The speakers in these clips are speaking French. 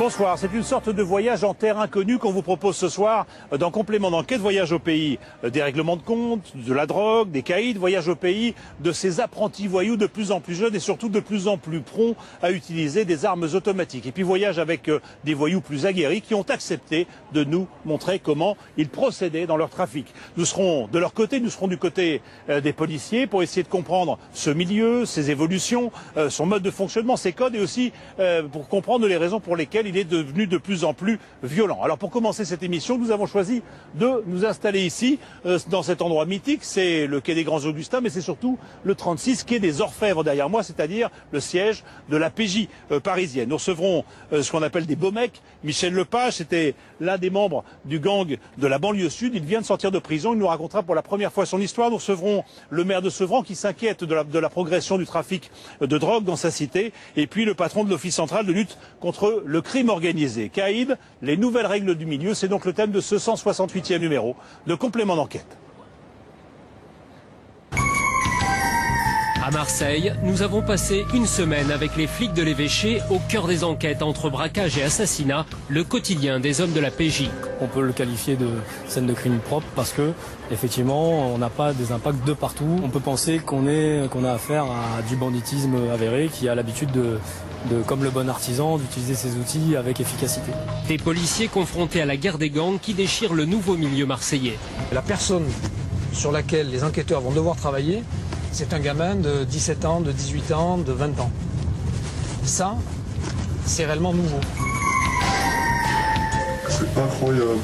Bonsoir, c'est une sorte de voyage en terre inconnue qu'on vous propose ce soir dans Complément d'enquête. Voyage au pays des règlements de compte, de la drogue, des caïds, voyage au pays de ces apprentis voyous de plus en plus jeunes et surtout de plus en plus prompts à utiliser des armes automatiques. Et puis voyage avec des voyous plus aguerris qui ont accepté de nous montrer comment ils procédaient dans leur trafic. Nous serons de leur côté, nous serons du côté des policiers pour essayer de comprendre ce milieu, ses évolutions, son mode de fonctionnement, ses codes et aussi pour comprendre les raisons pour lesquelles il est devenu de plus en plus violent. Alors pour commencer cette émission, nous avons choisi de nous installer ici, dans cet endroit mythique. C'est le quai des Grands Augustins, mais c'est surtout le 36 quai des Orfèvres derrière moi, c'est-à-dire le siège de la PJ parisienne. Nous recevrons ce qu'on appelle des beaux mecs. Michel Lepage, c'était l'un des membres du gang de la banlieue sud. Il vient de sortir de prison, il nous racontera pour la première fois son histoire. Nous recevrons le maire de Sevran qui s'inquiète de la progression du trafic de drogue dans sa cité. Et puis le patron de l'Office central de lutte contre le crime organisé. Caïd, les nouvelles règles du milieu, c'est donc le thème de ce 168e numéro de Complément d'enquête. À Marseille, nous avons passé une semaine avec les flics de l'évêché au cœur des enquêtes entre braquage et assassinat, le quotidien des hommes de la PJ. On peut le qualifier de scène de crime propre parce que, effectivement, on n'a pas des impacts de partout. On peut penser qu'on a affaire à du banditisme avéré qui a l'habitude comme le bon artisan, d'utiliser ses outils avec efficacité. Des policiers confrontés à la guerre des gangs qui déchirent le nouveau milieu marseillais. La personne sur laquelle les enquêteurs vont devoir travailler, c'est un gamin de 17 ans, de 18 ans, de 20 ans. Ça, c'est réellement nouveau. C'est incroyable.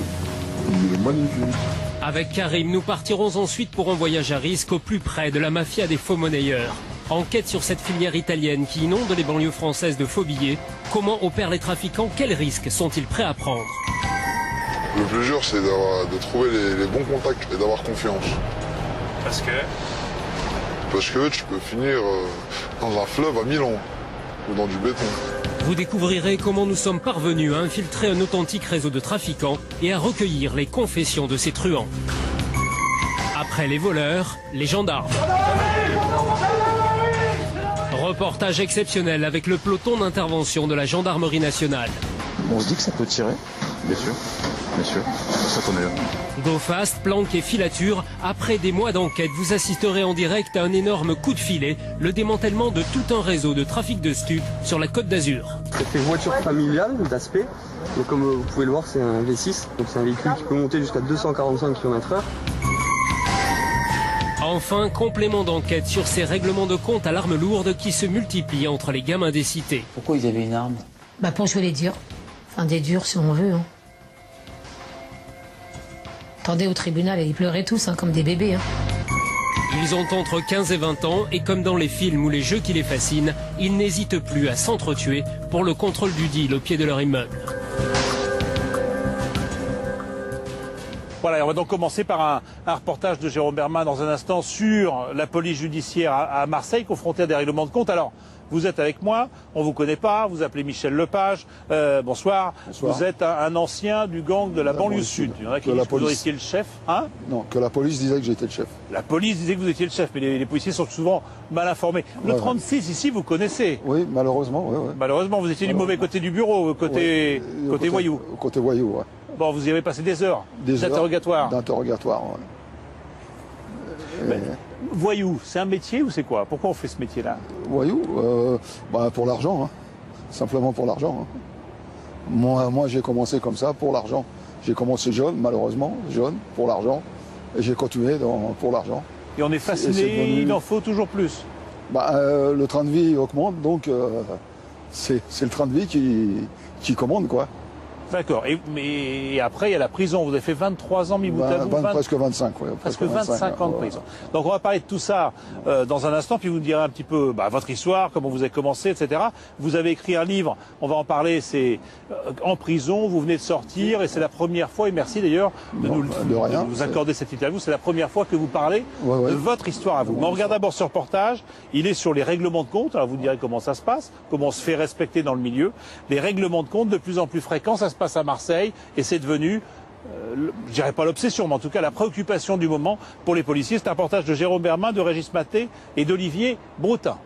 Il est magnifique. Avec Karim, nous partirons ensuite pour un voyage à risque au plus près de la mafia des faux monnayeurs. Enquête sur cette filière italienne qui inonde les banlieues françaises de faux billets. Comment opèrent les trafiquants? Quels risques sont-ils prêts à prendre? Le plus dur, c'est de trouver les bons contacts et d'avoir confiance. Parce que tu peux finir dans un fleuve à Milan ou dans du béton. Vous découvrirez comment nous sommes parvenus à infiltrer un authentique réseau de trafiquants et à recueillir les confessions de ces truands. Après les voleurs, les gendarmes. Reportage exceptionnel avec le peloton d'intervention de la gendarmerie nationale. On se dit que ça peut tirer. Bien sûr, bien sûr. C'est pour ça qu'on est là. Go fast, planque et filature. Après des mois d'enquête, vous assisterez en direct à un énorme coup de filet, le démantèlement de tout un réseau de trafic de stupes sur la Côte d'Azur. C'est une voiture familiale d'aspect. Donc comme vous pouvez le voir, c'est un V6. Donc c'est un véhicule qui peut monter jusqu'à 245 km/h. Enfin, complément d'enquête sur ces règlements de compte à l'arme lourde qui se multiplient entre les gamins des cités. Pourquoi ils avaient une arme? Pour jouer les durs. Enfin, des durs si on veut. Hein. Attendez, au tribunal, ils pleuraient tous, comme des bébés. Ils ont entre 15 et 20 ans et comme dans les films ou les jeux qui les fascinent, ils n'hésitent plus à s'entretuer pour le contrôle du deal au pied de leur immeuble. Voilà, on va donc commencer par un reportage de Jérôme Berman dans un instant sur la police judiciaire à Marseille, confrontée à des règlements de compte. Alors, vous êtes avec moi, on ne vous connaît pas, vous appelez Michel Lepage, bonsoir. Vous êtes un ancien du gang de la banlieue sud. Il y en a qui disent que vous étiez le chef, hein? Non, que la police disait que j'étais le chef. La police disait que vous étiez le chef, mais les policiers sont souvent mal informés. Le 36 ici, vous connaissez? Oui, malheureusement, oui. Malheureusement, vous étiez du mauvais côté du bureau, côté voyou. Côté voyou, oui. Bon, vous y avez passé des heures d'interrogatoire. D'interrogatoire, oui. Voyou, c'est un métier ou c'est quoi? Pourquoi on fait ce métier-là? Voyou, pour l'argent, hein. Simplement pour l'argent. Hein. Moi j'ai commencé comme ça, pour l'argent. J'ai commencé jeune, malheureusement, pour l'argent. Et j'ai continué pour l'argent. Et on est fasciné, il en faut toujours plus. Le train de vie augmente, donc c'est le train de vie qui commande, quoi. D'accord. Mais après, il y a la prison. Vous avez fait 23 ans mis bout à bout. Presque 25, oui. Presque 25 ans de prison. Donc on va parler de tout ça dans un instant, puis vous nous direz un petit peu votre histoire, comment vous avez commencé, etc. Vous avez écrit un livre, on va en parler, c'est en prison, vous venez de sortir, et c'est la première fois, et merci d'ailleurs de nous accorder cette interview, c'est la première fois que vous parlez de votre histoire à vous. Mais on regarde d'abord ce reportage, il est sur les règlements de compte, alors vous direz comment ça se passe, comment on se fait respecter dans le milieu. Les règlements de compte de plus en plus fréquents, ça se passe à Marseille, et c'est devenu, je dirais pas l'obsession, mais en tout cas la préoccupation du moment pour les policiers. C'est un reportage de Jérôme Bermin, de Régis Maté et d'Olivier Broutin.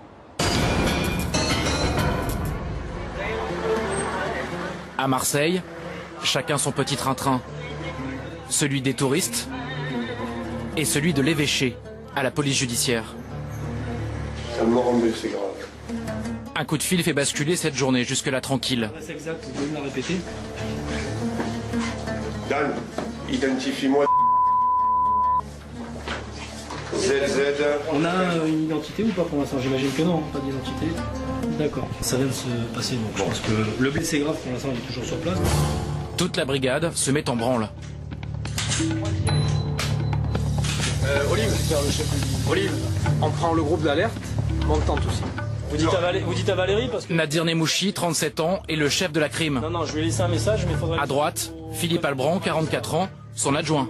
À Marseille, chacun son petit train-train. Celui des touristes et celui de l'évêché à la police judiciaire. C'est grave. Un coup de fil fait basculer cette journée jusque-là tranquille. C'est exact, vous pouvez me la répéter? Dan, identifie-moi. ZZ. On a une identité ou pas pour l'instant? J'imagine que non, pas d'identité. D'accord. Ça vient de se passer, donc je pense que le blessé grave pour l'instant il est toujours sur place. Toute la brigade se met en branle. Olive, on prend le groupe d'alerte, montant aussi. Vous dites à Valérie parce que... Nadir Nemouchi, 37 ans, est le chef de la crime. Non, je lui ai laissé un message, mais il faudrait... À droite, Philippe Albran, 44 ans, son adjoint.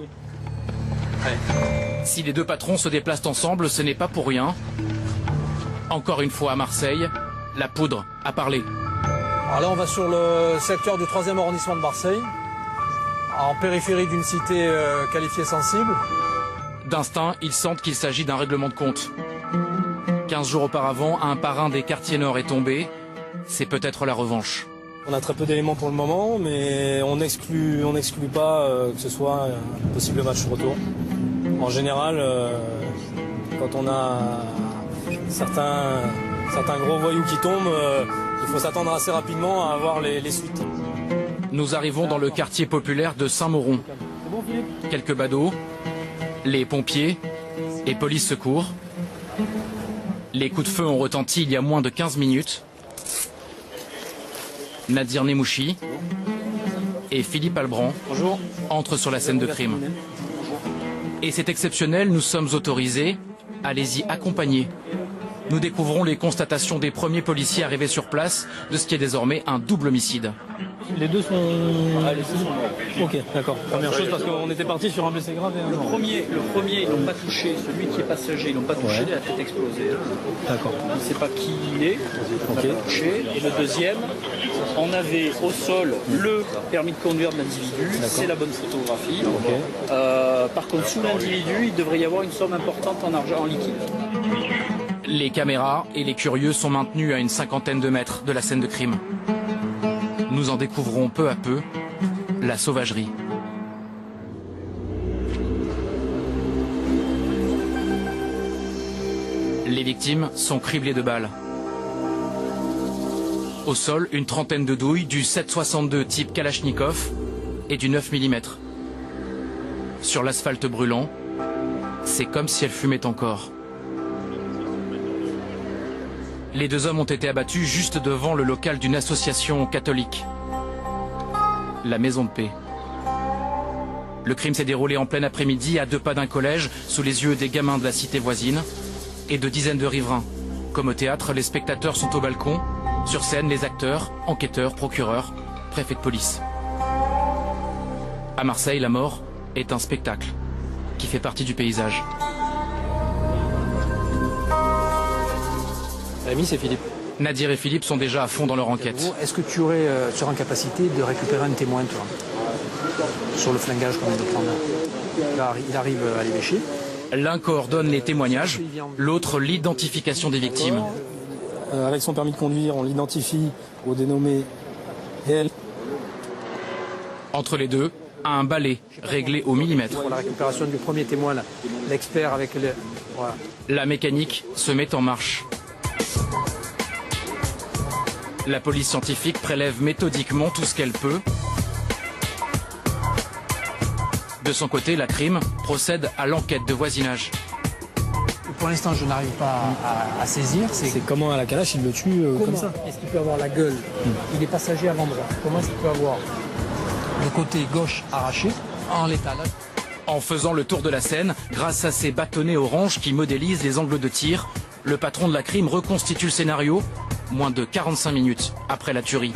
Si les deux patrons se déplacent ensemble, ce n'est pas pour rien. Encore une fois à Marseille, la poudre a parlé. Alors là, on va sur le secteur du 3e arrondissement de Marseille, en périphérie d'une cité qualifiée sensible. D'instinct, ils sentent qu'il s'agit d'un règlement de compte. 15 jours auparavant, un parrain des quartiers nord est tombé. C'est peut-être la revanche. On a très peu d'éléments pour le moment, mais on n'exclut pas que ce soit un possible match retour. En général, quand on a certains gros voyous qui tombent, il faut s'attendre assez rapidement à avoir les suites. Nous arrivons dans le quartier populaire de Saint-Mauron. Quelques badauds, les pompiers et police secours. Les coups de feu ont retenti il y a moins de 15 minutes. Nadir Nemouchi et Philippe Albran entrent sur la scène de crime. Et c'est exceptionnel, nous sommes autorisés. Allez-y, accompagnez. Nous découvrons les constatations des premiers policiers arrivés sur place de ce qui est désormais un double homicide. Les deux sont... Ok, d'accord. Première chose, parce qu'on était parti sur un blessé grave et un mort. Le premier, ils l'ont pas touché. Celui qui est passager, ils l'ont pas touché, il a la tête explosée. D'accord. On ne sait pas qui il est, on l'a pas touché. Et le deuxième, on avait au sol le permis de conduire de l'individu, c'est la bonne photographie. Par contre, sous l'individu, il devrait y avoir une somme importante en argent en liquide. Les caméras et les curieux sont maintenus à une cinquantaine de mètres de la scène de crime. Nous en découvrons peu à peu la sauvagerie. Les victimes sont criblées de balles. Au sol, une trentaine de douilles du 7,62 type Kalachnikov et du 9 mm. Sur l'asphalte brûlant, c'est comme si elles fumaient encore. Les deux hommes ont été abattus juste devant le local d'une association catholique, la Maison de Paix. Le crime s'est déroulé en plein après-midi à 2 pas d'un collège, sous les yeux des gamins de la cité voisine et de dizaines de riverains. Comme au théâtre, les spectateurs sont au balcon. Sur scène, les acteurs, enquêteurs, procureurs, préfets de police. À Marseille, la mort est un spectacle qui fait partie du paysage. Rémi, c'est Philippe. Nadir et Philippe sont déjà à fond dans leur enquête. Est-ce que tu serais en capacité de récupérer un témoin, toi, sur le flingage qu'on vient de prendre? Il arrive à l'évêché. L'un coordonne les témoignages, l'autre l'identification des victimes. Avec son permis de conduire, on l'identifie au dénommé elle. Entre les deux, un balai réglé au millimètre. Pour la récupération du premier témoin, l'expert avec le... Voilà. La mécanique se met en marche. La police scientifique prélève méthodiquement tout ce qu'elle peut. De son côté, la crime procède à l'enquête de voisinage. Pour l'instant, je n'arrive pas à saisir. C'est comment à la calache il le tue comme ça. Est-ce qu'il peut avoir la gueule? Il est passager avant droit. Comment est-ce qu'il peut avoir le côté gauche arraché en l'état. En faisant le tour de la scène, grâce à ces bâtonnets orange qui modélisent les angles de tir, le patron de la crime reconstitue le scénario moins de 45 minutes après la tuerie.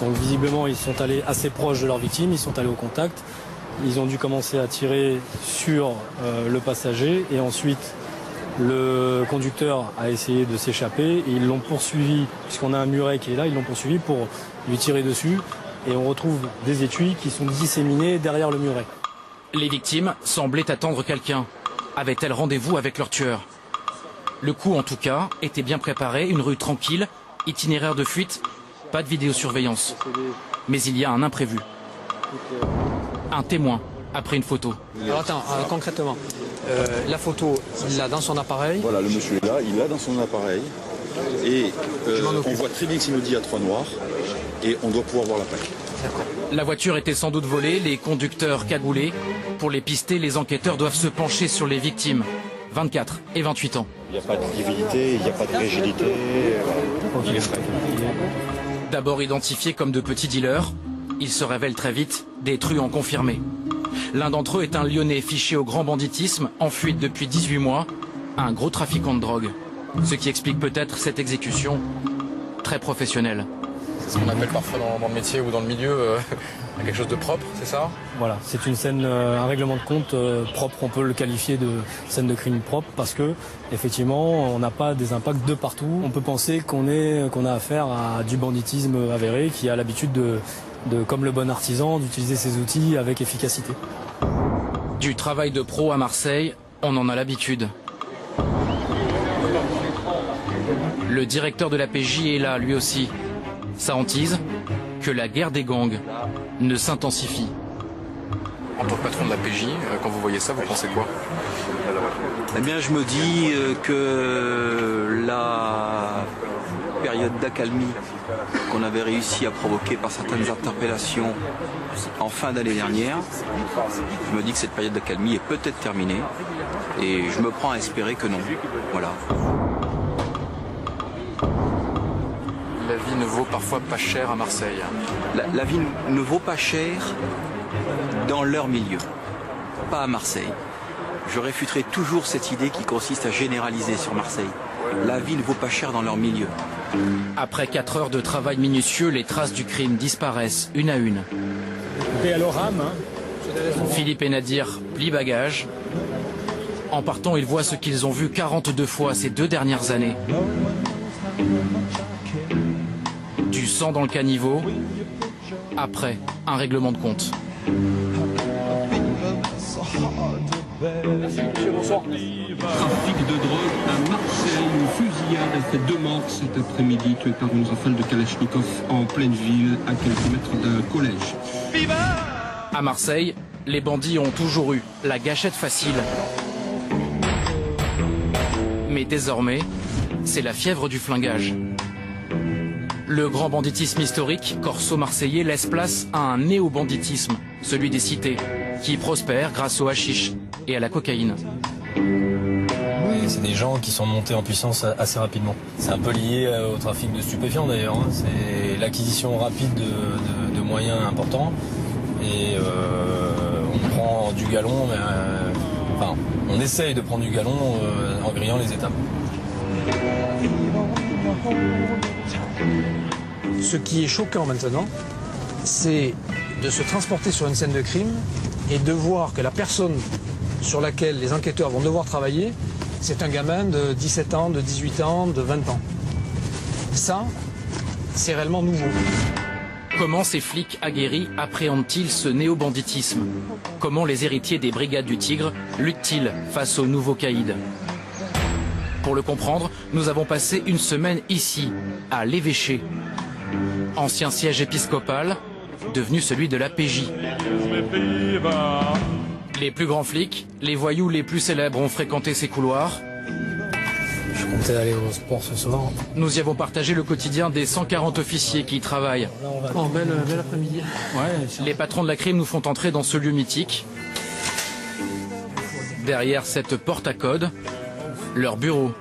Donc visiblement, ils sont allés assez proches de leur victime, ils sont allés au contact. Ils ont dû commencer à tirer sur le passager et ensuite le conducteur a essayé de s'échapper et ils l'ont poursuivi, puisqu'on a un muret qui est là, ils l'ont poursuivi pour lui tirer dessus et on retrouve des étuis qui sont disséminés derrière le muret. Les victimes semblaient attendre quelqu'un. Avaient-elles rendez-vous avec leur tueur? Le coup, en tout cas, était bien préparé, une rue tranquille, itinéraire de fuite, pas de vidéosurveillance. Mais il y a un imprévu. Un témoin, après une photo. Alors attends, concrètement, la photo, il l'a dans son appareil. Voilà, le monsieur est là, il l'a dans son appareil. Et on voit très bien que c'est une Audi A3 noire et on doit pouvoir voir la plaque. La voiture était sans doute volée, les conducteurs cagoulés. Pour les pister, les enquêteurs doivent se pencher sur les victimes. 24 et 28 ans. Il n'y a pas de divinité, il n'y a pas de rigidité. Il est frais. D'abord identifiés comme de petits dealers, ils se révèlent très vite des truands confirmés. L'un d'entre eux est un Lyonnais fiché au grand banditisme, en fuite depuis 18 mois, un gros trafiquant de drogue. Ce qui explique peut-être cette exécution très professionnelle. C'est ce qu'on appelle parfois dans le métier ou dans le milieu quelque chose de propre, c'est ça? Voilà, c'est une scène, un règlement de compte propre, on peut le qualifier de scène de crime propre parce que effectivement on n'a pas des impacts de partout. On peut penser qu'on a affaire à du banditisme avéré qui a l'habitude de, comme le bon artisan, d'utiliser ses outils avec efficacité. Du travail de pro à Marseille, on en a l'habitude. Le directeur de la PJ est là, lui aussi. Ça hantise que la guerre des gangs ne s'intensifie. En tant que patron de la PJ, quand vous voyez ça, vous pensez quoi? Eh bien, je me dis que la période d'accalmie qu'on avait réussi à provoquer par certaines interpellations en fin d'année dernière, je me dis que cette période d'accalmie est peut-être terminée et je me prends à espérer que non. Voilà. La vie ne vaut parfois pas cher à Marseille. La vie ne vaut pas cher dans leur milieu, pas à Marseille. Je réfuterai toujours cette idée qui consiste à généraliser sur Marseille. La vie ne vaut pas cher dans leur milieu. Après 4 heures de travail minutieux, les traces du crime disparaissent une à une. Philippe et Nadir plient bagages. En partant, ils voient ce qu'ils ont vu 42 fois ces 2 dernières années. Du sang dans le caniveau. Après, un règlement de compte. Trafic de drogue à Marseille, une fusillade a fait 2 morts cet après-midi, tués par une rafale de Kalachnikov en pleine ville, à quelques mètres d'un collège. À Marseille, les bandits ont toujours eu la gâchette facile. Mais désormais, c'est la fièvre du flingage. Le grand banditisme historique, corso marseillais, laisse place à un néo-banditisme, celui des cités, qui prospère grâce au hashish et à la cocaïne. C'est des gens qui sont montés en puissance assez rapidement. C'est un peu lié au trafic de stupéfiants d'ailleurs. C'est l'acquisition rapide de moyens importants. Et on prend du galon, mais, enfin, on essaye de prendre du galon en grillant les étapes. Ce qui est choquant maintenant, c'est de se transporter sur une scène de crime et de voir que la personne sur laquelle les enquêteurs vont devoir travailler, c'est un gamin de 17 ans, de 18 ans, de 20 ans. Ça, c'est réellement nouveau. Comment ces flics aguerris appréhendent-ils ce néo-banditisme? Comment les héritiers des brigades du Tigre luttent-ils face aux nouveaux caïds? Pour le comprendre, nous avons passé une semaine ici, à l'Évêché. Ancien siège épiscopal, devenu celui de la PJ. Les plus grands flics, les voyous les plus célèbres ont fréquenté ces couloirs. Je comptais aller au sport ce soir. Nous y avons partagé le quotidien des 140 officiers qui y travaillent. Oh, bel après-midi. Ouais, les patrons de la crime nous font entrer dans ce lieu mythique. Derrière cette porte à code, leur bureau.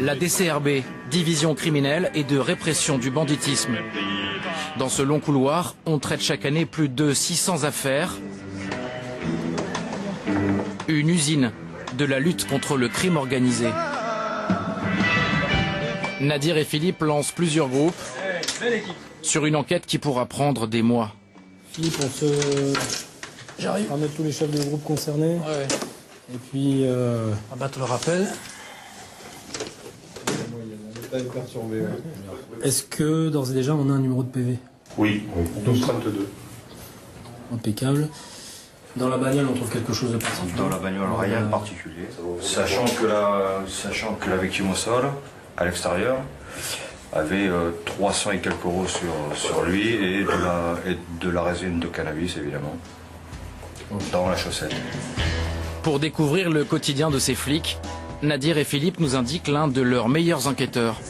La DCRB, division criminelle et de répression du banditisme. Dans ce long couloir, on traite chaque année plus de 600 affaires. Une usine de la lutte contre le crime organisé. Nadir et Philippe lancent plusieurs groupes sur une enquête qui pourra prendre des mois. Philippe, J'arrive. On va mettre tous les chefs de groupe concernés. Ouais. Et puis... On va battre le rappel. Est-ce que, d'ores et déjà, on a un numéro de PV? Oui, 1232. Impeccable. Dans la bagnole, on trouve quelque chose de particulier? Dans la bagnole, rien de particulier. Sachant que la victime au sol, à l'extérieur, avait 300 et quelques euros sur lui et de la résine de cannabis, évidemment, dans la chaussette. Pour découvrir le quotidien de ces flics, Nadir et Philippe nous indiquent l'un de leurs meilleurs enquêteurs.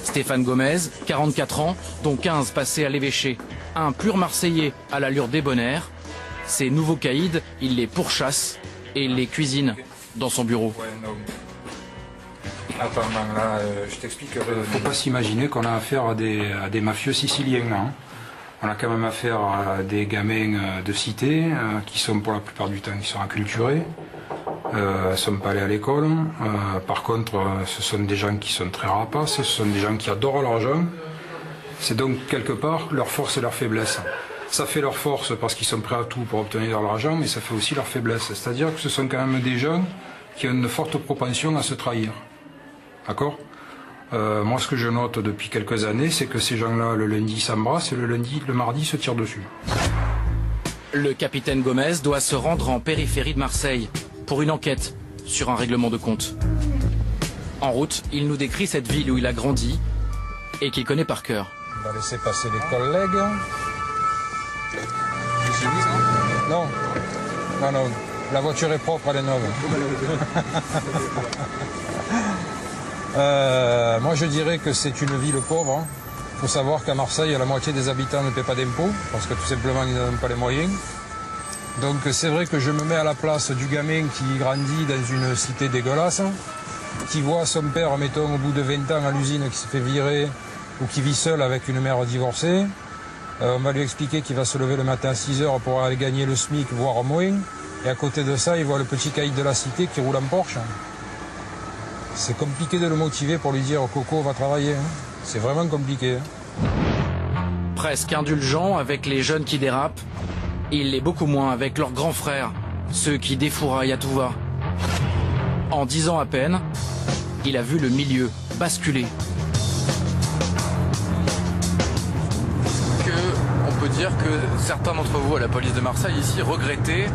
Stéphane Gomez, 44 ans, dont 15 passés à l'évêché. Un pur Marseillais à l'allure débonnaire. Ces nouveaux caïds, il les pourchasse et les cuisine dans son bureau. Attends, là, je t'explique. Faut pas s'imaginer qu'on a affaire à des mafieux siciliens. Là, hein. On a quand même affaire à des gamins de cité qui sont pour la plupart du temps qui sont acculturés. Ne sont pas allés à l'école. Par contre, ce sont des gens qui sont très rapaces, ce sont des gens qui adorent l'argent. C'est donc quelque part leur force et leur faiblesse. Ça fait leur force parce qu'ils sont prêts à tout pour obtenir de l'argent, mais ça fait aussi leur faiblesse. C'est-à-dire que ce sont quand même des gens qui ont une forte propension à se trahir. D'accord ? Moi, ce que je note depuis quelques années, c'est que ces gens-là, le lundi, s'embrassent et le mardi, se tirent dessus. Le capitaine Gomez doit se rendre en périphérie de Marseille pour une enquête sur un règlement de compte. En route, il nous décrit cette ville où il a grandi et qu'il connaît par cœur. On va laisser passer les collègues. Non, non, non. La voiture est propre, elle est neuve. Moi, je dirais que c'est une ville pauvre. Il faut savoir qu'à Marseille, la moitié des habitants ne paient pas d'impôts, parce que tout simplement, ils n'ont pas les moyens. Donc c'est vrai que je me mets à la place du gamin qui grandit dans une cité dégueulasse, qui voit son père, mettons, au bout de 20 ans à l'usine, qui se fait virer, ou qui vit seul avec une mère divorcée. On va lui expliquer qu'il va se lever le matin à 6 h pour aller gagner le SMIC, voire moins. Et à côté de ça, il voit le petit caïd de la cité qui roule en Porsche. C'est compliqué de le motiver pour lui dire « Coco, va travailler ». C'est vraiment compliqué. Presque indulgent avec les jeunes qui dérapent, il l'est beaucoup moins avec leurs grands frères, ceux qui défouraillent à tout va. En 10 ans à peine, il a vu le milieu basculer. On peut dire que certains d'entre vous à la police de Marseille ici regrettaient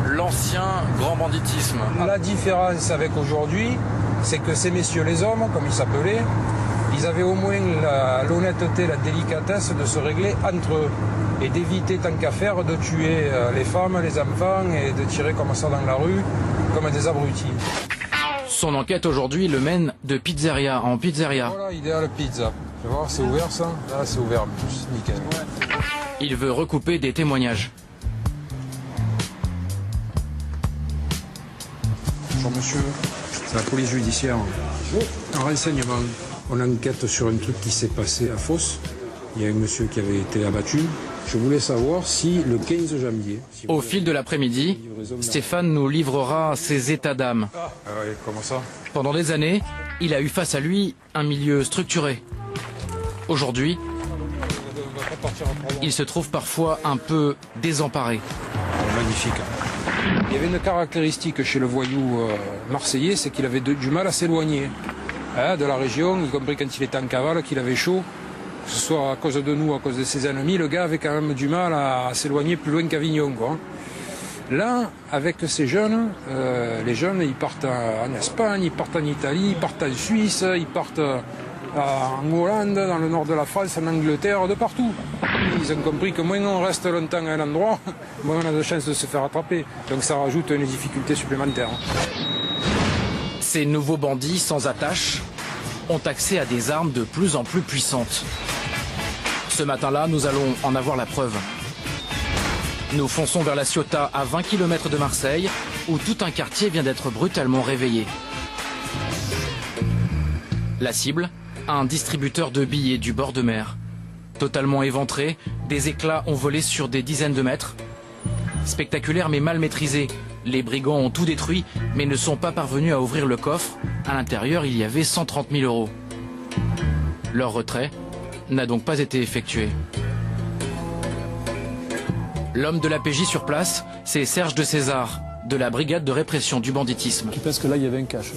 l'ancien grand banditisme. La différence avec aujourd'hui, c'est que ces messieurs les hommes, comme ils s'appelaient, ils avaient au moins l'honnêteté, la délicatesse de se régler entre eux et d'éviter tant qu'à faire de tuer les femmes, les enfants et de tirer comme ça dans la rue, comme des abrutis. Son enquête aujourd'hui le mène de pizzeria en pizzeria. Voilà, idéal pizza. Tu vas voir, c'est ouvert ça? Là, c'est ouvert en plus, nickel. Il veut recouper des témoignages. Bonjour monsieur, c'est la police judiciaire. Un renseignement, on enquête sur un truc qui s'est passé à Fos. Il y a un monsieur qui avait été abattu. Je voulais savoir si le 15 janvier... Au fil de l'après-midi, Stéphane nous livrera ses états d'âme. Ah ouais, comment ça? Pendant des années, il a eu face à lui un milieu structuré. Aujourd'hui, il se trouve parfois un peu désemparé. Magnifique. Il y avait une caractéristique chez le voyou marseillais, c'est qu'il avait du mal à s'éloigner de la région, y compris quand il était en cavale, qu'il avait chaud. Que ce soit à cause de nous, à cause de ses ennemis, le gars avait quand même du mal à s'éloigner plus loin qu'Avignon, quoi. Là, avec ces jeunes, les jeunes, ils partent en Espagne, ils partent en Italie, ils partent en Suisse, ils partent en Hollande, dans le nord de la France, en Angleterre, de partout. Ils ont compris que moins on reste longtemps à un endroit, moins on a de chances de se faire attraper. Donc ça rajoute une difficulté supplémentaire. Ces nouveaux bandits sans attache ont accès à des armes de plus en plus puissantes. Ce matin-là, nous allons en avoir la preuve. Nous fonçons vers la Ciotat, à 20 km de Marseille, où tout un quartier vient d'être brutalement réveillé. La cible, un distributeur de billets du bord de mer. Totalement éventrés, des éclats ont volé sur des dizaines de mètres. Spectaculaire mais mal maîtrisé. Les brigands ont tout détruit, mais ne sont pas parvenus à ouvrir le coffre. À l'intérieur, il y avait 130 000 €. Leur retrait n'a donc pas été effectué. L'homme de la PJ sur place, c'est Serge de César, de la brigade de répression du banditisme. Qui pense que là, il y avait un cache.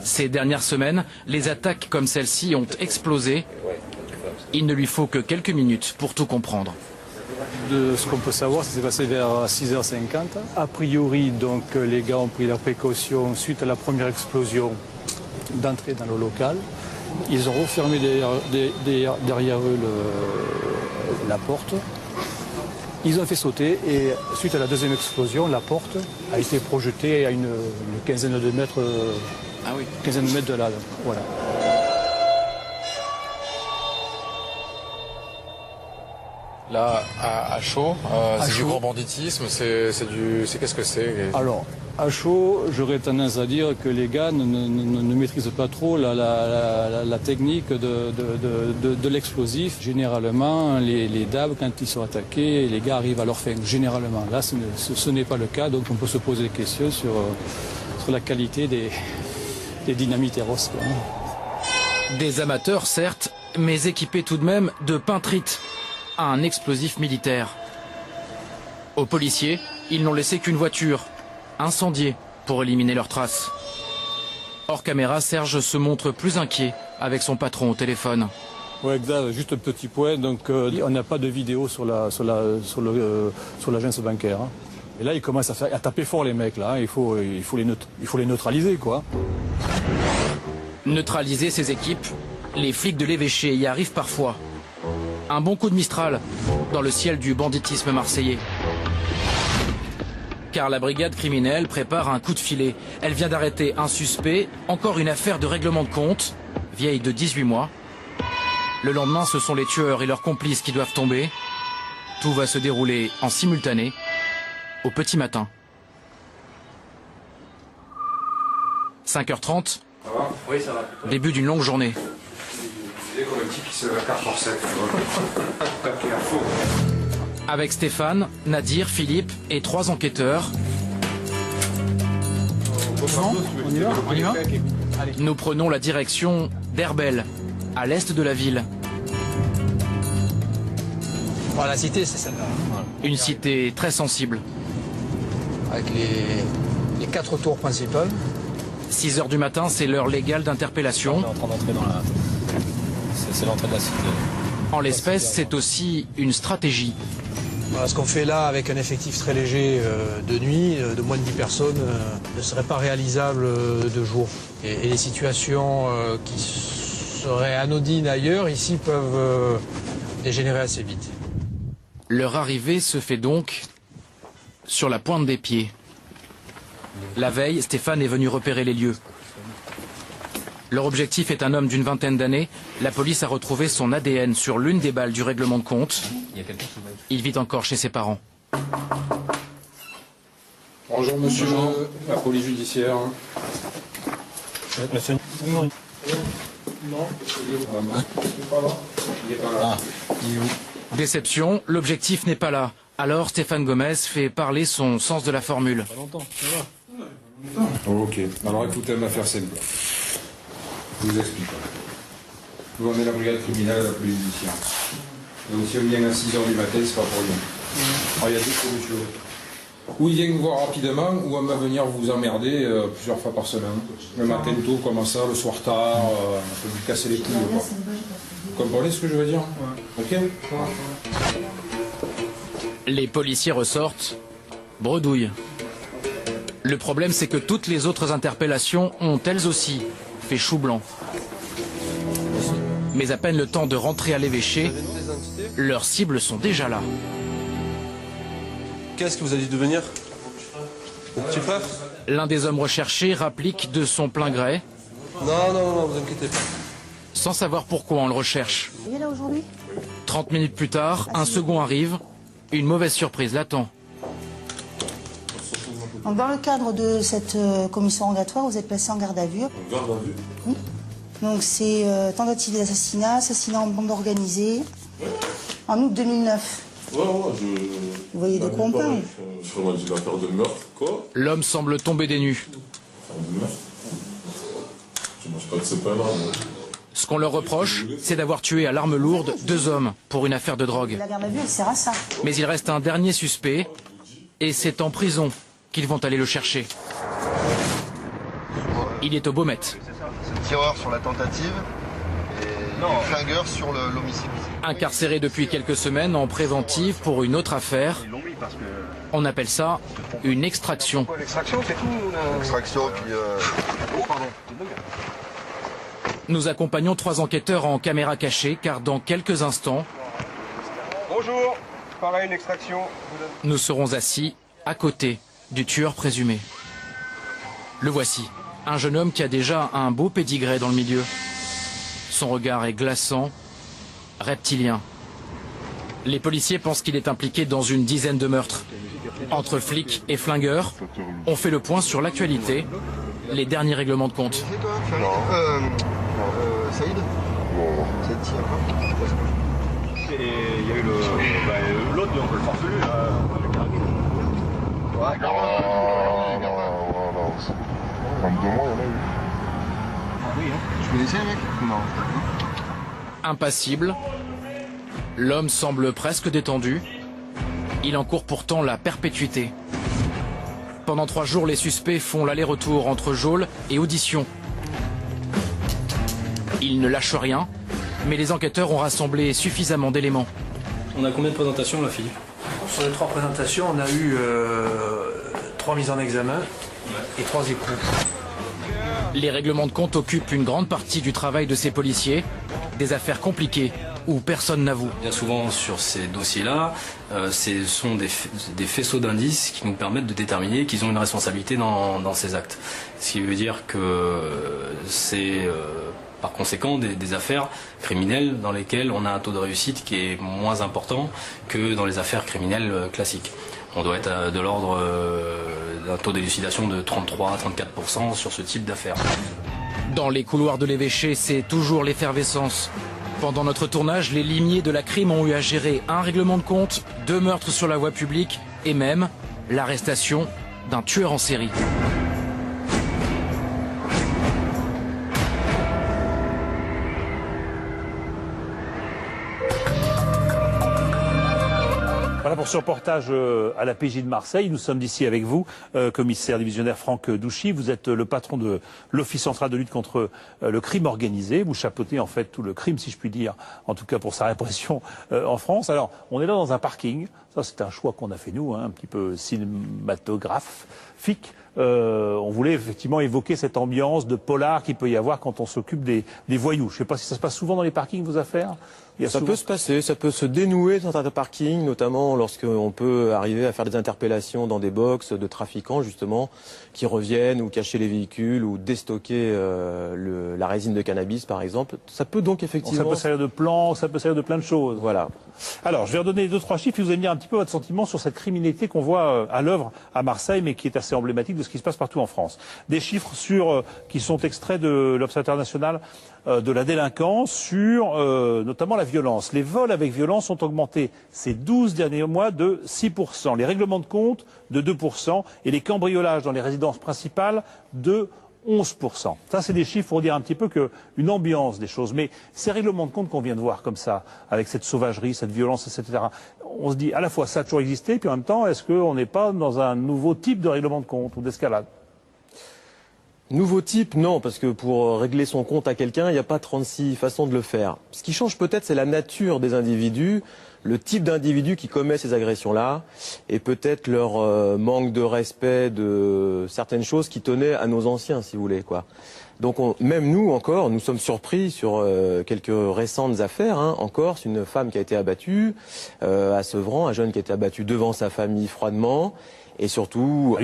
Ces dernières semaines, les attaques comme celle-ci ont explosé. Il ne lui faut que quelques minutes pour tout comprendre. De ce qu'on peut savoir, ça s'est passé vers 6h50. A priori, donc, les gars ont pris leurs précautions suite à la première explosion d'entrer dans le local. Ils ont refermé derrière eux la porte. Ils ont fait sauter et suite à la deuxième explosion, la porte a été projetée à une quinzaine de mètres, quinzaine de mètres de là. Voilà. Là, à chaud, c'est du grand banditisme, qu'est-ce que c'est? Alors, à chaud, j'aurais tendance à dire que les gars ne maîtrisent pas trop la technique de l'explosif. Généralement, les DAB, quand ils sont attaqués, les gars arrivent à leur fin. Généralement, là, ce n'est pas le cas, donc on peut se poser des questions sur la qualité des dynamiteros. Des amateurs, certes, mais équipés tout de même de peintrites, un explosif militaire. Aux policiers, ils n'ont laissé qu'une voiture, incendiée, pour éliminer leurs traces. Hors caméra, Serge se montre plus inquiet avec son patron au téléphone. Oui, exact. Juste un petit point. Donc, on n'a pas de vidéo sur l'agence bancaire. Hein. Et là, ils commencent à taper fort les mecs. Là. Il faut les neutraliser, quoi. Neutraliser ces équipes, les flics de l'évêché y arrivent parfois. Un bon coup de Mistral dans le ciel du banditisme marseillais. Car la brigade criminelle prépare un coup de filet. Elle vient d'arrêter un suspect, encore une affaire de règlement de compte, vieille de 18 mois. Le lendemain, ce sont les tueurs et leurs complices qui doivent tomber. Tout va se dérouler en simultané, au petit matin. 5h30, Oui, ça va. début d'une longue journée. Comme un type qui se lève à 4h07. Avec Stéphane, Nadir, Philippe et 3 enquêteurs, On y va. nous prenons la direction d'Herbel, à l'est de la ville. Bon, la cité, c'est celle-là. Voilà. Une cité très sensible. Avec les 4 tours principales. 6h du matin, c'est l'heure légale d'interpellation. On est en train d'entrer dans la... C'est l'entrée de la cité. En l'espèce, c'est aussi une stratégie. Voilà, ce qu'on fait là avec un effectif très léger de nuit, de moins de 10 personnes, ne serait pas réalisable de jour. Et les situations qui seraient anodines ailleurs, ici, peuvent dégénérer assez vite. Leur arrivée se fait donc sur la pointe des pieds. La veille, Stéphane est venu repérer les lieux. Leur objectif est un homme d'une vingtaine d'années. La police a retrouvé son ADN sur l'une des balles du règlement de compte. Il vit encore chez ses parents. Bonjour monsieur, la police judiciaire. Monsieur... Non. Il est pas là. Déception, l'objectif n'est pas là. Alors Stéphane Gomez fait parler son sens de la formule. Ok, alors écoutez, l'affaire simple. Je vous explique. Nous, on est la brigade criminelle de la police judiciaire. Donc si on vient à 6h du matin, c'est pas pour rien. Alors, il y a deux solutions. Ou il vient nous voir rapidement, ou on va venir vous emmerder plusieurs fois par semaine. Le matin tôt, comme ça, le soir tard, on peut vous casser les couilles. Vous comprenez ce que je veux dire? Ok. Les policiers ressortent bredouille. Le problème, c'est que toutes les autres interpellations ont elles aussi fait chou blanc. Mais à peine le temps de rentrer à l'évêché, leurs cibles sont déjà là. Qu'est-ce que vous a dit de venir? Mon petit frère? L'un des hommes recherchés rapplique de son plein gré. Non, vous inquiétez pas. Sans savoir pourquoi on le recherche. Il est là aujourd'hui? 30 minutes plus tard, un second arrive. Une mauvaise surprise l'attend. Donc, dans le cadre de cette commission rogatoire, vous êtes placé en garde à vue. En garde à vue? Oui. Donc c'est tentative d'assassinat, assassinat en bande organisée, En août 2009. Ouais, Vous voyez de quoi on parle? On m'a dit l'affaire de meurtre, quoi. L'homme semble tomber des nues. L'affaire de meurtre. Je mange pas de ce pain-là, moi. Ce qu'on leur reproche, c'est d'avoir tué à l'arme lourde 2 hommes pour une affaire de drogue. La garde à vue, elle sert à ça. Mais il reste un dernier suspect, et c'est en prison qu'ils vont aller le chercher. Il est au Baumette. Tireur sur la tentative et flingueur sur l'homicide. Incarcéré depuis quelques semaines en préventive pour une autre affaire. On appelle ça une extraction. L'extraction, c'est tout. Extraction, puis... Oh, pardon. Nous accompagnons 3 enquêteurs en caméra cachée, car dans quelques instants... Bonjour, pareil, une extraction. Nous serons assis à côté du tueur présumé. Le voici, un jeune homme qui a déjà un beau pédigré dans le milieu. Son regard est glaçant, reptilien. Les policiers pensent qu'il est impliqué dans une dizaine de meurtres. Entre flics et flingueurs, on fait le point sur l'actualité, les derniers règlements de compte. Saïd. C'est ici Et il y a eu l'autre, l'oncle farfelu, là. Ouais, non. 22 mois, il y en a eu. Ah oui, hein. Tu connaissais, mec? Non. Impassible, l'homme semble presque détendu. Il encourt pourtant la perpétuité. Pendant 3 jours, les suspects font l'aller-retour entre geôle et audition. Ils ne lâchent rien, mais les enquêteurs ont rassemblé suffisamment d'éléments. On a combien de présentations là, Philippe? Sur les 3 présentations, on a eu 3 mises en examen et 3 écrous. Les règlements de compte occupent une grande partie du travail de ces policiers, des affaires compliquées où personne n'avoue. Bien souvent sur ces dossiers-là, ce sont des faisceaux d'indices qui nous permettent de déterminer qu'ils ont une responsabilité dans ces actes. Ce qui veut dire que c'est par conséquent des affaires criminelles dans lesquelles on a un taux de réussite qui est moins important que dans les affaires criminelles classiques. On doit être de l'ordre d'un taux d'élucidation de 33 à 34% sur ce type d'affaires. Dans les couloirs de l'évêché, c'est toujours l'effervescence. Pendant notre tournage, les limiers de la crime ont eu à gérer un règlement de compte, 2 meurtres sur la voie publique et même l'arrestation d'un tueur en série. Voilà pour ce reportage à la PJ de Marseille. Nous sommes d'ici avec vous, commissaire divisionnaire Franck Douchy. Vous êtes le patron de l'Office central de lutte contre le crime organisé. Vous chapeautez en fait tout le crime, si je puis dire, en tout cas pour sa répression en France. Alors, on est là dans un parking. Ça, c'est un choix qu'on a fait nous, hein, un petit peu cinématographique. On voulait effectivement évoquer cette ambiance de polar qu'il peut y avoir quand on s'occupe des voyous. Je ne sais pas si ça se passe souvent dans les parkings, vos affaires. Ça peut se passer, ça peut se dénouer dans certains parkings, notamment lorsqu'on peut arriver à faire des interpellations dans des box de trafiquants, justement, qui reviennent ou cacher les véhicules ou déstocker la résine de cannabis, par exemple. Ça peut donc effectivement... Ça peut servir de plan, ça peut servir de plein de choses. Voilà. Alors, je vais redonner 2-3 chiffres et vous allez me dire un petit peu votre sentiment sur cette criminalité qu'on voit à l'œuvre à Marseille, mais qui est assez emblématique de ce qui se passe partout en France. Des chiffres qui sont extraits de l'Observatoire national de la délinquance sur notamment la violence. Les vols avec violence ont augmenté ces 12 derniers mois de 6%, les règlements de compte de 2% et les cambriolages dans les résidences principales de 11%. Ça, c'est des chiffres pour dire un petit peu qu'une ambiance des choses. Mais ces règlements de compte qu'on vient de voir comme ça, avec cette sauvagerie, cette violence, etc., on se dit à la fois ça a toujours existé, puis en même temps, est-ce qu'on n'est pas dans un nouveau type de règlement de compte ou d'escalade? Nouveau type, non, parce que pour régler son compte à quelqu'un, il n'y a pas 36 façons de le faire. Ce qui change peut-être, c'est la nature des individus, le type d'individu qui commet ces agressions-là, et peut-être leur manque de respect de certaines choses qui tenaient à nos anciens, si vous voulez, quoi. Donc même nous encore, nous sommes surpris sur quelques récentes affaires. Hein. En Corse, une femme qui a été abattue, à Sevran, un jeune qui a été abattu devant sa famille froidement, et surtout...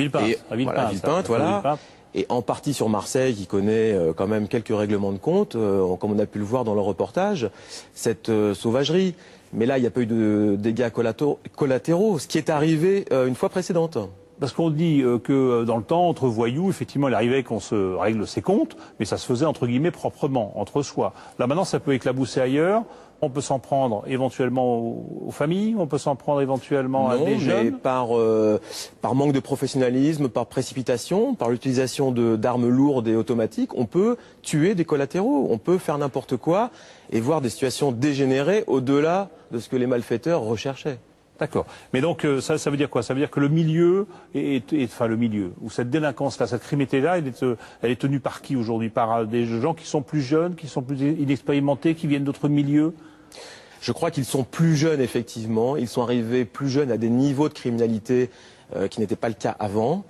À Villepinte, voilà. Et en partie sur Marseille, qui connaît quand même quelques règlements de compte, comme on a pu le voir dans le reportage, cette sauvagerie. Mais là, il n'y a pas eu de dégâts collatéraux, ce qui est arrivé une fois précédente. Parce qu'on dit que dans le temps, entre voyous, effectivement, il arrivait qu'on se règle ses comptes, mais ça se faisait entre guillemets proprement, entre soi. Là maintenant, ça peut éclabousser ailleurs. On peut s'en prendre éventuellement aux familles, on peut s'en prendre éventuellement à des jeunes. Par manque de professionnalisme, par précipitation, par l'utilisation d'armes lourdes et automatiques, on peut tuer des collatéraux, on peut faire n'importe quoi et voir des situations dégénérer au-delà de ce que les malfaiteurs recherchaient. D'accord. Mais donc ça veut dire quoi? Ça veut dire que le milieu, enfin le milieu, où cette délinquance-là, cette criminalité-là, elle est tenue par qui aujourd'hui? Par des gens qui sont plus jeunes, qui sont plus inexpérimentés, qui viennent d'autres milieux? Je crois qu'ils sont plus jeunes, effectivement. Ils sont arrivés plus jeunes à des niveaux de criminalité qui n'étaient pas le cas avant.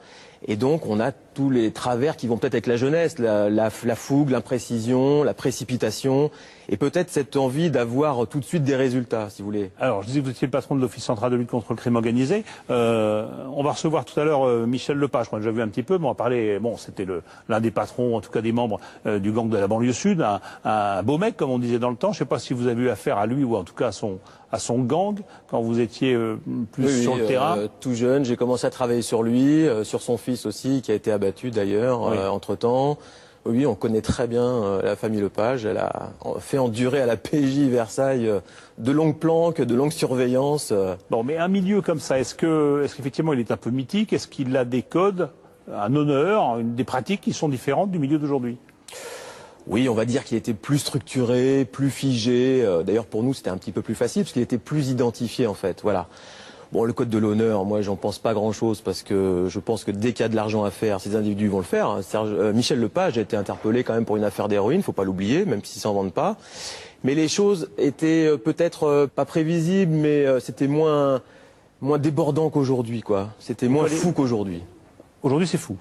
Et donc, on a tous les travers qui vont peut-être avec la jeunesse, la fougue, l'imprécision, la précipitation, et peut-être cette envie d'avoir tout de suite des résultats, si vous voulez. Alors, je disais que vous étiez le patron de l'Office central de lutte contre le crime organisé. On va recevoir tout à l'heure Michel Lepage, qu'on a déjà vu un petit peu, mais on va parler, bon, c'était l'un des patrons, en tout cas des membres du gang de la banlieue sud, un beau mec, comme on disait dans le temps. Je ne sais pas si vous avez eu affaire à lui, ou en tout cas à son gang, quand vous étiez plus sur le terrain. Tout jeune, j'ai commencé à travailler sur lui, sur son fils aussi, qui a été abattu d'ailleurs, entre-temps. Oui, on connaît très bien la famille Lepage. Elle a fait endurer à la PJ Versailles de longues planques, de longues surveillances. Bon, mais un milieu comme ça, est-ce qu'effectivement il est un peu mythique? Est-ce qu'il a des codes, un honneur, des pratiques qui sont différentes du milieu d'aujourd'hui? Oui, on va dire qu'il était plus structuré, plus figé. D'ailleurs, pour nous, c'était un petit peu plus facile parce qu'il était plus identifié, en fait. Voilà. Bon, le code de l'honneur, moi, j'en pense pas grand-chose parce que je pense que dès qu'il y a de l'argent à faire, ces individus vont le faire. Michel Lepage a été interpellé quand même pour une affaire d'héroïne, faut pas l'oublier, même s'ils s'en vendent pas. Mais les choses étaient peut-être pas prévisibles, mais c'était moins débordant qu'aujourd'hui, quoi. C'était moins fou qu'aujourd'hui. Aujourd'hui, c'est fou.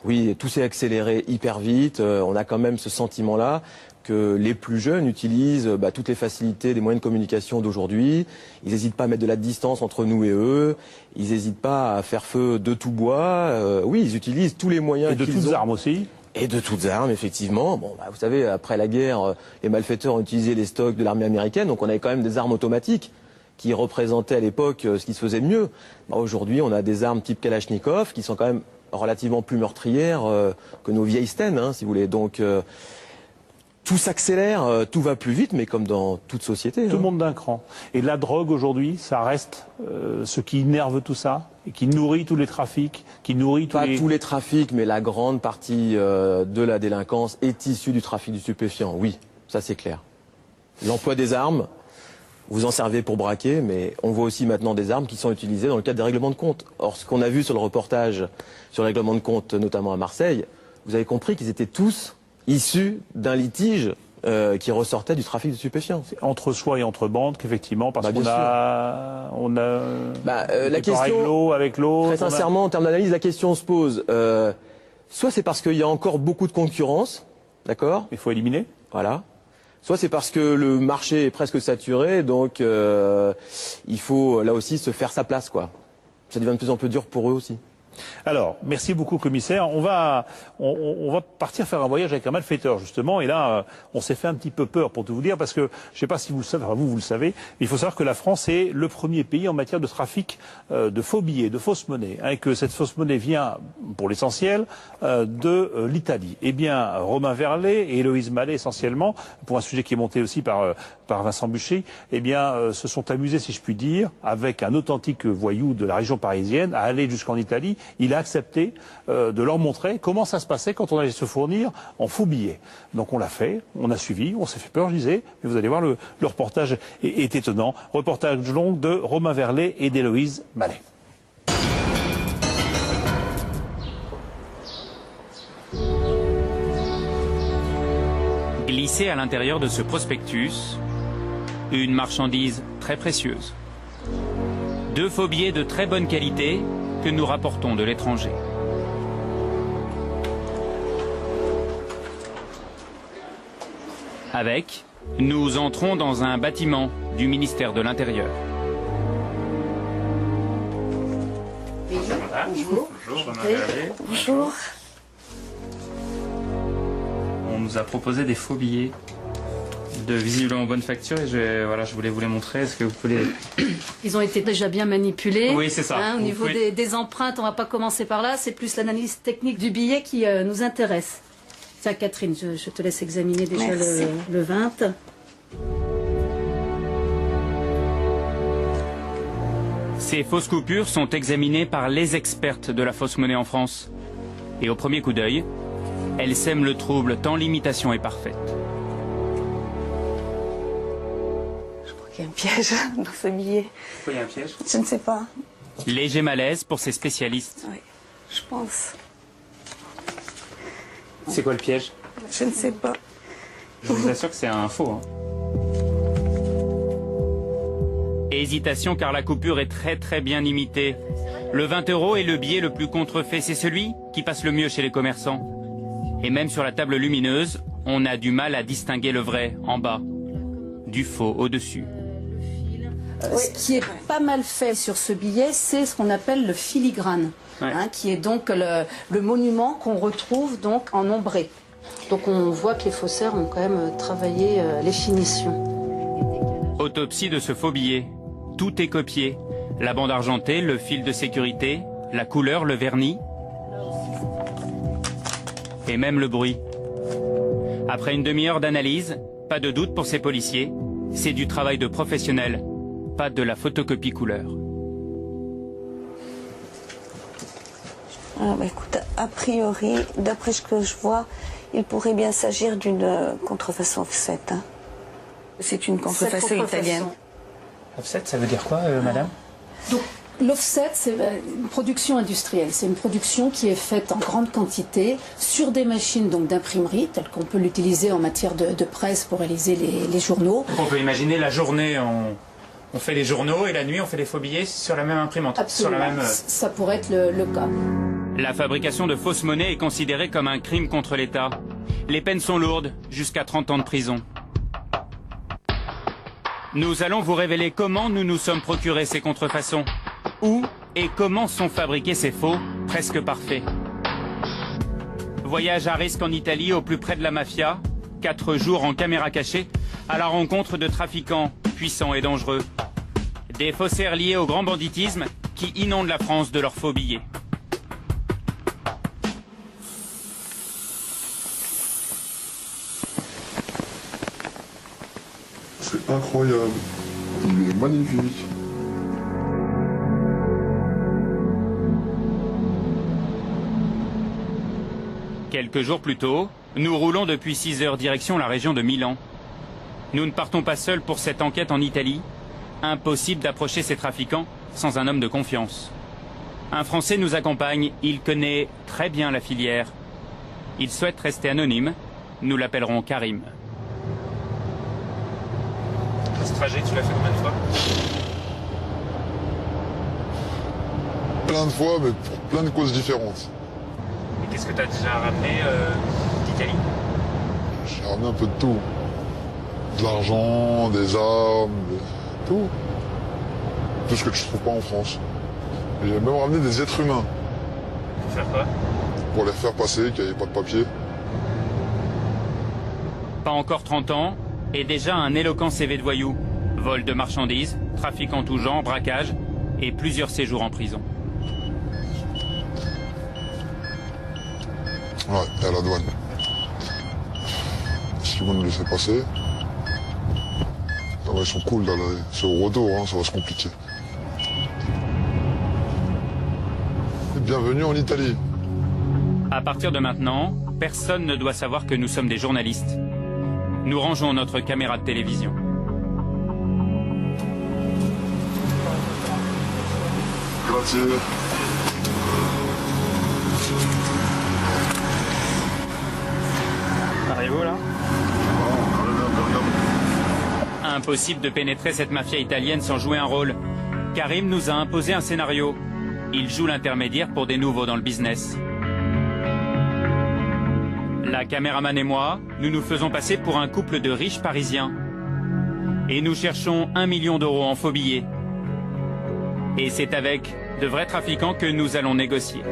Oui, tout s'est accéléré hyper vite. On a quand même ce sentiment-là que les plus jeunes utilisent toutes les facilités des moyens de communication d'aujourd'hui. Ils n'hésitent pas à mettre de la distance entre nous et eux. Ils n'hésitent pas à faire feu de tout bois. Oui, ils utilisent tous les moyens qu'ils ont. Et de toutes armes aussi. Et de toutes armes, effectivement. Bon, vous savez, après la guerre, les malfaiteurs ont utilisé les stocks de l'armée américaine, donc on avait quand même des armes automatiques qui représentaient à l'époque ce qui se faisait de mieux. Aujourd'hui, on a des armes type Kalachnikov qui sont quand même relativement plus meurtrières que nos vieilles Sten, hein, si vous voulez. Donc tout s'accélère, tout va plus vite, mais comme dans toute société. Tout monte d'un cran. Et la drogue aujourd'hui, ça reste ce qui innerve tout ça, et qui nourrit tous les trafics, qui nourrit tous tous les trafics, mais la grande partie de la délinquance est issue du trafic du stupéfiant. Oui, ça c'est clair. L'emploi des armes, vous en servez pour braquer, mais on voit aussi maintenant des armes qui sont utilisées dans le cadre des règlements de compte. Or, ce qu'on a vu sur le reportage sur les règlements de compte, notamment à Marseille, vous avez compris qu'ils étaient tous issus d'un litige qui ressortait du trafic de stupéfiants. Entre soi et entre bandes, qu'effectivement, parce qu'on a la question, avec l'autre. Très sincèrement, en termes d'analyse, la question se pose. Soit c'est parce qu'il y a encore beaucoup de concurrence, d'accord? Il faut éliminer. Voilà. Soit c'est parce que le marché est presque saturé, donc il faut là aussi se faire sa place, quoi. Ça devient de plus en plus dur pour eux aussi. Alors, merci beaucoup, commissaire. On va partir faire un voyage avec un malfaiteur, justement. Et là, on s'est fait un petit peu peur, pour tout vous dire, parce que, je ne sais pas si vous le savez, enfin, vous le savez, mais il faut savoir que la France est le premier pays en matière de trafic de faux billets, de fausses monnaies, et que cette fausse monnaie vient, pour l'essentiel, de l'Italie. Eh bien, Romain Verlet et Héloïse Mallet, essentiellement, pour un sujet qui est monté aussi par Vincent Buchet, eh bien, se sont amusés, si je puis dire, avec un authentique voyou de la région parisienne, à aller jusqu'en Italie. Il a accepté de leur montrer comment ça se passait quand on allait se fournir en faux billets. Donc on l'a fait, on a suivi, on s'est fait peur, je disais, mais vous allez voir, le reportage est étonnant. Reportage long de Romain Verlet et d'Héloïse Mallet. Glissé à l'intérieur de ce prospectus, une marchandise très précieuse. 2 faux billets de très bonne qualité que nous rapportons de l'étranger. Avec, nous entrons dans un bâtiment du ministère de l'Intérieur. Bonjour. Bonjour, Bonjour. On nous a proposé des faux billets de visiblement bonne facture et je voulais vous les montrer. Est-ce que vous pouvez Ils ont été déjà bien manipulés. Oui, c'est ça. Au niveau des empreintes, on va pas commencer par là. C'est plus l'analyse technique du billet qui nous intéresse. Tiens, Catherine, je te laisse examiner déjà le 20. Ces fausses coupures sont examinées par les expertes de la fausse monnaie en France. Et au premier coup d'œil, elles sèment le trouble tant l'imitation est parfaite. Je crois qu'il y a un piège dans ce billet. Pourquoi il y a un piège? Je ne sais pas. Léger malaise pour ces spécialistes. Oui, je pense. C'est quoi le piège? Je ne sais pas. Je vous assure que c'est un faux. Hein. Hésitation car la coupure est très bien imitée. Le 20 € est le billet le plus contrefait. C'est celui qui passe le mieux chez les commerçants. Et même sur la table lumineuse, on a du mal à distinguer le vrai en bas, du faux au-dessus. Ce qui est pas mal fait sur ce billet, c'est ce qu'on appelle le filigrane, qui est donc le monument qu'on retrouve donc en ombré. Donc on voit que les faussaires ont quand même travaillé les finitions. Autopsie de ce faux billet. Tout est copié. La bande argentée, le fil de sécurité, la couleur, le vernis et même le bruit. Après une demi-heure d'analyse, pas de doute pour ces policiers, c'est du travail de professionnel, pas de la photocopie couleur. Ah, bah, écoute, a priori, d'après ce que je vois, il pourrait bien s'agir d'une contrefaçon offset. Hein. C'est une contrefaçon italienne. Offset, ça veut dire quoi, madame? Donc, l'offset, c'est une production industrielle. C'est une production qui est faite en grande quantité sur des machines donc d'imprimerie, telles qu'on peut l'utiliser en matière de presse pour réaliser les journaux. Donc on peut imaginer la journée, on fait les journaux et la nuit, on fait des faux billets sur la même imprimante. Absolument, sur la même... ça pourrait être le cas. La fabrication de fausses monnaies est considérée comme un crime contre l'État. Les peines sont lourdes, jusqu'à 30 ans de prison. Nous allons vous révéler comment nous nous sommes procurés ces contrefaçons. Où et comment sont fabriqués ces faux, presque parfaits. Voyage à risque en Italie, au plus près de la mafia. 4 jours en caméra cachée, à la rencontre de trafiquants puissants et dangereux. Des faussaires liés au grand banditisme qui inondent la France de leurs faux billets. C'est incroyable. Il est magnifique. Quelques jours plus tôt, nous roulons depuis 6 heures direction la région de Milan. Nous ne partons pas seuls pour cette enquête en Italie. Impossible d'approcher ces trafiquants sans un homme de confiance. Un Français nous accompagne, il connaît très bien la filière. Il souhaite rester anonyme, nous l'appellerons Karim. Ce trajet, tu l'as fait combien de fois? Plein de fois, mais pour plein de causes différentes. Et qu'est-ce que tu as déjà ramené d'Italie? J'ai ramené un peu de tout. De l'argent, des armes, tout. Tout ce que tu ne trouves pas en France. Et j'ai même ramené des êtres humains. Pour faire quoi? Pour les faire passer, qu'il n'y avait pas de papier. Pas encore 30 ans, et déjà un éloquent CV de voyou. Vol de marchandises, trafic en tout genre, braquage, et plusieurs séjours en prison. Ouais, et à la douane. Si vous me laissez passer, ils sont cool là, c'est au retour, hein, ça va se compliquer. Bienvenue en Italie. À partir de maintenant, personne ne doit savoir que nous sommes des journalistes. Nous rangeons notre caméra de télévision. Grazie. Arrivez-vous là? Impossible de pénétrer cette mafia italienne sans jouer un rôle. Karim nous a imposé un scénario. Il joue l'intermédiaire pour des nouveaux dans le business. La caméraman et moi, nous nous faisons passer pour un couple de riches parisiens. Et nous cherchons 1 million d'euros en faux billets. Et c'est avec de vrais trafiquants que nous allons négocier.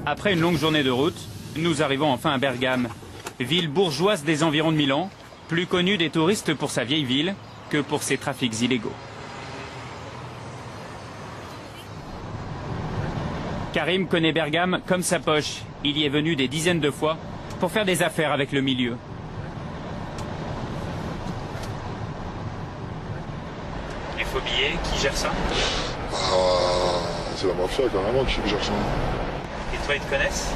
Après une longue journée de route, nous arrivons enfin à Bergame, ville bourgeoise des environs de Milan, plus connue des touristes pour sa vieille ville que pour ses trafics illégaux. Karim connaît Bergame comme sa poche. Il y est venu des dizaines de fois pour faire des affaires avec le milieu. faux billets, qui gère ça? C'est la mafia carrément qui gère ça. Et toi, ils te connaissent?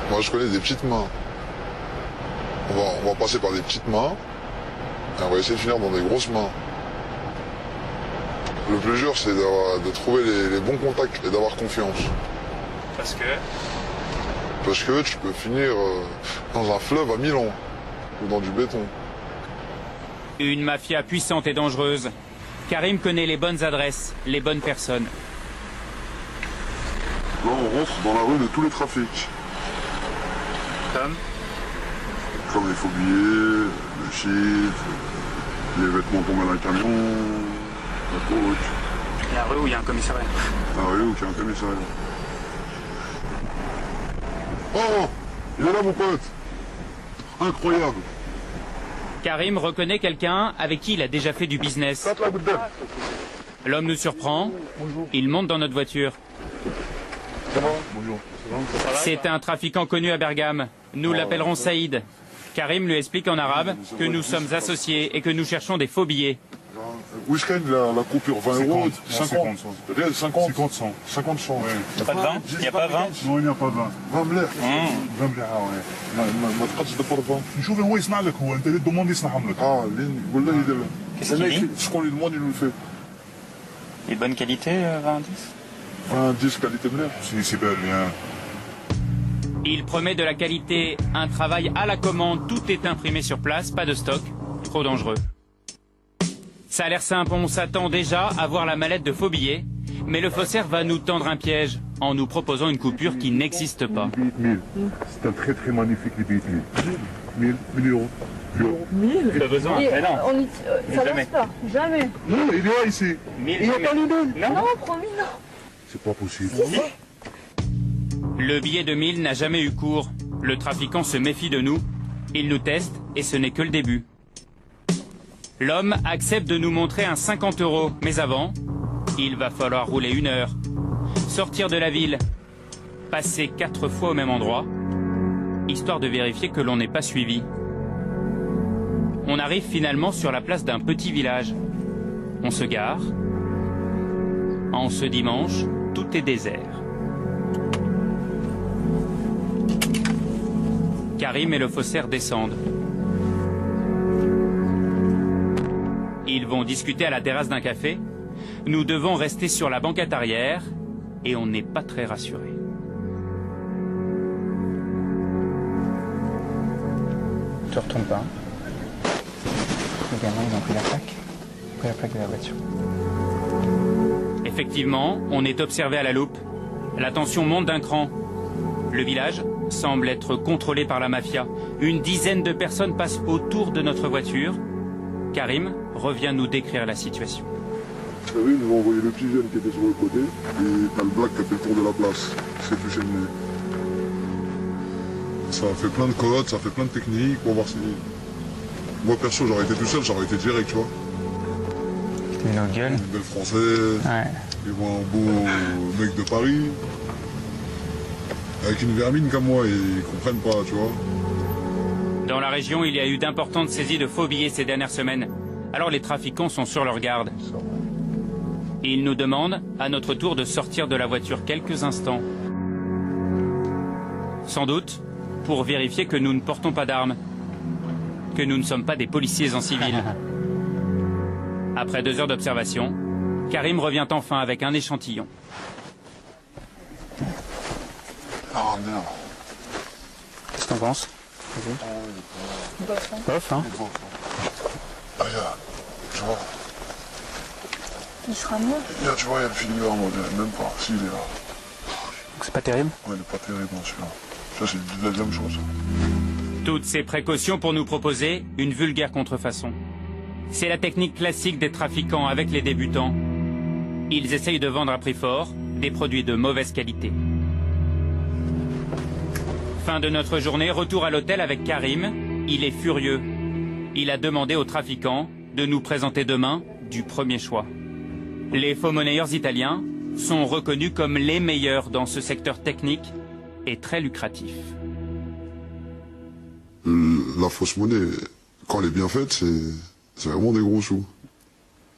Moi je connais des petites mains. On va passer par des petites mains et on va essayer de finir dans des grosses mains. Le plus dur c'est de trouver les bons contacts et d'avoir confiance. Parce que? Parce que tu peux finir dans un fleuve à Milan ou dans du béton. Une mafia puissante et dangereuse. Karim connaît les bonnes adresses, les bonnes personnes. Là on rentre dans la rue de tous les trafics. Comme les faux billets, le shit, les vêtements tombés dans le camion, la coque. La rue où il y a un commissariat. La rue où il y a un commissariat. Oh, il est là mon pote. Incroyable. Karim reconnaît quelqu'un avec qui il a déjà fait du business. L'homme nous surprend. Il monte dans notre voiture. Bonjour. C'est un trafiquant connu à Bergame. Nous l'appellerons Saïd. Karim lui explique en arabe que nous sommes associés et que nous cherchons des faux billets. Whisky, la coupure 20 euros, 50, 50, 100. 50, 100. Il n'y a pas de 20? Il n'y a pas 20? Non, il n'y a pas de 20. 20 ملاح. 20 ملاح ما تقدش تدبر 20. نشوف هو يصنع لك هو انت اللي دوموندي يصنعهم لك. ولا يدير لك. Qu'est-ce qu'il dit? Ce qu'on lui demande, il nous le fait. Et bonne qualité, 20 10? 10 qualité ملاح. C'est belle, bien. Il promet de la qualité, un travail à la commande, tout est imprimé sur place, pas de stock, trop dangereux. Ça a l'air simple, on s'attend déjà à voir la mallette de faux billets, mais le faussaire va nous tendre un piège en nous proposant une coupure qui n'existe pas. C'est un très très magnifique les billets. 1000 euros. 1000? Tu as besoin? Ça laisse pas, jamais. Non, il est là ici. 1000 Il n'y a pas les deux. Non, promis, non. C'est pas possible. Le billet de 1000 n'a jamais eu cours. Le trafiquant se méfie de nous. Il nous teste et ce n'est que le début. L'homme accepte de nous montrer un 50 euros, mais avant, il va falloir rouler 1 heure, sortir de la ville, passer 4 fois au même endroit, histoire de vérifier que l'on n'est pas suivi. On arrive finalement sur la place d'un petit village. On se gare. En ce dimanche, tout est désert. Karim et le faussaire descendent. Ils vont discuter à la terrasse d'un café. Nous devons rester sur la banquette arrière et on n'est pas très rassurés. Tu retournes pas. Les gamins, ils ont pris la plaque de la voiture. Effectivement, on est observé à la loupe. La tension monte d'un cran. Le village semble être contrôlé par la mafia. Une dizaine de personnes passent autour de notre voiture. Karim revient nous décrire la situation. Vous savez, ils nous ont envoyé le petit jeune qui était sur le côté et t'as le black qui a fait le tour de la place, qui s'est touché le nez. Ça a fait plein de codes, ça a fait plein de techniques pour voir si... Moi perso, j'aurais été tout seul, ça aurait été direct, tu vois. Une autre gueule. Une belle française, ils voient un beau mec de Paris, avec une vermine comme moi, et ils comprennent pas, tu vois. Dans la région, il y a eu d'importantes saisies de faux billets ces dernières semaines. Alors les trafiquants sont sur leur garde. Ils nous demandent, à notre tour, de sortir de la voiture quelques instants. Sans doute pour vérifier que nous ne portons pas d'armes, que nous ne sommes pas des policiers en civil. Après 2 heures d'observation, Karim revient enfin avec un échantillon. Ah merde. Qu'est-ce que t'en penses? Bof, hein? Ah, tu vois. Il sera mieux. Tu vois, il y a le filigrane, même pas, s'il est là. Donc c'est pas terrible? Ouais, il est pas terrible, celui-là. Ça, c'est la deuxième chose. Toutes ces précautions pour nous proposer une vulgaire contrefaçon. C'est la technique classique des trafiquants avec les débutants. Ils essayent de vendre à prix fort des produits de mauvaise qualité. Fin de notre journée, retour à l'hôtel avec Karim. Il est furieux. Il a demandé aux trafiquants de nous présenter demain du premier choix. Les faux monnayeurs italiens sont reconnus comme les meilleurs dans ce secteur technique et très lucratif. La fausse monnaie, quand elle est bien faite, c'est vraiment des gros sous.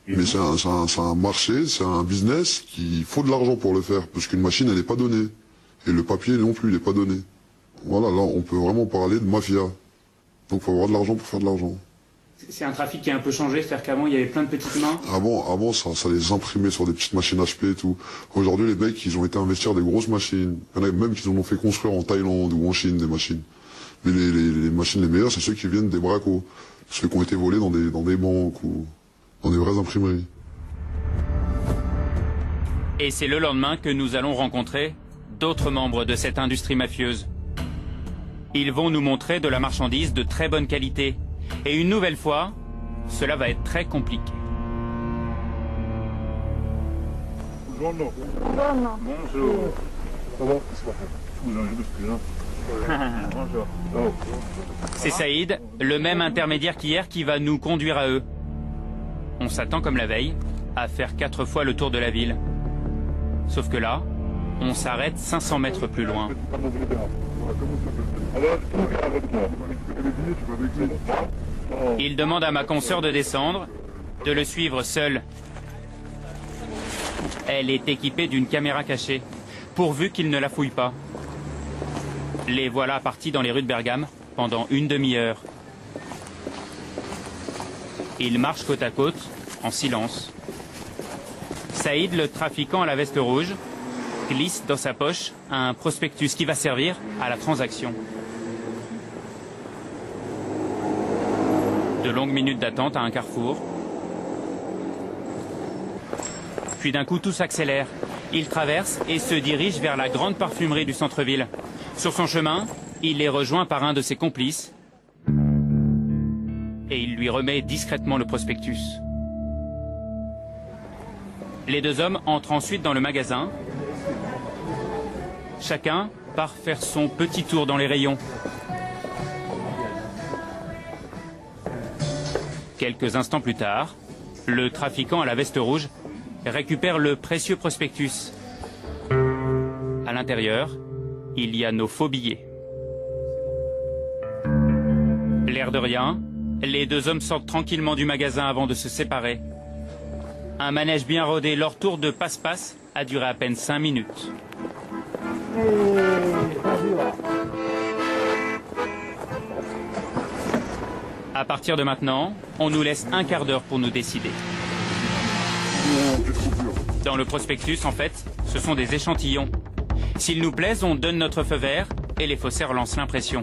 Mais c'est un marché, c'est un business qu'il faut de l'argent pour le faire, parce qu'une machine, elle n'est pas donnée. Et le papier non plus, il n'est pas donné. Voilà, là, on peut vraiment parler de mafia. Donc il faut avoir de l'argent pour faire de l'argent. C'est un trafic qui a un peu changé, c'est-à-dire qu'avant, il y avait plein de petites mains. Avant ça les imprimait sur des petites machines HP et tout. Aujourd'hui, les mecs, ils ont été investir des grosses machines. Il y en a même qui en ont fait construire en Thaïlande ou en Chine, des machines. Mais les machines les meilleures, c'est ceux qui viennent des bracos. Ceux qui ont été volés dans des banques ou dans des vraies imprimeries. Et c'est le lendemain que nous allons rencontrer d'autres membres de cette industrie mafieuse. Ils vont nous montrer de la marchandise de très bonne qualité. Et une nouvelle fois, cela va être très compliqué. Bonjour. C'est Saïd, le même intermédiaire qu'hier, qui va nous conduire à eux. On s'attend, comme la veille, à faire 4 fois le tour de la ville. Sauf que là, on s'arrête 500 mètres plus loin. Il demande à ma consoeur de descendre, de le suivre seul. Elle est équipée d'une caméra cachée, pourvu qu'il ne la fouille pas. Les voilà partis dans les rues de Bergame pendant une demi-heure. Ils marchent côte à côte, en silence. Saïd, le trafiquant à la veste rouge, glisse dans sa poche un prospectus qui va servir à la transaction. De longues minutes d'attente à un carrefour. Puis d'un coup, tout s'accélère. Il traverse et se dirige vers la grande parfumerie du centre-ville. Sur son chemin, il est rejoint par un de ses complices et il lui remet discrètement le prospectus. Les deux hommes entrent ensuite dans le magasin. Chacun part faire son petit tour dans les rayons. Quelques instants plus tard, le trafiquant à la veste rouge récupère le précieux prospectus. À l'intérieur, il y a nos faux billets. L'air de rien, les deux hommes sortent tranquillement du magasin avant de se séparer. Un manège bien rodé, leur tour de passe-passe a duré à peine 5 minutes. À partir de maintenant, on nous laisse un quart d'heure pour nous décider. Dans le prospectus, en fait, ce sont des échantillons. S'ils nous plaisent, on donne notre feu vert et les faussaires lancent l'impression.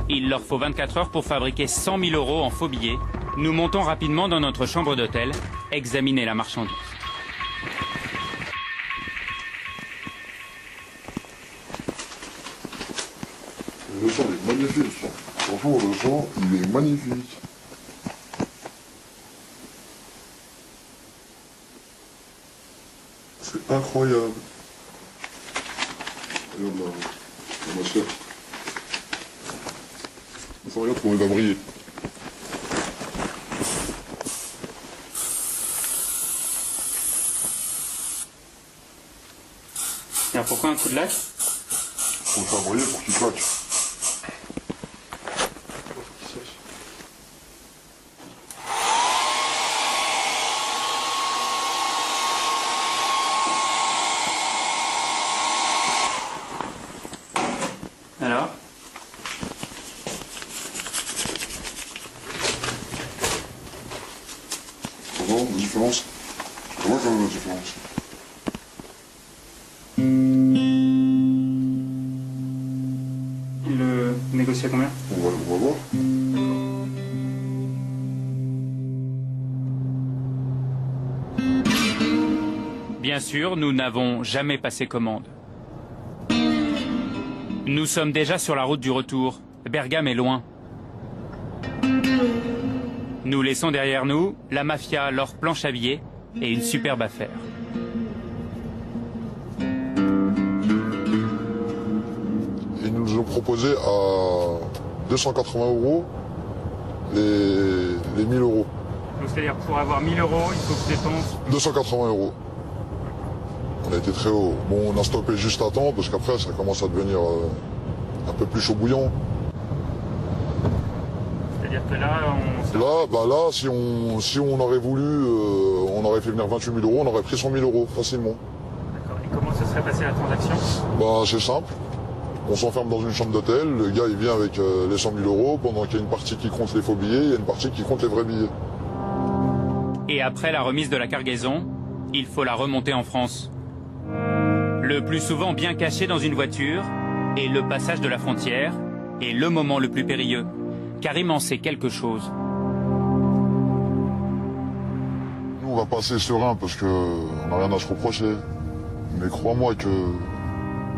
Il leur faut 24 heures pour fabriquer 100 000 € en faux billets. Nous montons rapidement dans notre chambre d'hôtel, examiner la marchandise. Le sang est magnifique. Franchement, le sang, il est magnifique. C'est incroyable. Regarde là, ma chère. Ça, regarde comment il va briller. Alors pourquoi un coup de lac? Pour le faire briller, pour qu'il claque. Alors? Comment la différence? Comment quand même la différence? Il le négocie à combien? On va voir. Bien sûr, nous n'avons jamais passé commande. Nous sommes déjà sur la route du retour. Bergame est loin. Nous laissons derrière nous la mafia, leur planche à billets et une superbe affaire. Ils nous ont proposé à 280 € les 1000 €. Donc c'est-à-dire pour avoir 1000 €, il faut que tu dépenses 280 €. On a été très haut. Bon, on a stoppé juste à temps parce qu'après ça commence à devenir un peu plus chaud bouillant. C'est-à-dire que là, Là, si on aurait voulu, on aurait fait venir 28 000 euros, on aurait pris 100 000 euros facilement. D'accord. Et comment se serait passée la transaction? C'est simple. On s'enferme dans une chambre d'hôtel, le gars il vient avec les 100 000 euros, pendant qu'il y a une partie qui compte les faux billets, il y a une partie qui compte les vrais billets. Et après la remise de la cargaison, il faut la remonter en France. Le plus souvent bien caché dans une voiture, et le passage de la frontière est le moment le plus périlleux. Karim en sait quelque chose. Nous on va passer serein parce qu'on n'a rien à se reprocher. Mais crois-moi que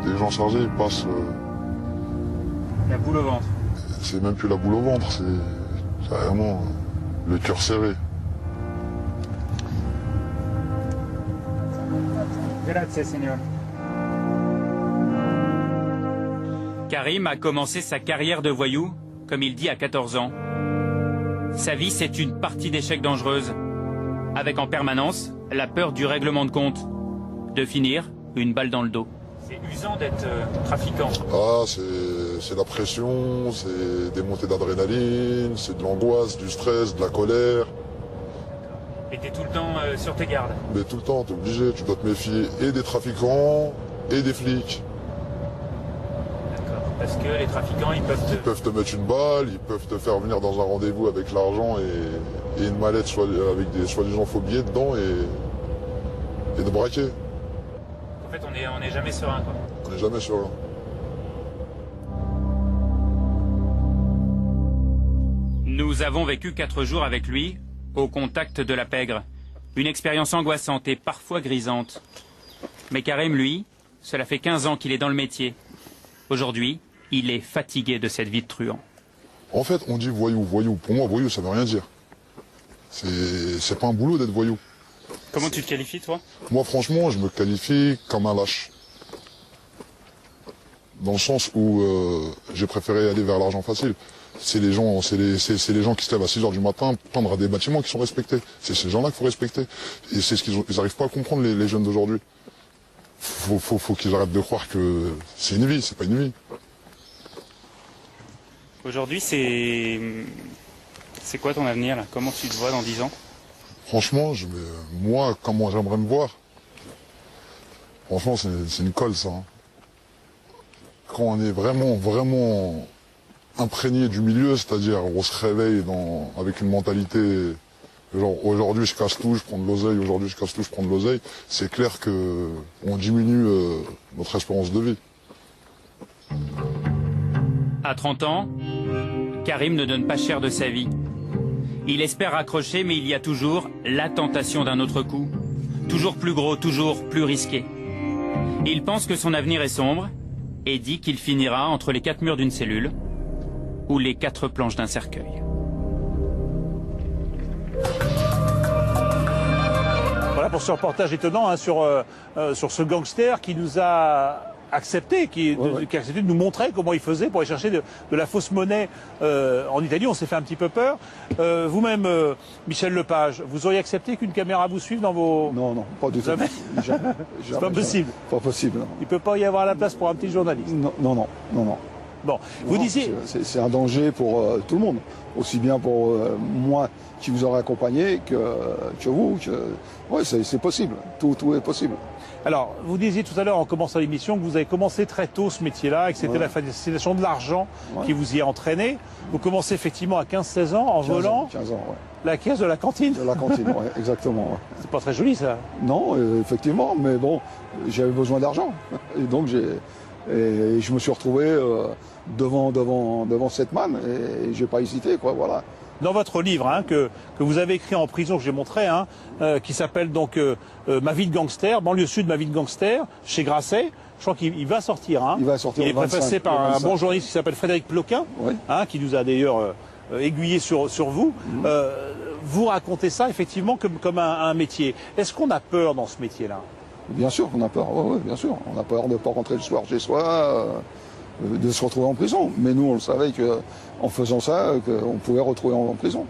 des gens chargés ils passent... La boule au ventre. C'est même plus la boule au ventre, c'est vraiment le cœur serré. Grazie, signor. Karim a commencé sa carrière de voyou, comme il dit, à 14 ans. Sa vie, c'est une partie d'échecs dangereuse, avec en permanence la peur du règlement de compte, de finir une balle dans le dos. C'est usant d'être trafiquant. C'est la pression, c'est des montées d'adrénaline, c'est de l'angoisse, du stress, de la colère. Et t'es tout le temps sur tes gardes? Mais tout le temps, t'es obligé, tu dois te méfier et des trafiquants et des flics. D'accord, parce que les trafiquants, ils peuvent te mettre une balle, ils peuvent te faire venir dans un rendez-vous avec l'argent et une mallette avec des soi-disant faux billets dedans et de braquer. En fait, on n'est jamais serein, quoi. On n'est jamais serein. Nous avons vécu 4 jours avec lui, au contact de la pègre. Une expérience angoissante et parfois grisante. Mais Karim, lui, cela fait 15 ans qu'il est dans le métier. Aujourd'hui, il est fatigué de cette vie de truand. En fait, on dit voyou, voyou. Pour moi, voyou, ça veut rien dire. C'est pas un boulot d'être voyou. Comment tu te qualifies, toi? Moi, franchement, je me qualifie comme un lâche. Dans le sens où j'ai préféré aller vers l'argent facile. C'est les gens qui se lèvent à 6 h du matin, peindre à des bâtiments qui sont respectés. C'est ces gens-là qu'il faut respecter. Et c'est ce qu'ils n'arrivent pas à comprendre, les jeunes d'aujourd'hui. Faut qu'ils arrêtent de croire que c'est une vie, c'est pas une vie. Aujourd'hui, c'est quoi ton avenir, là? Comment tu te vois dans 10 ans? Franchement, moi, comment j'aimerais me voir? Franchement, c'est une colle, ça. Hein. Quand on est vraiment imprégné du milieu, c'est-à-dire on se réveille avec une mentalité genre aujourd'hui je casse tout, je prends de l'oseille, aujourd'hui je casse tout, je prends de l'oseille, c'est clair que on diminue notre espérance de vie. À 30 ans, Karim ne donne pas cher de sa vie. Il espère raccrocher, mais il y a toujours la tentation d'un autre coup. Toujours plus gros, toujours plus risqué. Il pense que son avenir est sombre et dit qu'il finira entre les 4 murs d'une cellule ou les 4 planches d'un cercueil. Voilà pour ce reportage étonnant hein, sur ce gangster qui nous a accepté, qui a accepté de nous montrer comment il faisait pour aller chercher de la fausse monnaie en Italie. On s'est fait un petit peu peur. Vous-même, Michel Lepage, vous auriez accepté qu'une caméra vous suive dans vos... Non, pas du tout. Jamais. C'est pas possible. Pas possible. Non. Il ne peut pas y avoir la place pour un petit journaliste. Non. Bon, vous disiez... C'est un danger pour tout le monde, aussi bien pour moi qui vous aurais accompagné que vous. Oui, c'est possible, tout est possible. Alors, vous disiez tout à l'heure en commençant l'émission que vous avez commencé très tôt ce métier-là et que c'était la fascination de l'argent qui vous y a entraîné. Vous commencez effectivement à 15-16 ans en volant 15 ans, la caisse de la cantine. De la cantine, oui, exactement. Ouais. C'est pas très joli ça. Non, effectivement, mais bon, j'avais besoin d'argent. Et donc je me suis retrouvé devant cette manne et j'ai pas hésité, quoi, voilà. Dans votre livre hein, que vous avez écrit en prison, que j'ai montré, hein, qui s'appelle donc Ma vie de gangster, banlieue sud, ma vie de gangster, chez Grasset. Je crois qu'il va sortir. Hein. Il va sortir. Il est préfacé par un bon journaliste qui s'appelle Frédéric Ploquin, hein, qui nous a d'ailleurs aiguillé sur vous. Vous racontez ça effectivement comme un métier. Est-ce qu'on a peur dans ce métier-là? Bien sûr qu'on a peur, oui, bien sûr. On a peur de ne pas rentrer le soir chez soi, de se retrouver en prison. Mais nous, on le savait qu'en faisant ça, on pouvait retrouver en prison.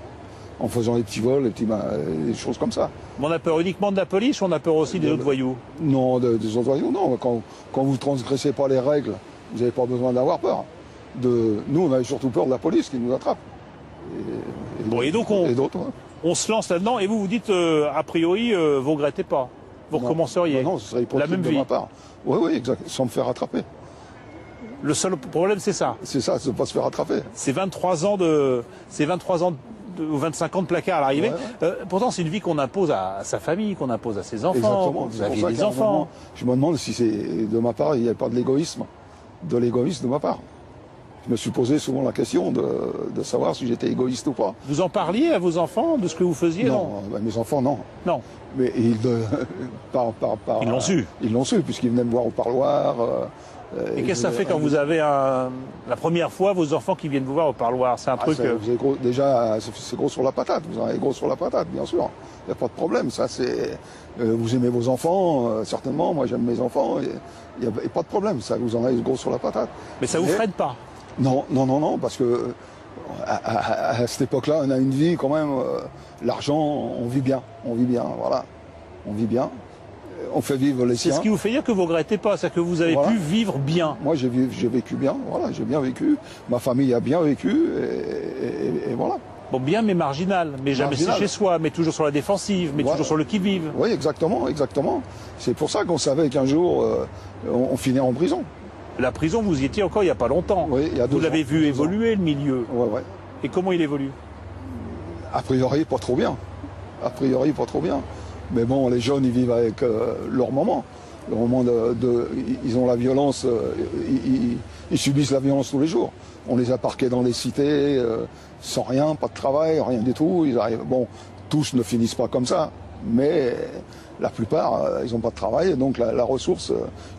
En faisant des petits vols, des choses comme ça. Mais on a peur uniquement de la police ou on a peur aussi des autres voyous? Non, des autres voyous, non. Quand vous ne transgressez pas les règles, vous n'avez pas besoin d'avoir peur. Nous, on avait surtout peur de la police qui nous attrape. Bon, et donc on se lance là-dedans et vous dites, a priori, vous ne regrettez pas. Vous recommenceriez non, ce serait la même de vie. ma part. Oui, exact, sans me faire rattraper. Le seul problème, c'est ça. C'est ça, c'est de ne pas se faire rattraper. C'est 23 ans ou 25 ans de placard à l'arrivée. Pourtant, c'est une vie qu'on impose à sa famille, qu'on impose à ses enfants. Exactement. Vous aviez des enfants. Moment, je me demande si c'est de ma part, il n'y a pas de l'égoïsme. De l'égoïsme de ma part. Je me suis posé souvent la question de savoir si j'étais égoïste ou pas. Vous en parliez à vos enfants de ce que vous faisiez? Non, mes enfants, non. Non. Mais ils l'ont su. Ils l'ont su, puisqu'ils venaient me voir au parloir. Et qu'est-ce que ça fait quand vous avez la première fois vos enfants qui viennent vous voir au parloir? C'est un truc. Vous avez gros, déjà, c'est gros sur la patate. Vous en avez gros sur la patate, bien sûr. Il n'y a pas de problème. Ça, c'est. Vous aimez vos enfants, certainement. Moi, j'aime mes enfants. Il n'y a pas de problème. Ça, vous en avez gros sur la patate. Mais ça vous freine pas? Non, parce que à cette époque-là, on a une vie quand même. L'argent, on vit bien, voilà. On vit bien. On fait vivre les siens. C'est ce qui vous fait dire que vous ne regrettez pas, c'est que vous avez pu vivre bien. Moi, j'ai vécu bien, voilà, j'ai bien vécu. Ma famille a bien vécu, et voilà. Bon, bien, mais marginal, mais jamais chez soi, mais toujours sur la défensive, mais toujours sur le qui-vive. Oui, exactement. C'est pour ça qu'on savait qu'un jour, on finirait en prison. La prison, vous y étiez encore il n'y a pas longtemps. Oui, il y a 2 ans. Vous l'avez vu évoluer, le milieu. Ouais. Et comment il évolue? A priori, pas trop bien. Mais bon, les jeunes, ils vivent avec leur moment. Le moment ils ont la violence, ils subissent la violence tous les jours. On les a parqués dans les cités, sans rien, pas de travail, rien du tout. Ils arrivent. Bon, tous ne finissent pas comme ça, mais la plupart, ils n'ont pas de travail. Et donc la ressource,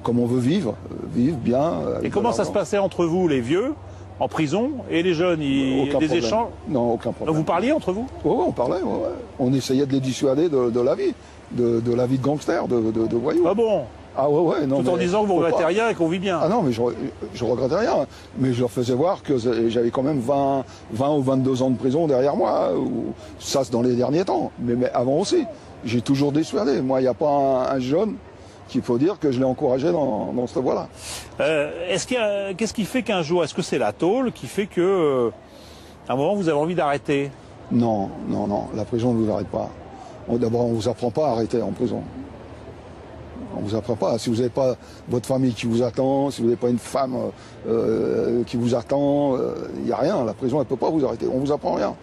comme on veut vivre bien. Et comment ça se passait entre vous, les vieux, en prison, et les jeunes? Des échanges? Non, aucun problème. Donc vous parliez entre vous? Oui, on parlait. Ouais. On essayait de les dissuader de la vie, de la vie de gangster, de voyou. Ah bon? Ah ouais, non. Tout en disant que vous ne regrettez rien et qu'on vit bien. Ah non, mais je regrettais rien. Mais je leur faisais voir que j'avais quand même 20 ou 22 ans de prison derrière moi. Ça, c'est dans les derniers temps. Mais avant aussi. J'ai toujours dissuadé. Moi, il n'y a pas un jeune qu'il faut dire que je l'ai encouragé dans cette voie-là. Qu'est-ce qui fait qu'un jour, est-ce que c'est la tôle qui fait que, à un moment, vous avez envie d'arrêter? Non. La prison ne vous arrête pas. D'abord, on ne vous apprend pas à arrêter en prison. On ne vous apprend pas. Si vous n'avez pas votre famille qui vous attend, si vous n'avez pas une femme qui vous attend, il n'y a rien. La prison, elle ne peut pas vous arrêter. On ne vous apprend rien.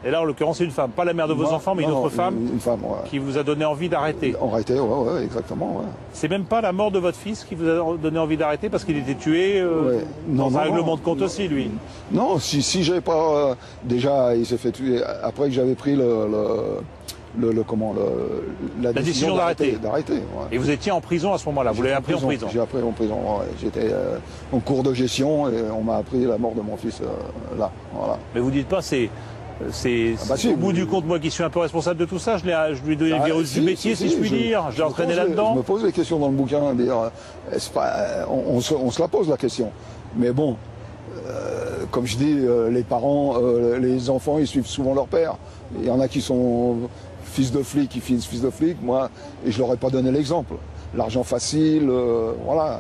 Et là, en l'occurrence, c'est une femme, pas la mère de vos enfants, mais une autre femme, une femme qui vous a donné envie d'arrêter. Arrêter, ouais, exactement. Ouais. C'est même pas la mort de votre fils qui vous a donné envie d'arrêter parce qu'il était tué dans un règlement de compte aussi, lui? Non, si j'avais pas... déjà, il s'est fait tuer après que j'avais pris la décision d'arrêter. Et vous étiez en prison à ce moment-là, vous l'avez appris en prison? J'ai appris en prison, ouais. J'étais en cours de gestion et on m'a appris la mort de mon fils là. Voilà. Mais vous dites pas, au bout du compte, moi qui suis un peu responsable de tout ça, je lui ai donné le virus du métier, si je puis dire, je l'ai entraîné là-dedans. Je me pose les questions dans le bouquin, on se la pose la question. Mais bon, comme je dis, les parents, les enfants, ils suivent souvent leur père. Il y en a qui sont fils de flics, qui finissent fils de flics, moi, et je leur ai pas donné l'exemple. L'argent facile, voilà.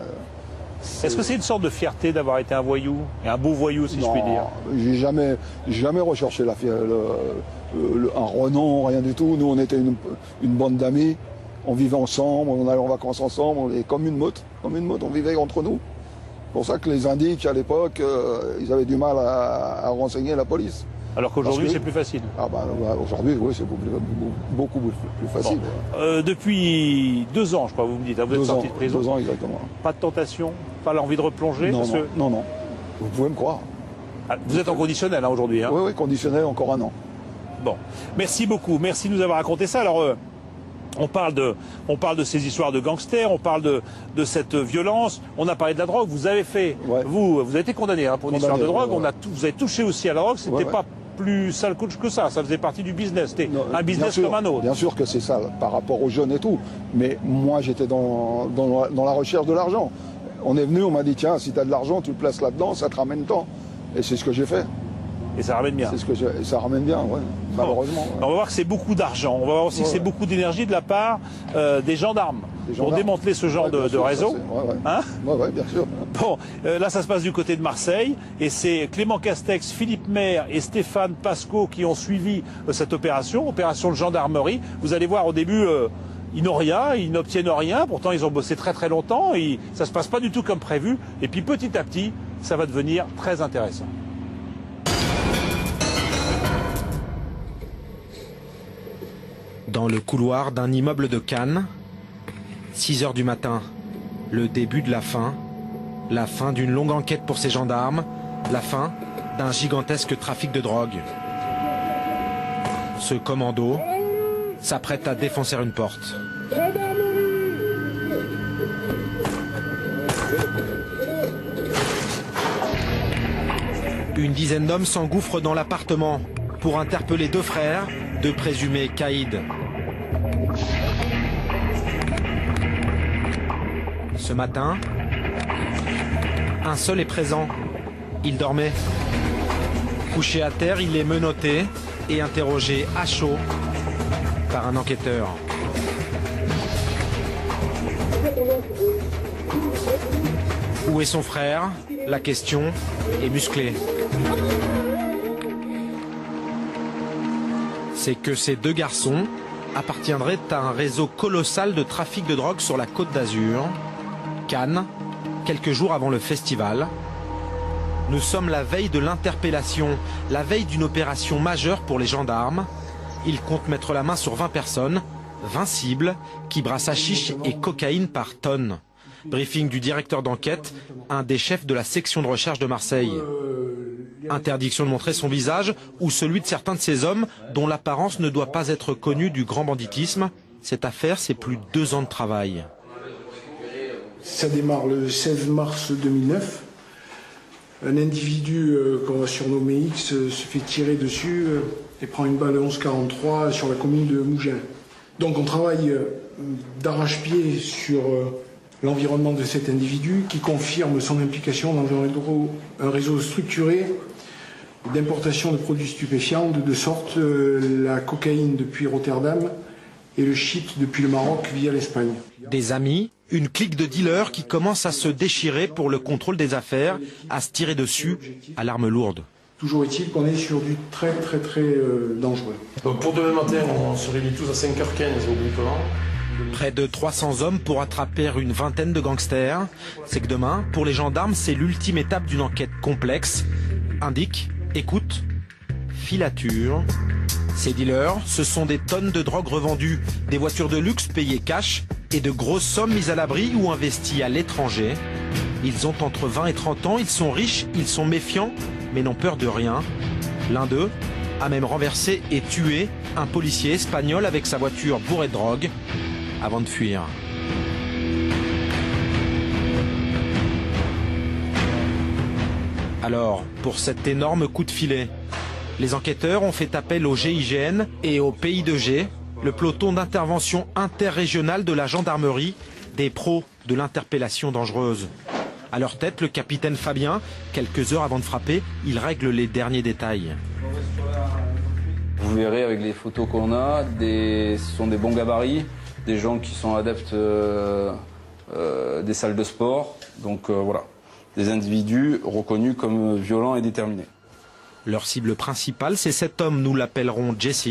Est-ce que c'est une sorte de fierté d'avoir été un voyou, et un beau voyou, si je puis dire? J'ai jamais recherché un renom, rien du tout. Nous, on était une bande d'amis, on vivait ensemble, on allait en vacances ensemble, on était comme une meute, on vivait entre nous. C'est pour ça que les indiques, à l'époque, ils avaient du mal à renseigner la police. Alors qu'aujourd'hui, c'est plus facile. Aujourd'hui, oui, c'est beaucoup plus facile. Bon. Depuis 2 ans, je crois, vous me dites, vous êtes sorti de prison. 2 ans, exactement. Pas de tentation, pas l'envie de replonger? Non. Vous pouvez me croire. Vous êtes en conditionnel aujourd'hui, hein? Oui, conditionnel, encore 1 an. Bon, merci beaucoup, merci de nous avoir raconté ça. Alors, on parle de ces histoires de gangsters, on parle de cette violence, on a parlé de la drogue, vous avez fait, vous avez été condamné pour une histoire de drogue, vous avez touché aussi à la drogue, c'était pas plus sale que ça faisait partie du business, c'était un business comme un autre. Bien sûr que c'est ça, par rapport aux jeunes et tout, mais moi j'étais dans la recherche de l'argent. On est venu, on m'a dit, tiens, si tu as de l'argent, tu le places là-dedans, ça te ramène tant. Et c'est ce que j'ai fait. Et ça ramène bien. Ça ramène bien, oui, malheureusement. On va voir que c'est beaucoup d'argent. On va voir aussi que c'est beaucoup d'énergie de la part des gendarmes. pour démanteler ce genre de réseau. Hein ouais, bien sûr. Bon, là ça se passe du côté de Marseille et c'est Clément Castex, Philippe Maire et Stéphane Pascot qui ont suivi cette opération de gendarmerie. Vous allez voir au début, ils n'ont rien, ils n'obtiennent rien, pourtant ils ont bossé très très longtemps, ça se passe pas du tout comme prévu et puis petit à petit, ça va devenir très intéressant. Dans le couloir d'un immeuble de Cannes, 6 h du matin, le début de la fin d'une longue enquête pour ces gendarmes, la fin d'un gigantesque trafic de drogue. Ce commando s'apprête à défoncer une porte. Une dizaine d'hommes s'engouffrent dans l'appartement pour interpeller 2 frères, 2 présumés caïds. Ce matin, un seul est présent. Il dormait. Couché à terre, il est menotté et interrogé à chaud par un enquêteur. Où est son frère? La question est musclée. C'est que ces 2 garçons appartiendraient à un réseau colossal de trafic de drogue sur la Côte d'Azur, Cannes, quelques jours avant le festival. Nous sommes la veille de l'interpellation, la veille d'une opération majeure pour les gendarmes. Ils comptent mettre la main sur 20 personnes, 20 cibles, qui brassent hashish et cocaïne par tonnes. Briefing du directeur d'enquête, un des chefs de la section de recherche de Marseille. Interdiction de montrer son visage ou celui de certains de ces hommes dont l'apparence ne doit pas être connue du grand banditisme. Cette affaire, c'est plus de 2 ans de travail. Ça démarre le 16 mars 2009. Un individu qu'on va surnommer X se fait tirer dessus et prend une balle 11,43 sur la commune de Mougins. Donc on travaille d'arrache-pied sur l'environnement de cet individu qui confirme son implication dans un réseau structuré d'importation de produits stupéfiants, de sorte la cocaïne depuis Rotterdam et le shit depuis le Maroc via l'Espagne. Des amis, une clique de dealers qui commence à se déchirer pour le contrôle des affaires, à se tirer dessus à l'arme lourde. Toujours est-il qu'on est sur du très dangereux. Donc pour demain matin, on se réunit tous à 5h15 au groupement. Près de 300 hommes pour attraper une vingtaine de gangsters. C'est que demain, pour les gendarmes, c'est l'ultime étape d'une enquête complexe. Indique, écoute, filature. Ces dealers, ce sont des tonnes de drogue revendues, des voitures de luxe payées cash et de grosses sommes mises à l'abri ou investies à l'étranger. Ils ont entre 20 et 30 ans, ils sont riches, ils sont méfiants, mais n'ont peur de rien. L'un d'eux a même renversé et tué un policier espagnol avec sa voiture bourrée de drogue avant de fuir. Alors, pour cet énorme coup de filet, les enquêteurs ont fait appel au GIGN et au PI2G, le peloton d'intervention interrégionale de la gendarmerie, des pros de l'interpellation dangereuse. À leur tête, le capitaine Fabien. Quelques heures avant de frapper, il règle les derniers détails. Vous verrez avec les photos qu'on a, ce sont des bons gabarits, des gens qui sont adeptes des salles de sport. Donc voilà, des individus reconnus comme violents et déterminés. Leur cible principale, c'est cet homme, nous l'appellerons Jesse.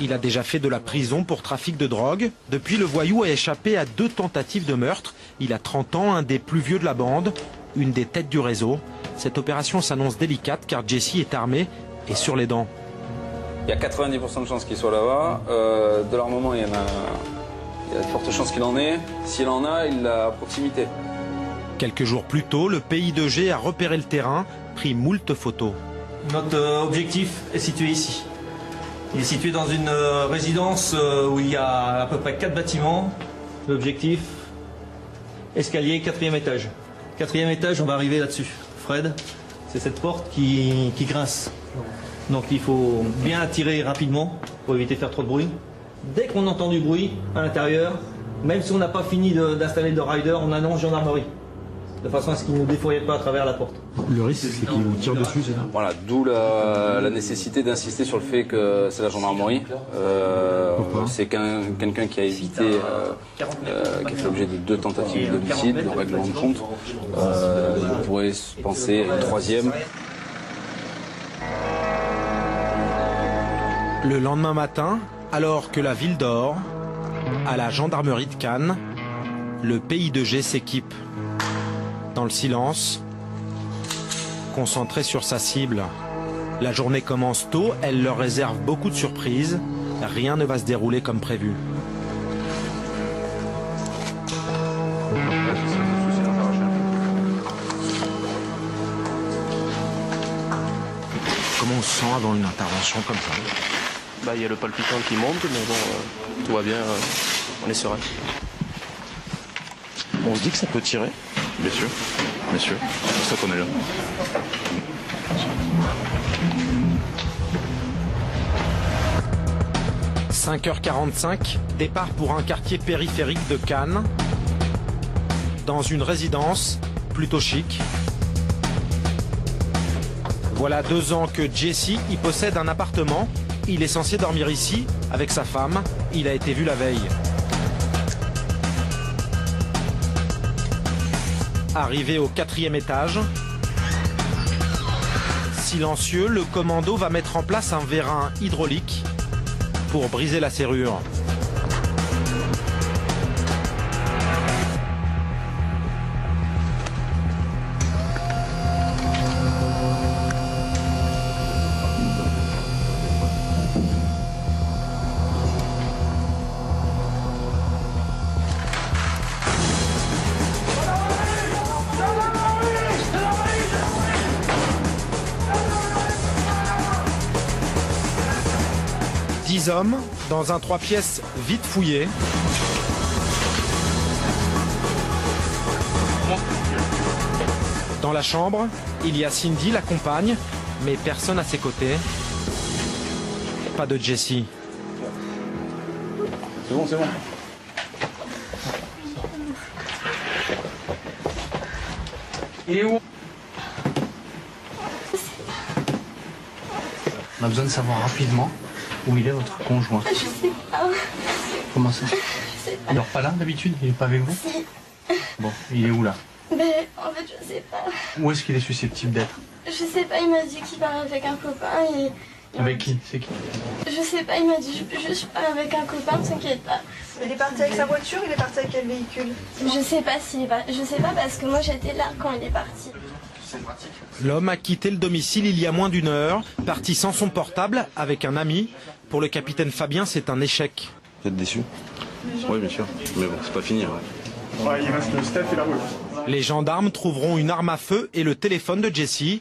Il a déjà fait de la prison pour trafic de drogue. Depuis, le voyou a échappé à 2 tentatives de meurtre. Il a 30 ans, un des plus vieux de la bande, une des têtes du réseau. Cette opération s'annonce délicate car Jesse est armé et sur les dents. Il y a 90% de chances qu'il soit là-bas. De l'armement, il y a de fortes chances qu'il en ait. S'il en a, il l'a à proximité. Quelques jours plus tôt, le PI2G a repéré le terrain, pris moult photos. Notre objectif est situé ici. Il est situé dans une résidence où il y a à peu près 4 bâtiments. L'objectif, escalier, 4e étage. 4e étage, on va arriver là-dessus. Fred, c'est cette porte qui grince. Donc il faut bien tirer rapidement pour éviter de faire trop de bruit. Dès qu'on entend du bruit à l'intérieur, même si on n'a pas fini d'installer le rider, on annonce gendarmerie. de façon à ce qu'ils ne nous défouraillent pas à travers la porte. Le risque, c'est qu'ils vous tirent dessus, c'est ça? Voilà, d'où la nécessité d'insister sur le fait que c'est la gendarmerie. C'est quelqu'un qui a évité, qui a fait l'objet de 2 tentatives d'homicide, de règlement de compte. On pourrait penser à une 3e. Le lendemain matin, alors que la ville dort, à la gendarmerie de Cannes, le PI2G s'équipe. Dans le silence, concentré sur sa cible. La journée commence tôt, elle leur réserve beaucoup de surprises. Rien ne va se dérouler comme prévu. Comment on se sent avant une intervention comme ça? Bah, il y a le palpitant qui monte, mais bon, tout va bien, on est serein. On se dit que ça peut tirer? Bien sûr, c'est pour ça qu'on est là. « 5h45, départ pour un quartier périphérique de Cannes, dans une résidence plutôt chic. Voilà 2 ans que Jesse y possède un appartement. Il est censé dormir ici avec sa femme. Il a été vu la veille. Arrivé au 4e étage, silencieux, le commando va mettre en place un vérin hydraulique pour briser la serrure. Hommes dans un 3 pièces vite fouillé. Dans la chambre, il y a Cindy, la compagne, mais personne à ses côtés. Pas de Jesse. C'est bon, c'est bon. Il est où? On a besoin de savoir rapidement où il est votre conjoint. Je sais pas. Comment ça? Je sais pas. Il dort pas là d'habitude? Il est pas avec vous? Si. Bon, il est où là? Mais en fait, je sais pas. Où est-ce qu'il est susceptible d'être? Je sais pas, il m'a dit qu'il part avec un copain et... Avec qui? C'est qui? Je sais pas, il m'a dit je pars avec un copain, ne t'inquiète pas. Il est parti avec sa voiture, il est parti avec quel véhicule? Je sais pas je sais pas parce que moi j'étais là quand il est parti. L'homme a quitté le domicile il y a moins d'1 heure, parti sans son portable avec un ami. Pour le capitaine Fabien, c'est un échec. Vous êtes déçu? Oui, bien sûr. Mais bon, c'est pas fini. Ouais, il reste le Steph et la roue. Les gendarmes trouveront une arme à feu et le téléphone de Jesse.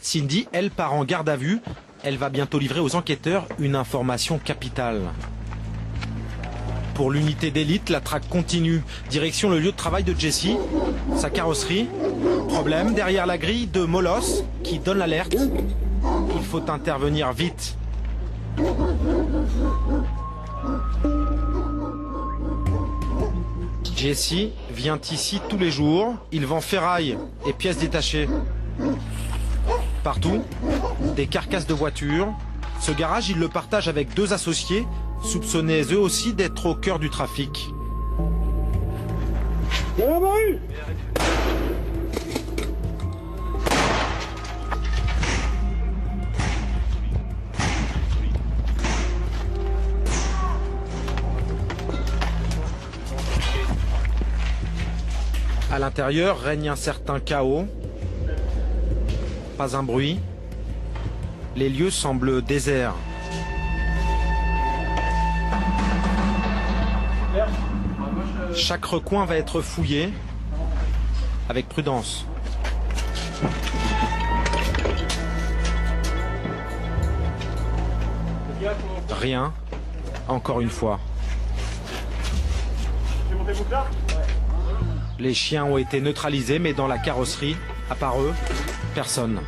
Cindy, elle, part en garde à vue. Elle va bientôt livrer aux enquêteurs une information capitale. Pour l'unité d'élite, la traque continue. Direction le lieu de travail de Jesse, sa carrosserie. Problème, derrière la grille de Molos qui donne l'alerte. Il faut intervenir vite. Jesse vient ici tous les jours. Il vend ferraille et pièces détachées. Partout, des carcasses de voitures. Ce garage, il le partage avec 2 associés, soupçonnés eux aussi d'être au cœur du trafic. À l'intérieur règne un certain chaos. Pas un bruit. Les lieux semblent déserts. Chaque recoin va être fouillé avec prudence. Rien, encore une fois. Les chiens ont été neutralisés, mais dans la carrosserie, à part eux, personne.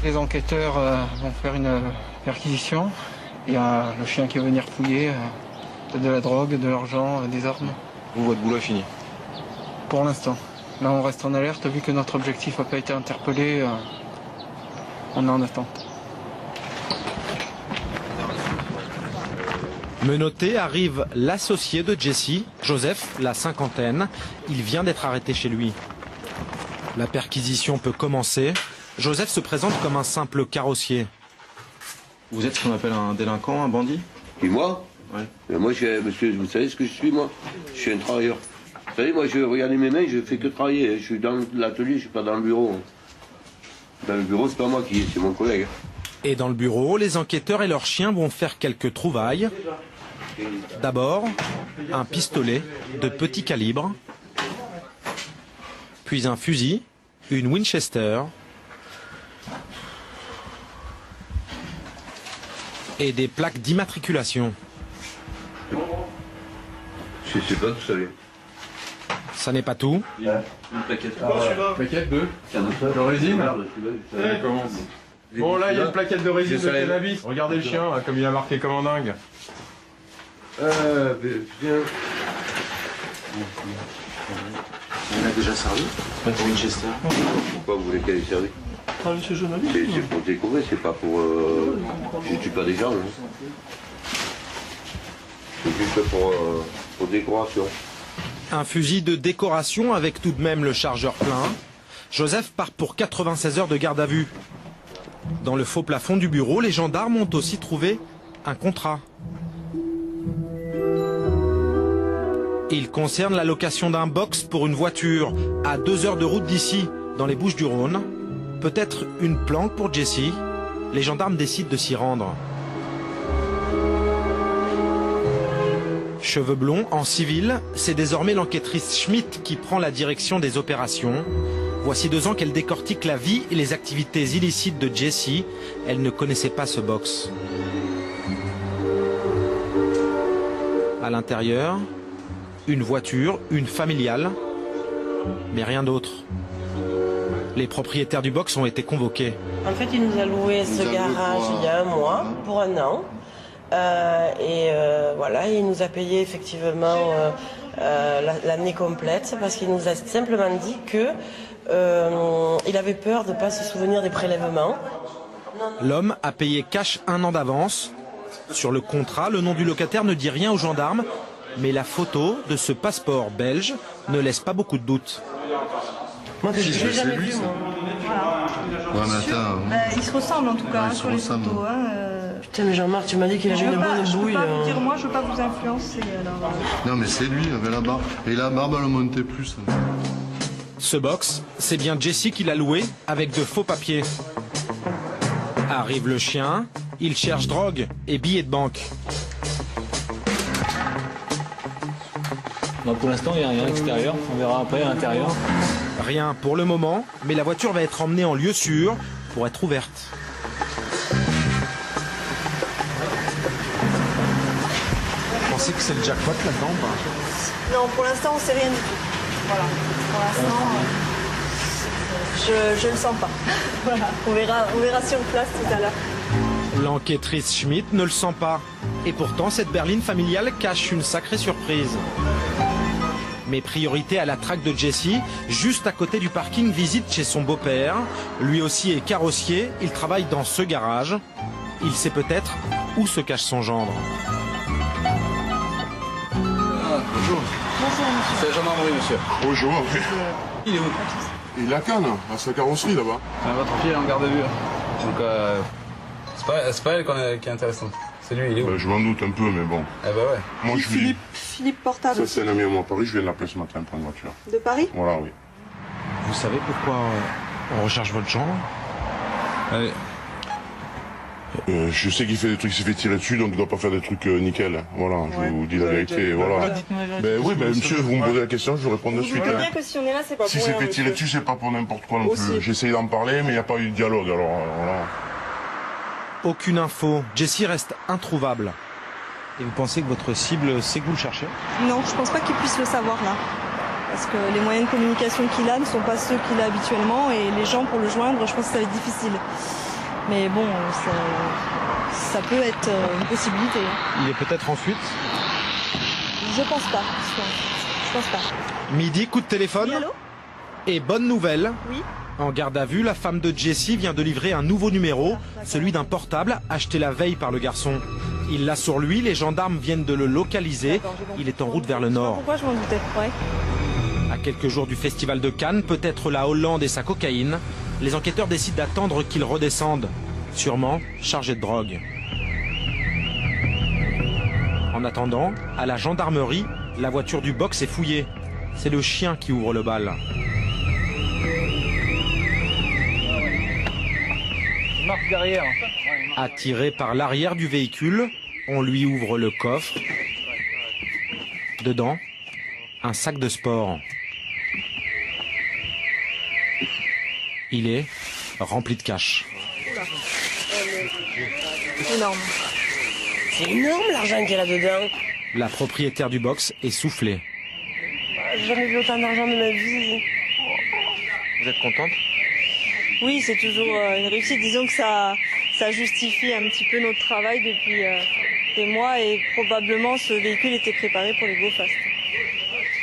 Les enquêteurs vont faire une perquisition. Il y a le chien qui va venir fouiller de la drogue, de l'argent, des armes. Vous, votre boulot est fini? Pour l'instant. Là, on reste en alerte. Vu que notre objectif n'a pas été interpellé, on est en attente. Menotté arrive l'associé de Jesse, Joseph, la cinquantaine. Il vient d'être arrêté chez lui. La perquisition peut commencer. Joseph se présente comme un simple carrossier. Vous êtes ce qu'on appelle un délinquant, un bandit? Et moi? Ouais. Mais moi, monsieur, vous savez ce que je suis, moi? Je suis un travailleur. Vous savez, moi, regardez mes mains, je fais que travailler. Je suis dans l'atelier, je suis pas dans le bureau. Dans le bureau, c'est pas moi qui, c'est mon collègue. Et dans le bureau, les enquêteurs et leurs chiens vont faire quelques trouvailles. D'abord, un pistolet de petit calibre, puis un fusil, une Winchester et des plaques d'immatriculation. Je sais pas tout ça vient. Ça n'est pas tout. Une plaquette. Plaquette de résine. Bon, là, il y a une plaquette de résine de cannabis. Regardez le chien, là, comme il a marqué comme un dingue. Bien. On a déjà servi pour Winchester. Pourquoi vous voulez qu'elle ait servi? C'est pour découvrir, c'est pas pour... Je tue pas des gens. Hein. C'est juste pour décoration. Un fusil de décoration avec tout de même le chargeur plein. Joseph part pour 96 heures de garde à vue. Dans le faux plafond du bureau, les gendarmes ont aussi trouvé un contrat. Il concerne la location d'un box pour une voiture à 2 heures de route d'ici, dans les Bouches-du-Rhône. Peut-être une planque pour Jesse. Les gendarmes décident de s'y rendre. Cheveux blonds, en civil, c'est désormais l'enquêtrice Schmitt qui prend la direction des opérations. Voici 2 ans qu'elle décortique la vie et les activités illicites de Jesse. Elle ne connaissait pas ce box. À l'intérieur, une voiture, une familiale, mais rien d'autre. Les propriétaires du box ont été convoqués. En fait, il nous a loué ce garage il y a un mois, pour un an. Voilà, il nous a payé effectivement l'année complète parce qu'il nous a simplement dit que il avait peur de ne pas se souvenir des prélèvements. L'homme a payé cash 1 an d'avance. Sur le contrat, le nom du locataire ne dit rien aux gendarmes, mais la photo de ce passeport belge ne laisse pas beaucoup de doutes. Moi, je l'ai jamais vu, moi. Voilà. Ouais, mais attends, Ils se ressemblent en tout cas Ouais, sur les photos. Putain, mais Jean-Marc, tu m'as dit qu'il avait une bonne bouille. Je peux pas vous dire, moi, je veux pas vous influencer. Alors... Non, mais c'est lui, avec la barbe. Et la barbe, elle montait plus. Ce box, c'est bien Jesse qui l'a loué avec de faux papiers. Arrive le chien, il cherche drogue et billets de banque. Non, pour l'instant, il n'y a rien extérieur. On verra après à l'intérieur. Rien pour le moment, mais la voiture va être emmenée en lieu sûr pour être ouverte. Vous pensez que c'est le jackpot là-dedans ou pas? Non, pour l'instant, on sait rien du tout. Voilà. Pour l'instant, je le sens pas. Voilà. On verra sur place tout à l'heure. L'enquêtrice Schmitt ne le sent pas. Et pourtant, cette berline familiale cache une sacrée surprise. Mais priorité à la traque de Jesse, juste à côté du parking, visite chez son beau-père. Lui aussi est carrossier, il travaille dans ce garage. Il sait peut-être où se cache son gendre. Bonjour. Bonjour, monsieur. C'est la gendarmerie, monsieur. Bonjour. Il est où? Il est à Cannes, à sa carrosserie là-bas. Votre fille est en garde à vue. Donc, c'est pas elle qui est intéressante. C'est lui, il est où? Je m'en doute un peu, mais bon. Eh ben ouais. Moi, je suis... Philippe Portable. Ça, c'est un ami à moi à Paris. Je viens de l'appeler ce matin pour une voiture. De Paris? Voilà, oui. Vous savez pourquoi on recherche votre gendre? Je sais qu'il fait des trucs, il s'est fait tirer dessus, donc il doit pas faire des trucs nickel. Voilà, je vous dis la vérité. Voilà. Ben oui, ben monsieur, vous me posez la question, je vous réponds de suite. Vous bien que si on est là, c'est pas pour Si c'est fait tirer dessus, c'est pas pour n'importe quoi non plus. J'ai essayé d'en parler, mais il n'y a pas eu de dialogue, alors voilà. Aucune info. Jesse reste introuvable. Et vous pensez que votre cible sait que vous le cherchez? Non, je pense pas qu'il puisse le savoir là. Parce que les moyens de communication qu'il a ne sont pas ceux qu'il a habituellement et les gens pour le joindre, je pense que ça va être difficile. Mais bon, ça peut être une possibilité. Il est peut-être en fuite? Je pense pas. Je pense pas. Midi, coup de téléphone. Oui, allô? Et bonne nouvelle, Oui. en garde à vue, la femme de Jessie vient de livrer un nouveau numéro, celui d'un portable acheté la veille par le garçon. Il l'a sur lui, les gendarmes viennent de le localiser. Il est en route vers le nord. Pourquoi je m'en doutais? Ouais. À quelques jours du festival de Cannes, peut-être la Hollande et sa cocaïne, les enquêteurs décident d'attendre qu'il redescende, sûrement chargé de drogue. En attendant, à la gendarmerie, la voiture du box est fouillée. C'est le chien qui ouvre le bal. Il marque derrière. Attiré par l'arrière du véhicule, on lui ouvre le coffre. Dedans, un sac de sport. Il est rempli de cash. Énorme. C'est énorme l'argent qu'il y a là-dedans. La propriétaire du box est soufflée. J'ai jamais vu autant d'argent de ma vie. Vous êtes contente? Oui, c'est toujours une réussite. Disons que ça justifie un petit peu notre travail depuis des mois et probablement ce véhicule était préparé pour les Go Fast.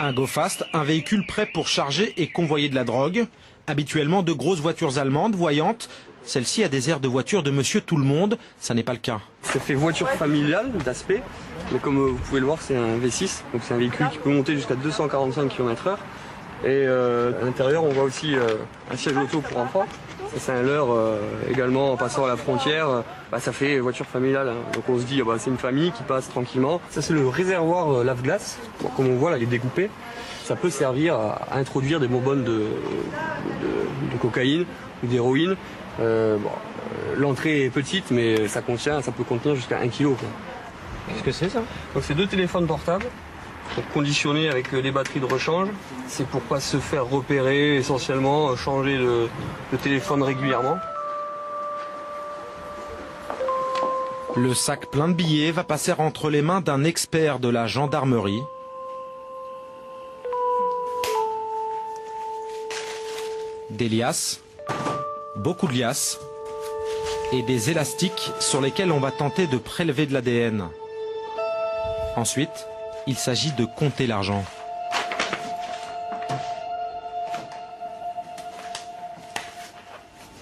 Un Go Fast, un véhicule prêt pour charger et convoyer de la drogue. Habituellement de grosses voitures allemandes, voyantes. Celle-ci a des airs de voiture de monsieur tout le monde. Ça n'est pas le cas. Ça fait voiture familiale d'aspect, mais comme vous pouvez le voir, c'est un V6. Donc c'est un véhicule qui peut monter jusqu'à 245 km/h. Et à l'intérieur, on voit aussi un siège auto pour enfants. Ça, c'est un leurre également en passant à la frontière. Ça fait voiture familiale. Hein. Donc on se dit, c'est une famille qui passe tranquillement. Ça, c'est le réservoir lave-glace. Bon, comme on voit là, il est découpé. Ça peut servir à introduire des bonbonnes de cocaïne ou d'héroïne. L'entrée est petite, mais ça peut contenir jusqu'à 1 kg. Qu'est-ce que c'est ça? Donc c'est 2 téléphones portables, donc conditionnés avec les batteries de rechange. C'est pour pas se faire repérer, essentiellement changer de téléphone régulièrement. Le sac plein de billets va passer entre les mains d'un expert de la gendarmerie. Des liasses, beaucoup de liasses et des élastiques sur lesquels on va tenter de prélever de l'ADN. Ensuite, il s'agit de compter l'argent.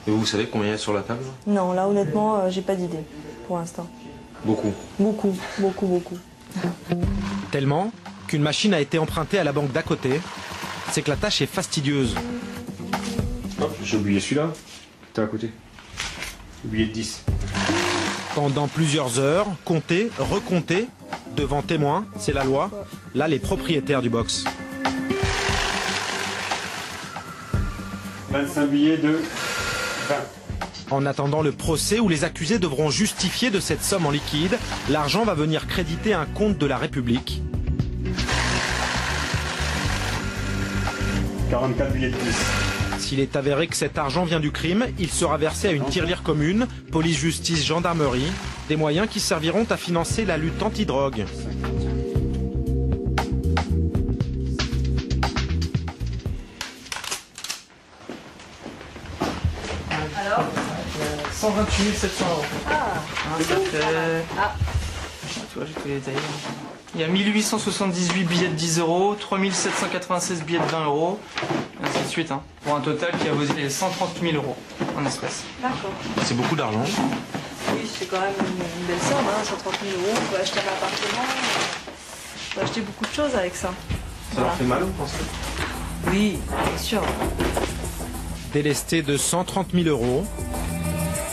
Et vous savez combien il y a sur la table? Non, là honnêtement, j'ai pas d'idée pour l'instant. Beaucoup. Beaucoup. Tellement qu'une machine a été empruntée à la banque d'à côté. C'est que la tâche est fastidieuse. Hop, j'ai oublié celui-là. T'es à côté. Oublié de 10. Pendant plusieurs heures, compter, recompter, devant témoins, c'est la loi. Là, les propriétaires du box. 25 billets de 20. En attendant le procès où les accusés devront justifier de cette somme en liquide, l'argent va venir créditer un compte de la République. 44 billets de 10. S'il est avéré que cet argent vient du crime, il sera versé à une tirelire commune, police, justice, gendarmerie, des moyens qui serviront à financer la lutte anti-drogue. Alors 128 700 euros. Ça fait... Tu vois, j'ai tous les détails. Il y a 1878 billets de 10 euros, 3796 billets de 20 euros, et ainsi de suite. Hein, pour un total qui a valu 130 000 euros en espèces. D'accord. C'est beaucoup d'argent. Oui, c'est quand même une belle somme, 130 000 euros. On peut acheter un appartement, on peut acheter beaucoup de choses avec ça. Ça leur fait mal, vous pensez? Oui, bien sûr. Délesté de 130 000 euros,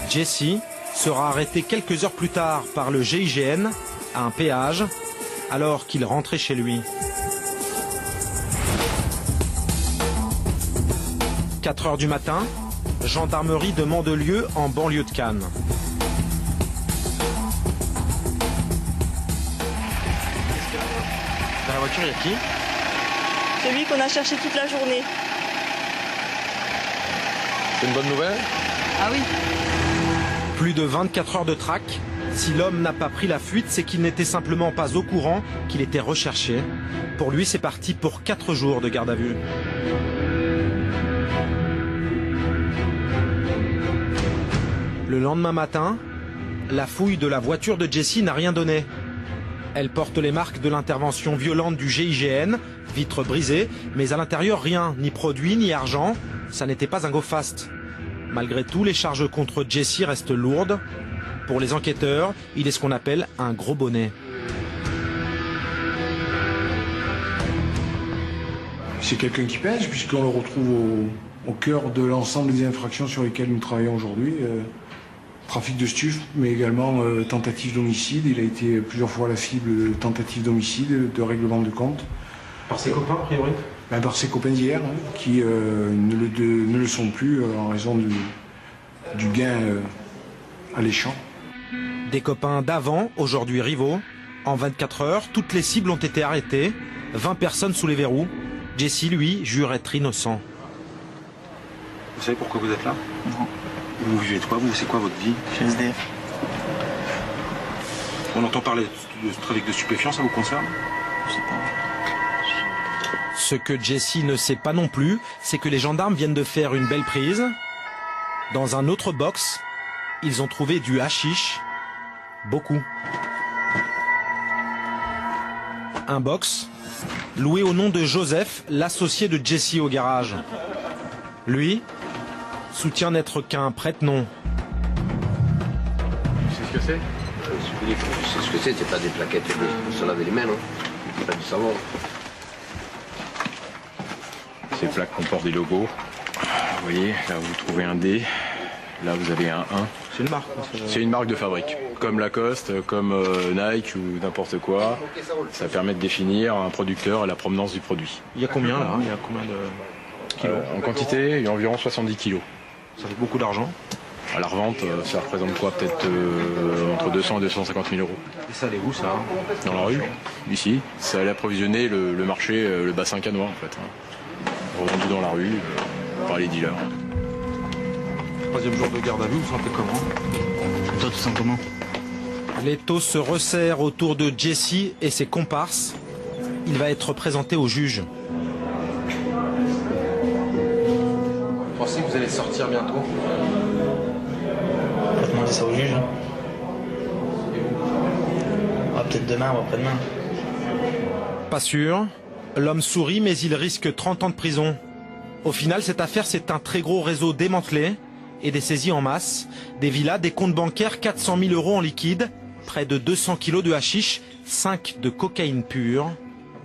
Jessie sera arrêté quelques heures plus tard par le GIGN à un péage alors qu'il rentrait chez lui. 4 heures du matin, gendarmerie de Mandelieu en banlieue de Cannes. Dans la voiture, il y a qui? Celui qu'on a cherché toute la journée. C'est une bonne nouvelle? Ah oui. Plus de 24 heures de traque. Si l'homme n'a pas pris la fuite, c'est qu'il n'était simplement pas au courant qu'il était recherché. Pour lui, c'est parti pour 4 jours de garde à vue. Le lendemain matin, la fouille de la voiture de Jessie n'a rien donné. Elle porte les marques de l'intervention violente du GIGN Vitres brisées, mais à l'intérieur rien, ni produit, ni argent. Ça n'était pas un go fast. Malgré tout, les charges contre Jesse restent lourdes. Pour les enquêteurs, il est ce qu'on appelle un gros bonnet. C'est quelqu'un qui pèse, puisqu'on le retrouve au cœur de l'ensemble des infractions sur lesquelles nous travaillons aujourd'hui. Trafic de stupes, mais également tentative d'homicide. Il a été plusieurs fois la cible de tentative d'homicide, de règlement de compte. Par ses copains, a priori? Par ses copains d'hier, qui ne le sont plus en raison du gain alléchant. Des copains d'avant, aujourd'hui rivaux. En 24 heures, toutes les cibles ont été arrêtées. 20 personnes sous les verrous. Jesse, lui, jure être innocent. Vous savez pourquoi vous êtes là? Non. Vous vivez de quoi? C'est quoi votre vie? Je suis SDF. On entend parler de trafic de stupéfiants, ça vous concerne? Je sais pas. Ce que Jesse ne sait pas non plus, c'est que les gendarmes viennent de faire une belle prise. Dans un autre box, ils ont trouvé du hashish. Beaucoup. Un box loué au nom de Joseph, l'associé de Jesse au garage. Lui soutient n'être qu'un prête-nom. Tu sais ce que c'est? Je sais ce que c'est pas des plaquettes pour se laver les mains, non? C'est pas du savon. Ces plaques comportent des logos. Vous voyez, là vous trouvez un D, là vous avez un 1. C'est une marque. C'est une marque de fabrique. Comme Lacoste, comme Nike ou n'importe quoi. Ça permet de définir un producteur et la provenance du produit. Il y a combien là? Il y a combien de kilos? En quantité, il y a environ 70 kilos. Ça fait beaucoup d'argent. À la revente, ça représente quoi? Peut-être entre 200 et 250 000 euros. Et ça allait où ça? Dans la rue, ici. Ça allait approvisionner le marché, le bassin canois en fait. Revendu dans la rue par les dealers. Troisième jour de garde à vue, vous vous sentez comment? Toi, tu sens comment? Les taux se resserrent autour de Jesse et ses comparses. Il va être présenté au juge. Vous pensez que vous allez sortir bientôt? On va demander ça au juge. Peut-être demain ou après-demain. Pas sûr. L'homme sourit, mais il risque 30 ans de prison. Au final, cette affaire, c'est un très gros réseau démantelé et des saisies en masse. Des villas, des comptes bancaires, 400 000 euros en liquide, près de 200 kilos de hashish, 5 de cocaïne pure.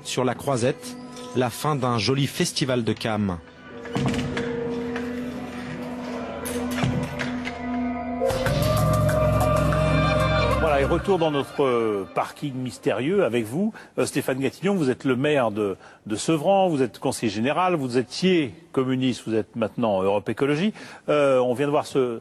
Sur la Croisette, la fin d'un joli festival de Cam. Voilà, et retour dans notre parking mystérieux avec vous. Stéphane Gatignon, vous êtes le maire de Sevran, vous êtes conseiller général, vous étiez communiste, vous êtes maintenant Europe Écologie. On vient de voir ce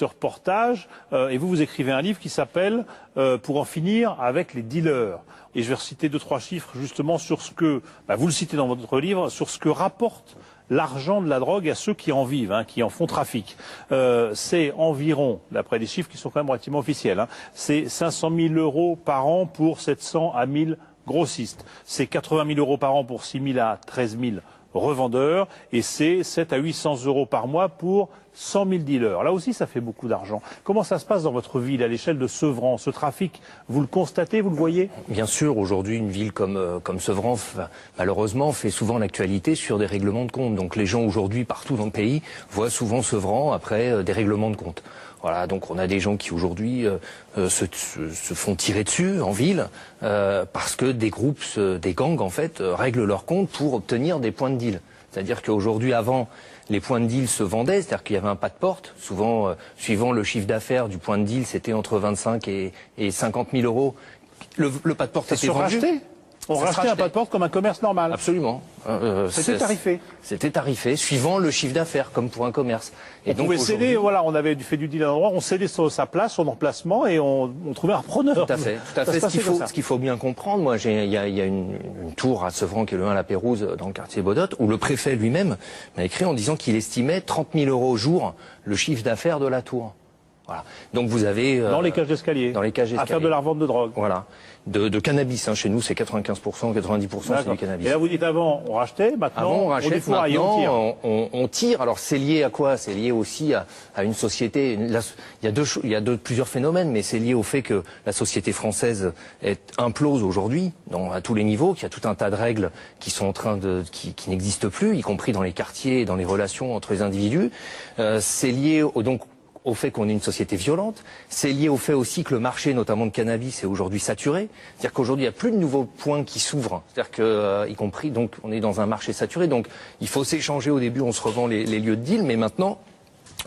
reportage et vous écrivez un livre qui s'appelle « Pour en finir avec les dealers ». Et je vais reciter 2-3 chiffres justement sur ce que, vous le citez dans votre livre, sur ce que rapporte l'argent de la drogue à ceux qui en vivent, qui en font trafic. C'est environ, d'après des chiffres qui sont quand même relativement officiels, c'est 500 000 euros par an pour 700 à 1000 grossistes. C'est 80 000 euros par an pour 6 000 à 13 000 revendeurs et c'est 7 à 800 euros par mois pour 100 000 dealers. Là aussi, ça fait beaucoup d'argent. Comment ça se passe dans votre ville, à l'échelle de Sevran? Ce trafic, vous le constatez, vous le voyez? Bien sûr, aujourd'hui, une ville comme Sevran, malheureusement, fait souvent l'actualité sur des règlements de compte. Donc les gens aujourd'hui, partout dans le pays, voient souvent Sevran après des règlements de compte. Voilà, donc on a des gens qui aujourd'hui se font tirer dessus en ville parce que des groupes, des gangs en fait, règlent leurs comptes pour obtenir des points de deal. C'est-à-dire qu'aujourd'hui, avant, les points de deal se vendaient, c'est-à-dire qu'il y avait un pas de porte. Souvent, suivant le chiffre d'affaires du point de deal, c'était entre 25 et 50 000 euros. Le pas de porte était vendu. On rachetait un pas de porte comme un commerce normal. Absolument. C'était tarifé. C'était tarifé, suivant le chiffre d'affaires, comme pour un commerce. Et donc, pouvait céder, voilà, on avait fait du deal à un endroit, on cédait sa place, son emplacement, et on trouvait un repreneur. Tout à fait. Tout à fait. Ce qu'il faut bien comprendre, moi, il y a une tour à Sevran, qui est le 1 à la Pérouse, dans le quartier Baudot, où le préfet lui-même m'a écrit en disant qu'il estimait 30 000 euros au jour le chiffre d'affaires de la tour. Voilà. Donc vous avez... dans les cages d'escalier. Dans les cages d'escalier. À faire de la revente de drogue. Voilà. De cannabis, hein. Chez nous c'est 95%, 90% c'est du cannabis. Et là vous dites avant on rachetait, maintenant avant, on rachète, défouraille, maintenant on tire. Alors c'est lié à quoi? C'est lié aussi à une société. Il y a plusieurs phénomènes, mais c'est lié au fait que la société française implose aujourd'hui, à tous les niveaux, qu'il y a tout un tas de règles qui sont en train qui n'existent plus, y compris dans les quartiers et dans les relations entre les individus. C'est lié au fait qu'on est une société violente, c'est lié au fait aussi que le marché, notamment de cannabis, est aujourd'hui saturé. C'est-à-dire qu'aujourd'hui, il n'y a plus de nouveaux points qui s'ouvrent. C'est-à-dire que, y compris, donc, on est dans un marché saturé. Donc, il faut s'échanger au début, on se revend les lieux de deal, mais maintenant,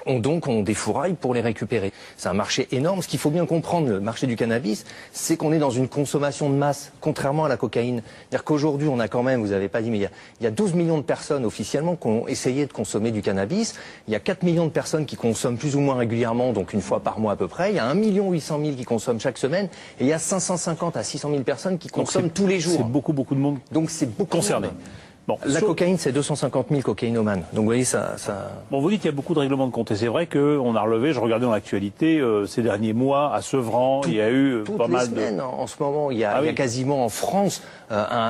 on défouraille pour les récupérer. C'est un marché énorme. Ce qu'il faut bien comprendre, le marché du cannabis, c'est qu'on est dans une consommation de masse, contrairement à la cocaïne. C'est-à-dire qu'aujourd'hui, on a quand même, vous n'avez pas dit, mais il y a 12 millions de personnes officiellement qui ont essayé de consommer du cannabis. Il y a 4 millions de personnes qui consomment plus ou moins régulièrement, donc une fois par mois à peu près. Il y a 1 800 000 qui consomment chaque semaine. Et il y a 550 à 600 000 personnes qui consomment tous les jours. C'est beaucoup de monde. Donc c'est beaucoup concerné. Bon, la cocaïne, c'est 250 000 cocaïnomanes. Donc vous voyez, ça... Bon, vous dites qu'il y a beaucoup de règlements de compte. Et c'est vrai qu'on a relevé, je regardais dans l'actualité, ces derniers mois, à Sevran, il y a eu pas mal de... Toutes les semaines, en ce moment, il y a quasiment en France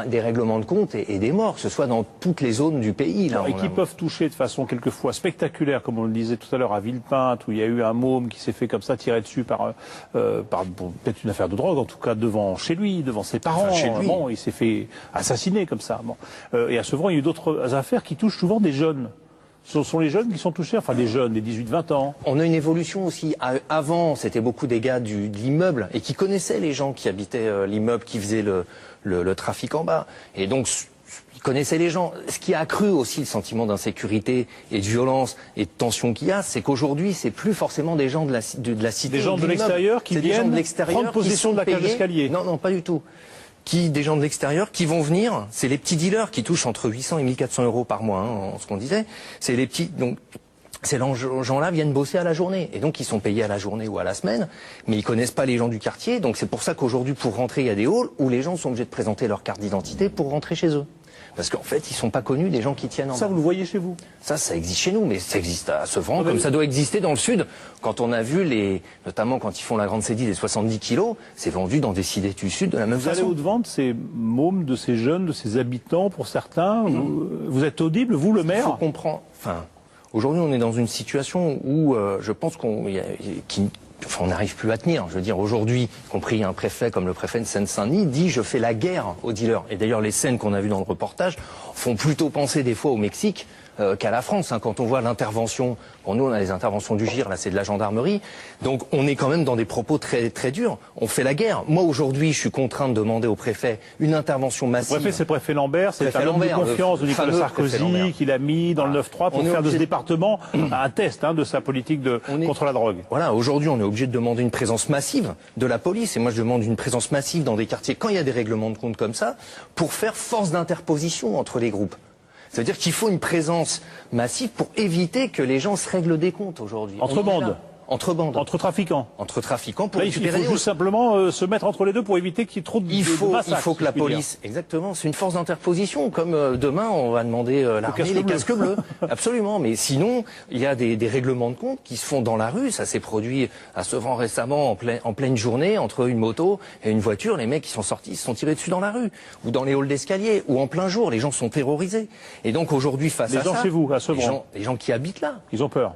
des règlements de compte et des morts, que ce soit dans toutes les zones du pays. Là, et qui peuvent toucher de façon quelquefois spectaculaire, comme on le disait tout à l'heure, à Villepinte, où il y a eu un môme qui s'est fait comme ça tirer dessus par peut-être une affaire de drogue, en tout cas chez lui, devant ses parents. Enfin, chez lui. Bon, il s'est fait assassiner comme ça. Bon. Et à Sevran, il y a eu d'autres affaires qui touchent souvent des jeunes. Ce sont les jeunes qui sont touchés, enfin des jeunes, des 18-20 ans. On a une évolution aussi. Avant, c'était beaucoup des gars de l'immeuble et qui connaissaient les gens qui habitaient l'immeuble, qui faisaient le trafic en bas. Et donc, ils connaissaient les gens. Ce qui a accru aussi le sentiment d'insécurité et de violence et de tension qu'il y a, c'est qu'aujourd'hui, c'est plus forcément des gens de la cité. Des gens de l'extérieur qui viennent prendre possession de la cage d'escalier. Non, non, pas du tout. Des gens de l'extérieur qui vont venir, c'est les petits dealers qui touchent entre 800 et 1400 euros par mois, en ce qu'on disait. C'est les petits, donc, ces gens-là viennent bosser à la journée. Et donc, ils sont payés à la journée ou à la semaine, mais ils connaissent pas les gens du quartier. Donc, c'est pour ça qu'aujourd'hui, pour rentrer, il y a des halls où les gens sont obligés de présenter leur carte d'identité pour rentrer chez eux. Parce qu'en fait, ils sont pas connus des gens qui tiennent en bas. Ça, vous le voyez chez vous? Ça existe chez nous, mais ça existe à Sevran, comme ça doit exister dans le sud. Quand on a vu notamment quand ils font la grande sédie des 70 kilos, c'est vendu dans des cités du sud de la même façon. Vous allez au-devant de ces mômes, de ces jeunes, de ces habitants, pour certains. Vous êtes audible, vous, le maire? Il faut comprendre. Enfin, aujourd'hui, on est dans une situation où je pense on n'arrive plus à tenir. Je veux dire, aujourd'hui, y compris un préfet comme le préfet de Seine-Saint-Denis dit « je fais la guerre aux dealers ». Et d'ailleurs, les scènes qu'on a vues dans le reportage font plutôt penser des fois au Mexique qu'à la France. Quand on voit l'intervention, bon, nous on a les interventions du GIR, là c'est de la gendarmerie, donc on est quand même dans des propos très, très durs. On fait la guerre. Moi aujourd'hui, je suis contraint de demander au préfet une intervention massive. Le préfet, c'est le préfet Lambert, c'est un homme de confiance de Nicolas Sarkozy qu'il a mis dans le 9-3 pour faire de ce département un test de sa politique contre la drogue. Voilà, aujourd'hui on est obligé de demander une présence massive de la police, et moi je demande une présence massive dans des quartiers quand il y a des règlements de compte comme ça, pour faire force d'interposition entre les groupes. C'est-à-dire qu'il faut une présence massive pour éviter que les gens se règlent des comptes aujourd'hui. Entre bandes. Entre bandes. Entre trafiquants. Entre trafiquants pour récupérer. Il faut juste simplement se mettre entre les deux pour éviter qu'il y ait trop de massacres. Il faut que la police, exactement, c'est une force d'interposition. Comme demain, on va demander l'armée, les casques bleus. Absolument. Mais sinon, il y a des règlements de compte qui se font dans la rue. Ça s'est produit à Sevran récemment, en pleine journée, entre une moto et une voiture. Les mecs qui sont sortis, se sont tirés dessus dans la rue, ou dans les halls d'escalier, ou en plein jour. Les gens sont terrorisés. Et donc aujourd'hui, face à ça, les gens chez vous, à Sevran, les gens qui habitent là, ils ont peur.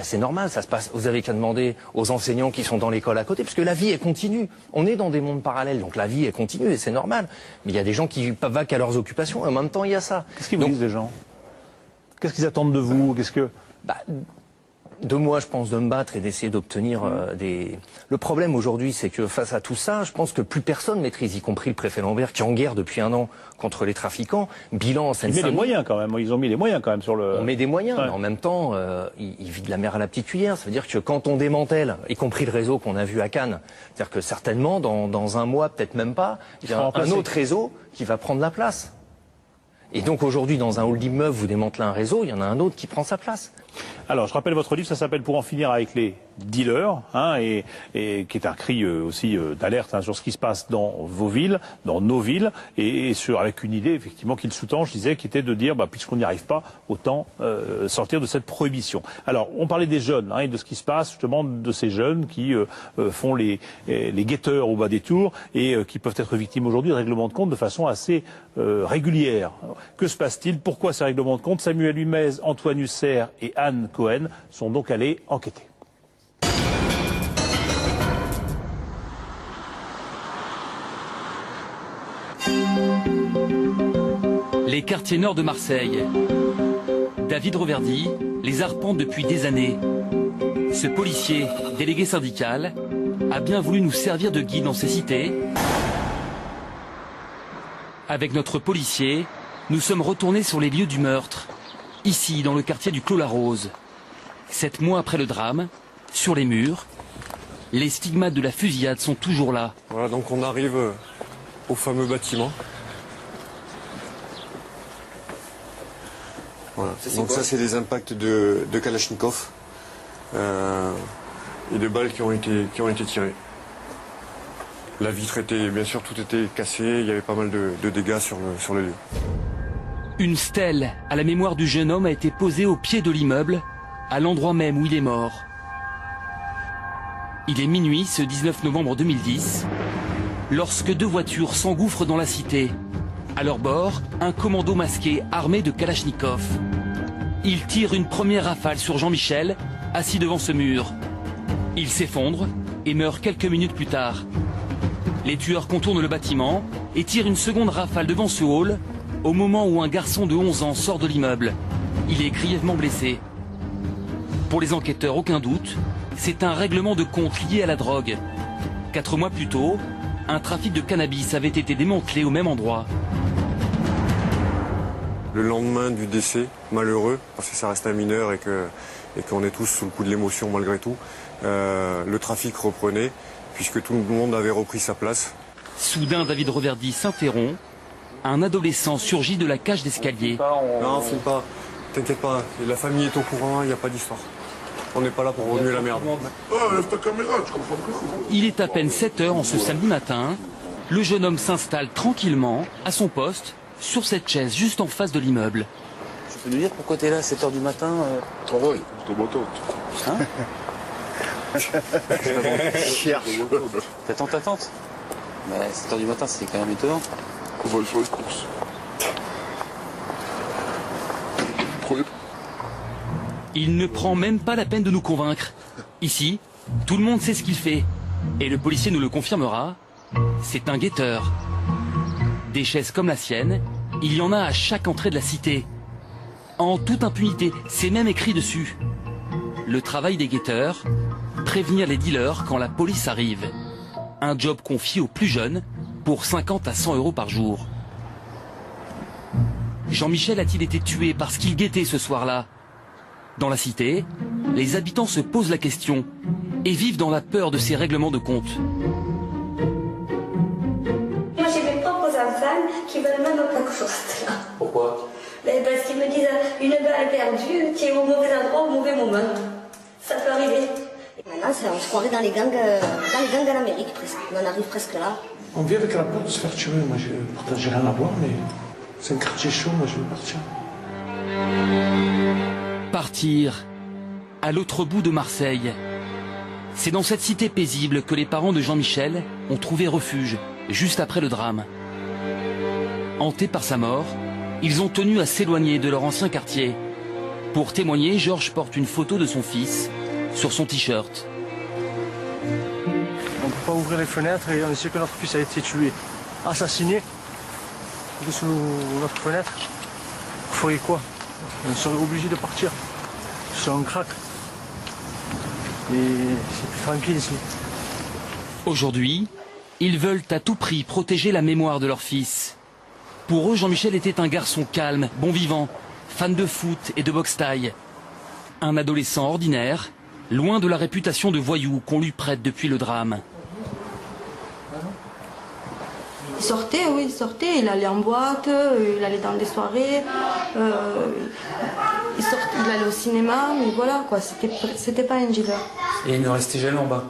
C'est normal, ça se passe. Vous avez qu'à demander aux enseignants qui sont dans l'école à côté, parce que la vie est continue. On est dans des mondes parallèles, donc la vie est continue et c'est normal. Mais il y a des gens qui va qu'à leurs occupations, et en même temps il y a ça. Qu'est-ce qu'ils vous disent les gens? Qu'est-ce qu'ils attendent de vous? De moi, je pense, de me battre et d'essayer d'obtenir Le problème aujourd'hui, c'est que face à tout ça, je pense que plus personne maîtrise, y compris le préfet Lambert, qui est en guerre depuis 1 an contre les trafiquants. Bilan en Seine-Saint-Denis. Ils mettent des moyens quand même. Ils ont mis les moyens quand même sur le. On met des moyens, mais en même temps, ils vident la mer à la petite cuillère. Ça veut dire que quand on démantèle, y compris le réseau qu'on a vu à Cannes, c'est-à-dire que certainement dans 1 mois, peut-être même pas, il y a un autre réseau qui va prendre la place. Et donc aujourd'hui, dans un hall d'immeuble, vous démantelez un réseau, il y en a un autre qui prend sa place. Alors, je rappelle votre livre, ça s'appelle Pour en finir avec les dealers, et qui est un cri aussi d'alerte sur ce qui se passe dans vos villes, dans nos villes, et avec une idée effectivement qu'il sous-tend, je disais, qui était de dire, puisqu'on n'y arrive pas, autant sortir de cette prohibition. Alors, on parlait des jeunes et de ce qui se passe justement de ces jeunes qui font les guetteurs au bas des tours et qui peuvent être victimes aujourd'hui de règlements de compte de façon assez régulière. Que se passe-t-il? Pourquoi ces règlements de compte? Samuel Humez, Antoine Husser et Anne Cohen sont donc allés enquêter. Les quartiers nord de Marseille. David Reverdy les arpente depuis des années. Ce policier, délégué syndical, a bien voulu nous servir de guide dans ces cités. Avec notre policier, nous sommes retournés sur les lieux du meurtre, ici dans le quartier du Clos-la-Rose. 7 mois après le drame, sur les murs, les stigmates de la fusillade sont toujours là. Voilà, donc on arrive au fameux bâtiment. Voilà. Donc ça c'est des impacts de Kalachnikov et de balles qui ont été tirées. La vitre était, bien sûr, tout était cassé, il y avait pas mal de dégâts sur le lieu. Une stèle à la mémoire du jeune homme a été posée au pied de l'immeuble, à l'endroit même où il est mort. Il est minuit ce 19 novembre 2010, lorsque 2 voitures s'engouffrent dans la cité. À leur bord, un commando masqué armé de Kalachnikov. Il tire une première rafale sur Jean-Michel, assis devant ce mur. Il s'effondre et meurt quelques minutes plus tard. Les tueurs contournent le bâtiment et tirent une seconde rafale devant ce hall, au moment où un garçon de 11 ans sort de l'immeuble. Il est grièvement blessé. Pour les enquêteurs, aucun doute, c'est un règlement de compte lié à la drogue. 4 mois plus tôt, un trafic de cannabis avait été démantelé au même endroit. Le lendemain du décès, malheureux, parce que ça reste un mineur et qu'on est tous sous le coup de l'émotion malgré tout, le trafic reprenait, puisque tout le monde avait repris sa place. Soudain, David Reverdy s'interrompt. Un adolescent surgit de la cage d'escalier. Non, file pas, t'inquiète pas, la famille est au courant, il n'y a pas d'histoire. On n'est pas là pour remuer la merde. Lève ta caméra, tu comprends pas. Il est à peine 7 heures en ce samedi matin. Le jeune homme s'installe tranquillement à son poste, sur cette chaise juste en face de l'immeuble. Tu peux nous dire pourquoi t'es là à 7 heures du matin Travail, ton matin. T'attends. Mais 7 heures du matin, c'est quand même étonnant. On va aller faire les courses. Il ne prend même pas la peine de nous convaincre. Ici, tout le monde sait ce qu'il fait. Et le policier nous le confirmera, c'est un guetteur. Des chaises comme la sienne, il y en a à chaque entrée de la cité. En toute impunité, c'est même écrit dessus. Le travail des guetteurs, prévenir les dealers quand la police arrive. Un job confié aux plus jeunes pour 50 à 100 euros par jour. Jean-Michel a-t-il été tué parce qu'il guettait ce soir-là? Dans la cité, les habitants se posent la question et vivent dans la peur de ces règlements de compte. Moi j'ai mes propres enfants qui veulent même pas que je reste là. Pourquoi? Parce qu'ils me disent une balle perdue, tu es au mauvais endroit au mauvais moment. Ça peut arriver. Maintenant, on se croirait dans les gangs de l'Amérique presque. On en arrive presque là. On vient avec la peur de se faire tuer. Moi, pourtant, j'ai rien à voir, mais c'est un quartier chaud. Moi, je veux partir. Partir à l'autre bout de Marseille. C'est dans cette cité paisible que les parents de Jean-Michel ont trouvé refuge juste après le drame. Hantés par sa mort, ils ont tenu à s'éloigner de leur ancien quartier. Pour témoigner, Georges porte une photo de son fils sur son t-shirt. On ne peut pas ouvrir les fenêtres et on sait que notre fils a été tué, assassiné, sous notre fenêtre. Il faudrait quoi? On serait obligé de partir sur un crack. Et c'est plus tranquille ici. Aujourd'hui, ils veulent à tout prix protéger la mémoire de leur fils. Pour eux, Jean-Michel était un garçon calme, bon vivant, fan de foot et de boxe-taille. Un adolescent ordinaire, loin de la réputation de voyou qu'on lui prête depuis le drame. Il sortait, oui, il sortait, il allait en boîte, il allait dans des soirées, il allait au cinéma, mais voilà quoi, c'était pas un dealer. Et il ne restait jamais en bas?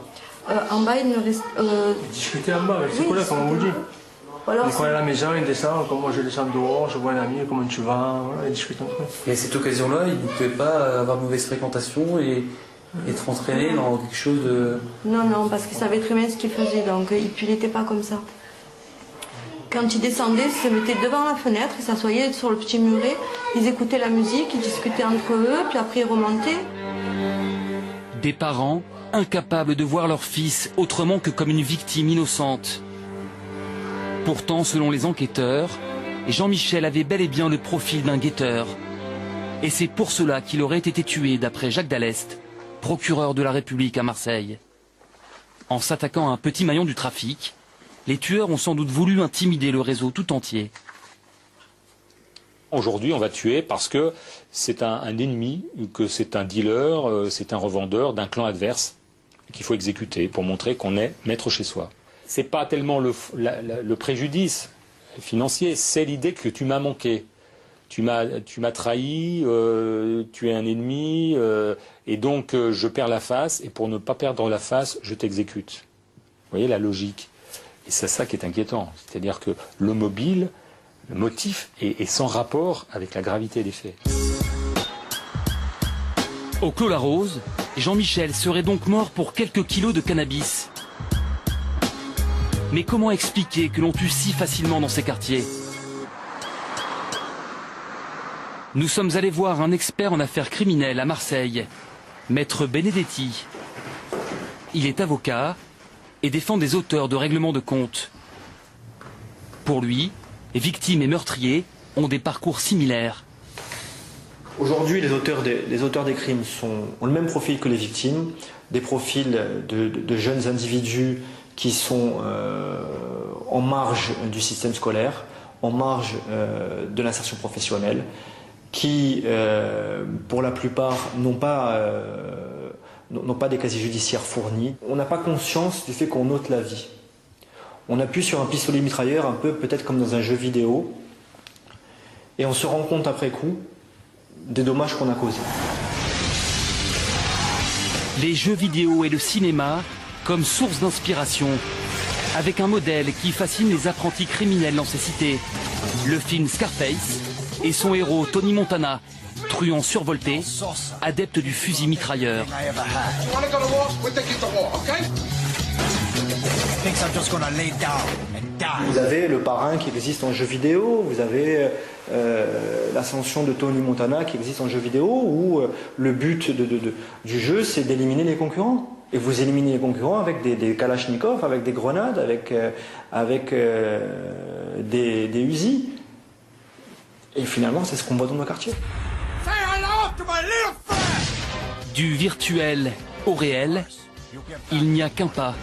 En bas, il ne restait... Il discutait en bas avec ses collègues, comme on vous dit. Alors, quand il est à la maison, il descend, comme moi je descends dehors, je vois un ami, comment tu vas, voilà, il discute entre eux. Et à cette occasion-là, il ne pouvait pas avoir de mauvaise fréquentation et être entraîné dans quelque chose de... Non, parce qu'il savait très bien ce qu'il faisait, donc il n'était pas comme ça. Quand il descendait, il se mettait devant la fenêtre, il s'assoyait sur le petit muret, ils écoutaient la musique, ils discutaient entre eux, puis après ils remontaient. Des parents incapables de voir leur fils autrement que comme une victime innocente. Pourtant, selon les enquêteurs, Jean-Michel avait bel et bien le profil d'un guetteur. Et c'est pour cela qu'il aurait été tué, d'après Jacques Dallest, procureur de la République à Marseille. En s'attaquant à un petit maillon du trafic, les tueurs ont sans doute voulu intimider le réseau tout entier. Aujourd'hui, on va tuer parce que c'est un ennemi, que c'est un dealer, c'est un revendeur d'un clan adverse qu'il faut exécuter pour montrer qu'on est maître chez soi. C'est pas tellement le préjudice financier, c'est l'idée que tu m'as manqué. Tu m'as trahi, tu es un ennemi, et donc je perds la face, et pour ne pas perdre la face, je t'exécute. Vous voyez la logique? Et c'est ça qui est inquiétant. C'est-à-dire que le mobile, le motif, est sans rapport avec la gravité des faits. Au Clos la Rose, Jean-Michel serait donc mort pour quelques kilos de cannabis. Mais comment expliquer que l'on tue si facilement dans ces quartiers? Nous sommes allés voir un expert en affaires criminelles à Marseille, Maître Benedetti. Il est avocat et défend des auteurs de règlements de compte. Pour lui, victimes et meurtriers ont des parcours similaires. Aujourd'hui, les auteurs des crimes ont le même profil que les victimes, des profils de jeunes individus qui sont en marge du système scolaire, en marge de l'insertion professionnelle, qui, pour la plupart, n'ont pas des casiers judiciaires fournis. On n'a pas conscience du fait qu'on ôte la vie. On appuie sur un pistolet mitrailleur un peu peut-être comme dans un jeu vidéo, et on se rend compte après coup des dommages qu'on a causés. Les jeux vidéo et le cinéma comme source d'inspiration, avec un modèle qui fascine les apprentis criminels dans ces cités. Le film Scarface et son héros Tony Montana, truand survolté, adepte du fusil mitrailleur. Vous avez le parrain qui existe en jeu vidéo, vous avez l'ascension de Tony Montana qui existe en jeu vidéo, où le but du jeu c'est d'éliminer les concurrents. Et vous éliminez les concurrents avec des kalachnikovs, avec des grenades, avec des Uzi. Et finalement, c'est ce qu'on voit dans nos quartiers. Du virtuel au réel, il n'y a qu'un pas.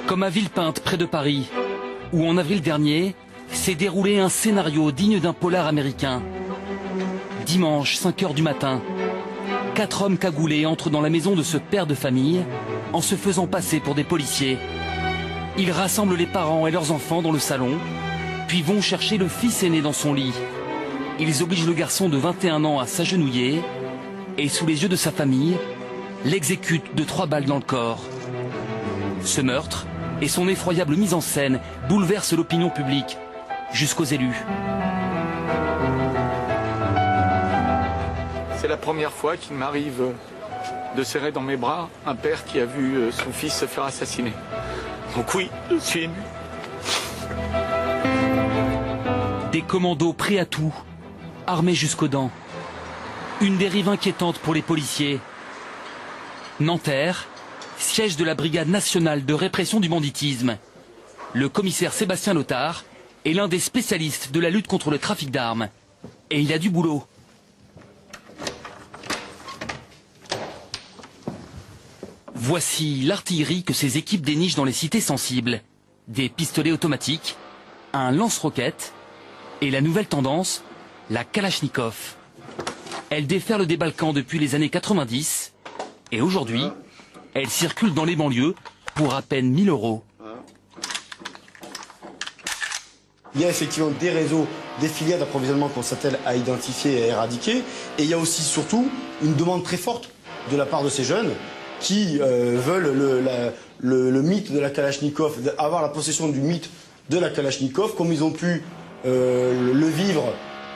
Comme à Villepinte, près de Paris, où en avril dernier s'est déroulé un scénario digne d'un polar américain. Dimanche, 5 h du matin, 4 hommes cagoulés entrent dans la maison de ce père de famille en se faisant passer pour des policiers. Ils rassemblent les parents et leurs enfants dans le salon, puis vont chercher le fils aîné dans son lit. Ils obligent le garçon de 21 ans à s'agenouiller et, sous les yeux de sa famille, l'exécutent de 3 balles dans le corps. Ce meurtre et son effroyable mise en scène bouleversent l'opinion publique jusqu'aux élus. C'est la première fois qu'il m'arrive de serrer dans mes bras un père qui a vu son fils se faire assassiner. Donc oui, je suis ému. Des commandos prêts à tout, armés jusqu'aux dents. Une dérive inquiétante pour les policiers. Nanterre, siège de la Brigade nationale de répression du banditisme. Le commissaire Sébastien Lothar est l'un des spécialistes de la lutte contre le trafic d'armes. Et il a du boulot. Voici l'artillerie que ces équipes dénichent dans les cités sensibles. Des pistolets automatiques, un lance-roquettes et la nouvelle tendance, la Kalachnikov. Elle déferle des Balkans depuis les années 90 et aujourd'hui, Elle circule dans les banlieues pour à peine 1 000 €. Il y a effectivement des réseaux, des filières d'approvisionnement qu'on s'attelle à identifier et à éradiquer. Et il y a aussi surtout une demande très forte de la part de ces jeunes qui veulent le mythe de la Kalachnikov, avoir la possession du mythe de la Kalachnikov, comme ils ont pu le vivre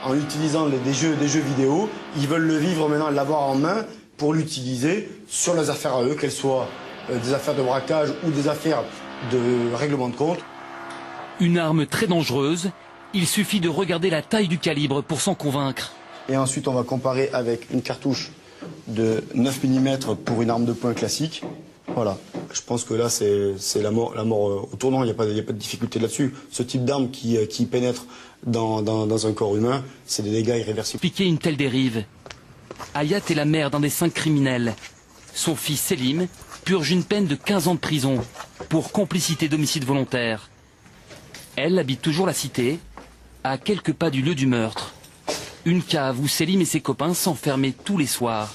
en utilisant des jeux vidéo. Ils veulent le vivre maintenant, l'avoir en main pour l'utiliser sur les affaires à eux, qu'elles soient des affaires de braquage ou des affaires de règlement de compte. Une arme très dangereuse, il suffit de regarder la taille du calibre pour s'en convaincre. Et ensuite on va comparer avec une cartouche de 9 mm pour une arme de poing classique. Voilà, je pense que là c'est la mort au tournant, il n'y a pas de difficulté là-dessus. Ce type d'arme qui pénètre dans un corps humain, c'est des dégâts irréversibles. Piquer une telle dérive. Hayat est la mère d'un des 5 criminels. Son fils Selim purge une peine de 15 ans de prison pour complicité d'homicide volontaire. Elle habite toujours la cité, à quelques pas du lieu du meurtre. Une cave où Selim et ses copains s'enfermaient tous les soirs.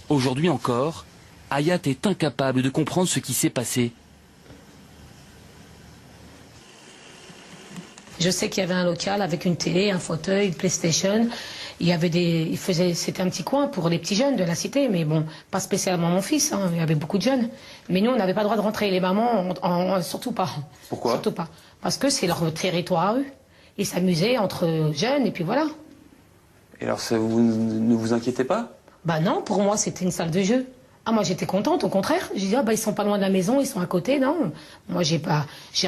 Aujourd'hui encore, Hayat est incapable de comprendre ce qui s'est passé. Je sais qu'il y avait un local avec une télé, un fauteuil, une PlayStation. Il y avait c'était un petit coin pour les petits jeunes de la cité, mais bon, pas spécialement mon fils, hein, il y avait beaucoup de jeunes. Mais nous, on n'avait pas le droit de rentrer, les mamans, surtout pas. Pourquoi? Surtout pas. Parce que c'est leur territoire à eux. Ils s'amusaient entre jeunes, et puis voilà. Et alors, vous ne vous inquiétez pas? Bah non, pour moi, c'était une salle de jeu. Ah, moi, j'étais contente, au contraire. J'ai dit, ah, bah, ils sont pas loin de la maison, ils sont à côté, non. Moi, j'ai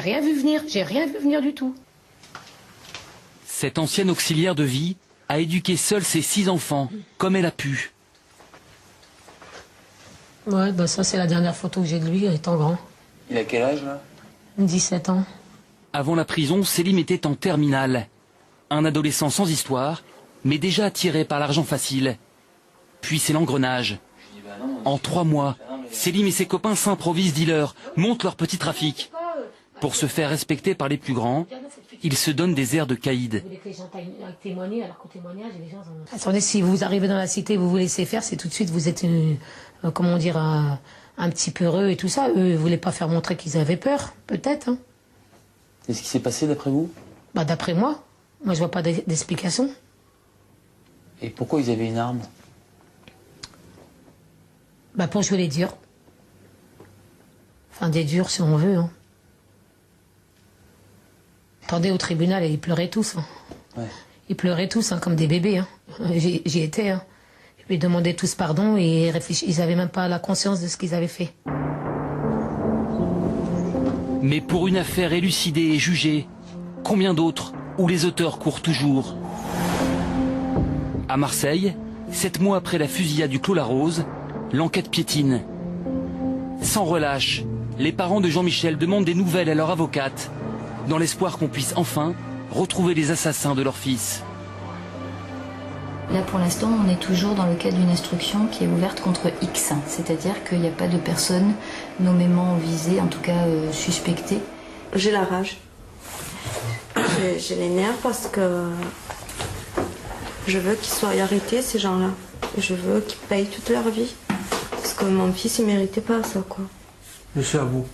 rien vu venir du tout. Cette ancienne auxiliaire de vie a éduqué seule ses 6 enfants, comme elle a pu. Ouais, bah ça c'est la dernière photo que j'ai de lui, étant grand. Il a quel âge là? 17 ans. Avant la prison, Selim était en terminale. Un adolescent sans histoire, mais déjà attiré par l'argent facile. Puis c'est l'engrenage. En 3 mois, Selim et ses copains s'improvisent dealers, montent leur petit trafic. Pour se faire respecter par les plus grands, ils se donnent des airs de caïd. Attendez, si vous arrivez dans la cité, vous vous laissez faire, c'est tout de suite, vous êtes, comment dire, un petit peu heureux et tout ça. Eux, ils voulaient pas faire montrer qu'ils avaient peur, peut-être. Hein. Qu'est-ce qui s'est passé d'après vous? Bah d'après moi. Moi, je vois pas d'explication. Et pourquoi ils avaient une arme? Bah pour jouer les durs. Enfin, des durs si on veut, hein. Attendez, au tribunal, ils pleuraient tous. Hein. Ouais. Ils pleuraient tous, hein, comme des bébés. Hein. J'y étais. Hein. Ils demandaient tous pardon et ils n'avaient même pas la conscience de ce qu'ils avaient fait. Mais pour une affaire élucidée et jugée, combien d'autres où les auteurs courent toujours? À Marseille, 7 mois après la fusillade du Clos la Rose, l'enquête piétine. Sans relâche, les parents de Jean-Michel demandent des nouvelles à leur avocate, dans l'espoir qu'on puisse enfin retrouver les assassins de leur fils. Là, pour l'instant, on est toujours dans le cadre d'une instruction qui est ouverte contre X, c'est-à-dire qu'il n'y a pas de personne nommément visée, en tout cas suspectée. J'ai la rage. J'ai les nerfs parce que je veux qu'ils soient arrêtés, ces gens-là. Je veux qu'ils payent toute leur vie. Parce que mon fils, il ne méritait pas ça, quoi. Je suis à bout.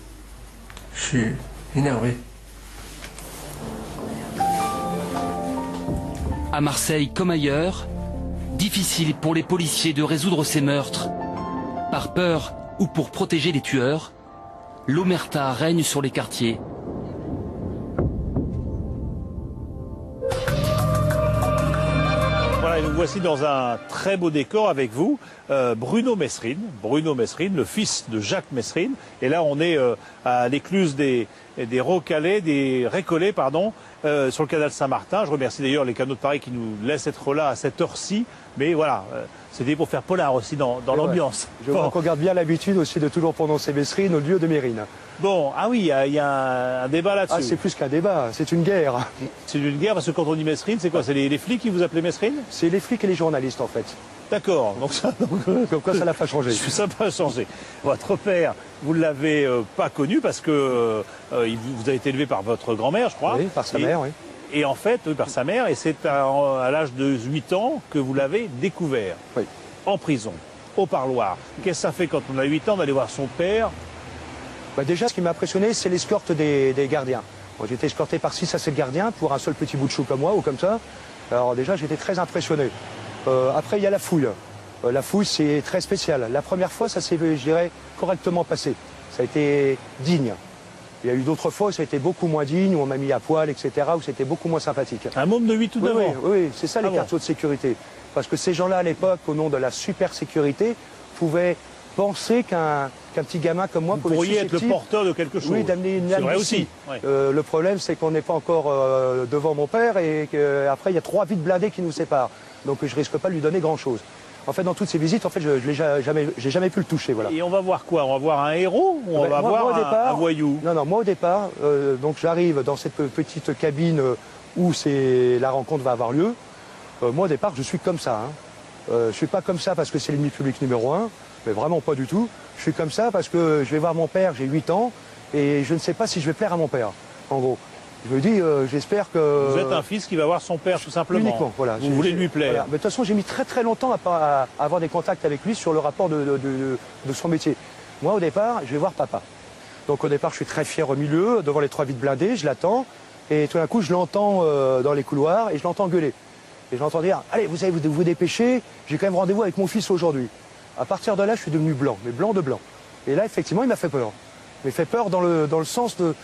Je suis énervé. À Marseille comme ailleurs, difficile pour les policiers de résoudre ces meurtres. Par peur ou pour protéger les tueurs, l'omerta règne sur les quartiers. Voilà, et nous voici dans un très beau décor avec vous, Bruno Mesrine, le fils de Jacques Mesrine. Et là, on est à l'écluse des Récollets, pardon, sur le canal Saint-Martin. Je remercie d'ailleurs les canaux de Paris qui nous laissent être là à cette heure-ci. Mais voilà, c'était pour faire polar aussi dans l'ambiance. Je vois qu'on garde bien l'habitude aussi de toujours prononcer Mesrine au lieu de Mérine. Bon, ah oui, il y a un débat là-dessus. Ah, c'est plus qu'un débat, c'est une guerre. C'est une guerre parce que quand on dit Mesrine, c'est quoi? C'est les flics qui vous appelaient Mesrine? C'est les flics et les journalistes en fait. D'accord, donc ça... Comme quoi ça n'a pas changé. Ça n'a pas changé. Votre père, vous ne l'avez pas connu parce que vous avez été élevé par votre grand-mère, je crois. Oui, par sa mère, oui. Et en fait, oui, par sa mère, et c'est à l'âge de 8 ans que vous l'avez découvert. Oui. En prison. au parloir. Qu'est-ce que ça fait quand on a 8 ans d'aller voir son père? Déjà, ce qui m'a impressionné, c'est l'escorte des gardiens. J'ai été escorté par 6 à 7 gardiens pour un seul petit bout de chou comme moi ou comme ça. Alors déjà, j'étais très impressionné. Après, il y a la fouille. La fouille, c'est très spécial. La première fois, ça s'est, je dirais, correctement passé. Ça a été digne. Il y a eu d'autres fois où ça a été beaucoup moins digne, où on m'a mis à poil, etc., où c'était beaucoup moins sympathique. Un môme de 8 ou 9 ans? Oui, c'est ça les quartiers de sécurité. Parce que ces gens-là, à l'époque, au nom de la super sécurité, pouvaient penser qu'un petit gamin comme moi pouvait être le porteur de quelque chose. Oui, d'amener une âme aussi. Ouais. Le problème, c'est qu'on n'est pas encore devant mon père et qu'après, il y a 3 vides blindés qui nous séparent. Donc je risque pas de lui donner grand-chose. En fait, dans toutes ces visites, en fait, j'ai jamais pu le toucher. Voilà. Et on va voir quoi? On va voir un héros ou on va voir un voyou? Non, moi au départ, donc j'arrive dans cette petite cabine où la rencontre va avoir lieu. Moi au départ, je suis comme ça. Je suis pas comme ça parce que c'est l'ennemi public numéro 1, mais vraiment pas du tout. Je suis comme ça parce que je vais voir mon père, j'ai 8 ans, et je ne sais pas si je vais plaire à mon père, en gros. Je me dis, j'espère que... Vous êtes un fils qui va voir son père, tout simplement. Uniquement, voilà. Vous voulez lui plaire. Voilà. Mais de toute façon, j'ai mis très longtemps à avoir des contacts avec lui sur le rapport de son métier. Moi, au départ, je vais voir papa. Donc au départ, je suis très fier au milieu, devant les 3 vides blindés, je l'attends, et tout d'un coup, je l'entends dans les couloirs, et je l'entends gueuler. Et je l'entends dire, allez, vous allez vous dépêcher, j'ai quand même rendez-vous avec mon fils aujourd'hui. À partir de là, je suis devenu blanc, mais blanc de blanc. Et là, effectivement, il m'a fait peur. Il m'a fait peur dans le sens de...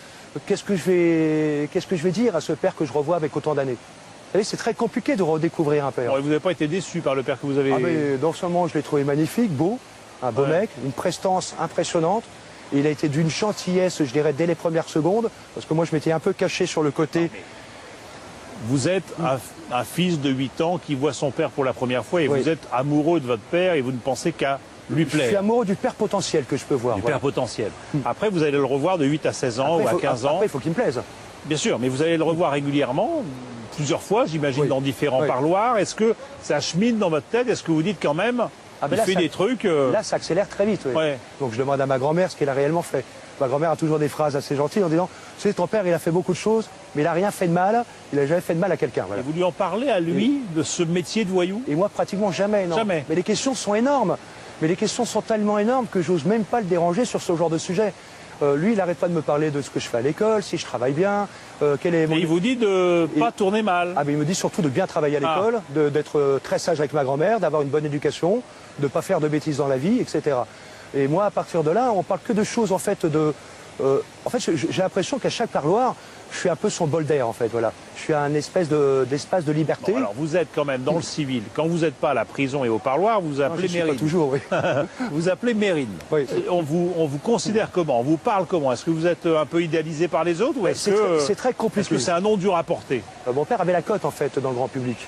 Qu'est-ce que je vais dire à ce père que je revois avec autant d'années? Vous savez, c'est très compliqué de redécouvrir un père. Bon, et vous n'avez pas été déçu par le père que vous avez... Ah mais non seulement je l'ai trouvé magnifique, beau, un beau mec, une prestance impressionnante. Il a été d'une gentillesse, je dirais, dès les premières secondes, parce que moi je m'étais un peu caché sur le côté. Vous êtes un fils de 8 ans qui voit son père pour la première fois et vous êtes amoureux de votre père et vous ne pensez qu'à lui plaire. Je suis amoureux du père potentiel que je peux voir. Du père potentiel. Après, vous allez le revoir de 8 à 16 ans ou à 15 ans. Après, il faut qu'il me plaise. Bien sûr, mais vous allez le revoir régulièrement, plusieurs fois, j'imagine, dans différents parloirs. Est-ce que ça chemine dans votre tête? Est-ce que vous dites quand même, il fait des trucs... Là, ça accélère très vite. Oui. Donc je demande à ma grand-mère ce qu'elle a réellement fait. Ma grand-mère a toujours des phrases assez gentilles en disant, tu sais, ton père, il a fait beaucoup de choses, mais il n'a rien fait de mal, il n'a jamais fait de mal à quelqu'un. Voilà. Et vous lui en parlez à lui de ce métier de voyou? Et moi, pratiquement jamais, non. Jamais. Mais les questions sont énormes. Mais les questions sont tellement énormes que j'ose même pas le déranger sur ce genre de sujet. Lui, il n'arrête pas de me parler de ce que je fais à l'école, si je travaille bien, quel est mon... Mais il vous dit de ne pas tourner mal. Ah, mais il me dit surtout de bien travailler à l'école, d'être très sage avec ma grand-mère, d'avoir une bonne éducation, de ne pas faire de bêtises dans la vie, etc. Et moi, à partir de là, on parle que de choses, en fait, j'ai l'impression qu'à chaque parloir, je suis un peu son bol d'air, en fait, voilà. Je suis un espèce d'espace de liberté. Bon, alors, vous êtes quand même dans le civil. Quand vous n'êtes pas à la prison et au parloir, vous appelez Mérine. Pas toujours, oui. Vous appelez Mérine. Oui. On vous considère comment? On vous parle comment? Est-ce que vous êtes un peu idéalisé par les autres ou c'est très compliqué. Est-ce que c'est un nom dur à porter? Mon père avait la cote, en fait, dans le grand public.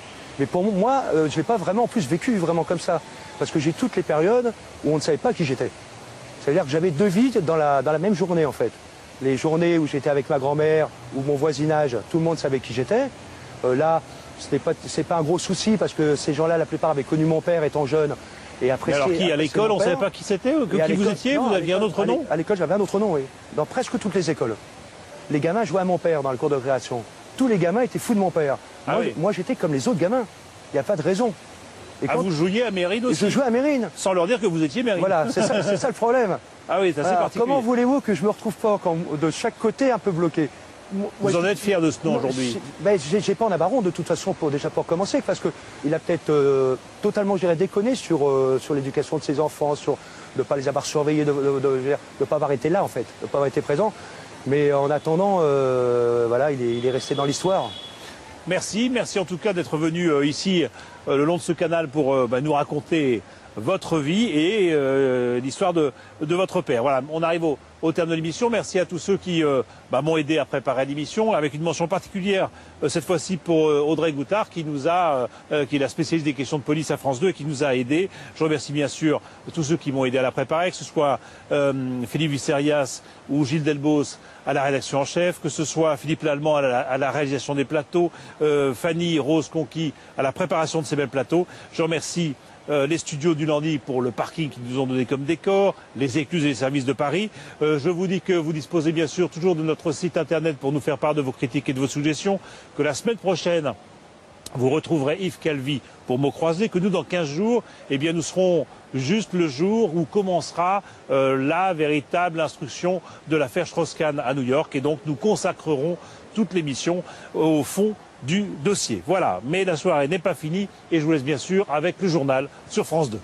Mais pour moi, je n'ai pas vraiment, en plus, vécu vraiment comme ça. Parce que j'ai toutes les périodes où on ne savait pas qui j'étais. C'est-à-dire que j'avais 2 vies dans la même journée, en fait. Les journées où j'étais avec ma grand-mère ou mon voisinage, tout le monde savait qui j'étais. Là, c'est pas un gros souci parce que ces gens-là, la plupart avaient connu mon père étant jeune et apprécié. Alors qui, à l'école, on ne savait pas qui c'était? Qui vous étiez? Vous aviez un autre nom? À l'école, j'avais un autre nom, oui. Dans presque toutes les écoles. Les gamins jouaient à mon père dans le cours de création. Tous les gamins étaient fous de mon père. Moi, j'étais comme les autres gamins. Il n'y a pas de raison. Et vous jouiez à Mérine aussi? Je jouais à Mérine. Sans leur dire que vous étiez Mérine. Voilà, c'est ça le problème. Ah oui, c'est assez particulier. Comment voulez-vous que je me retrouve pas de chaque côté un peu bloqué? Vous en êtes fier de ce nom aujourd'hui? J'ai pas en abaron de toute façon déjà pour commencer, parce qu'il a peut-être totalement déconné sur l'éducation de ses enfants, sur de ne pas les avoir surveillés, de ne pas avoir été là en fait, de ne pas avoir été présent. Mais en attendant, voilà, il est resté dans l'histoire. Merci en tout cas d'être venu ici le long de ce canal pour nous raconter votre vie et l'histoire de votre père. Voilà, on arrive au terme de l'émission. Merci à tous ceux qui m'ont aidé à préparer l'émission, avec une mention particulière cette fois-ci pour Audrey Goutard qui est la spécialiste des questions de police à France 2 et qui nous a aidés. Je remercie bien sûr tous ceux qui m'ont aidé à la préparer, que ce soit Philippe Visserias ou Gilles Delbos à la rédaction en chef, que ce soit Philippe Lallemand à la réalisation des plateaux, Fanny Rose Conqui à la préparation de ces mêmes plateaux. Je remercie les studios du Lundi pour le parking qu'ils nous ont donné comme décor, les écluses et les services de Paris. Je vous dis que vous disposez bien sûr toujours de notre site internet pour nous faire part de vos critiques et de vos suggestions, que la semaine prochaine, vous retrouverez Yves Calvi pour mots croisés, que nous, dans 15 jours, eh bien, nous serons juste le jour où commencera la véritable instruction de l'affaire Strauss-Kahn à New York. Et donc, nous consacrerons toute l'émission au fond du dossier. Voilà, mais la soirée n'est pas finie et je vous laisse bien sûr avec le journal sur France 2.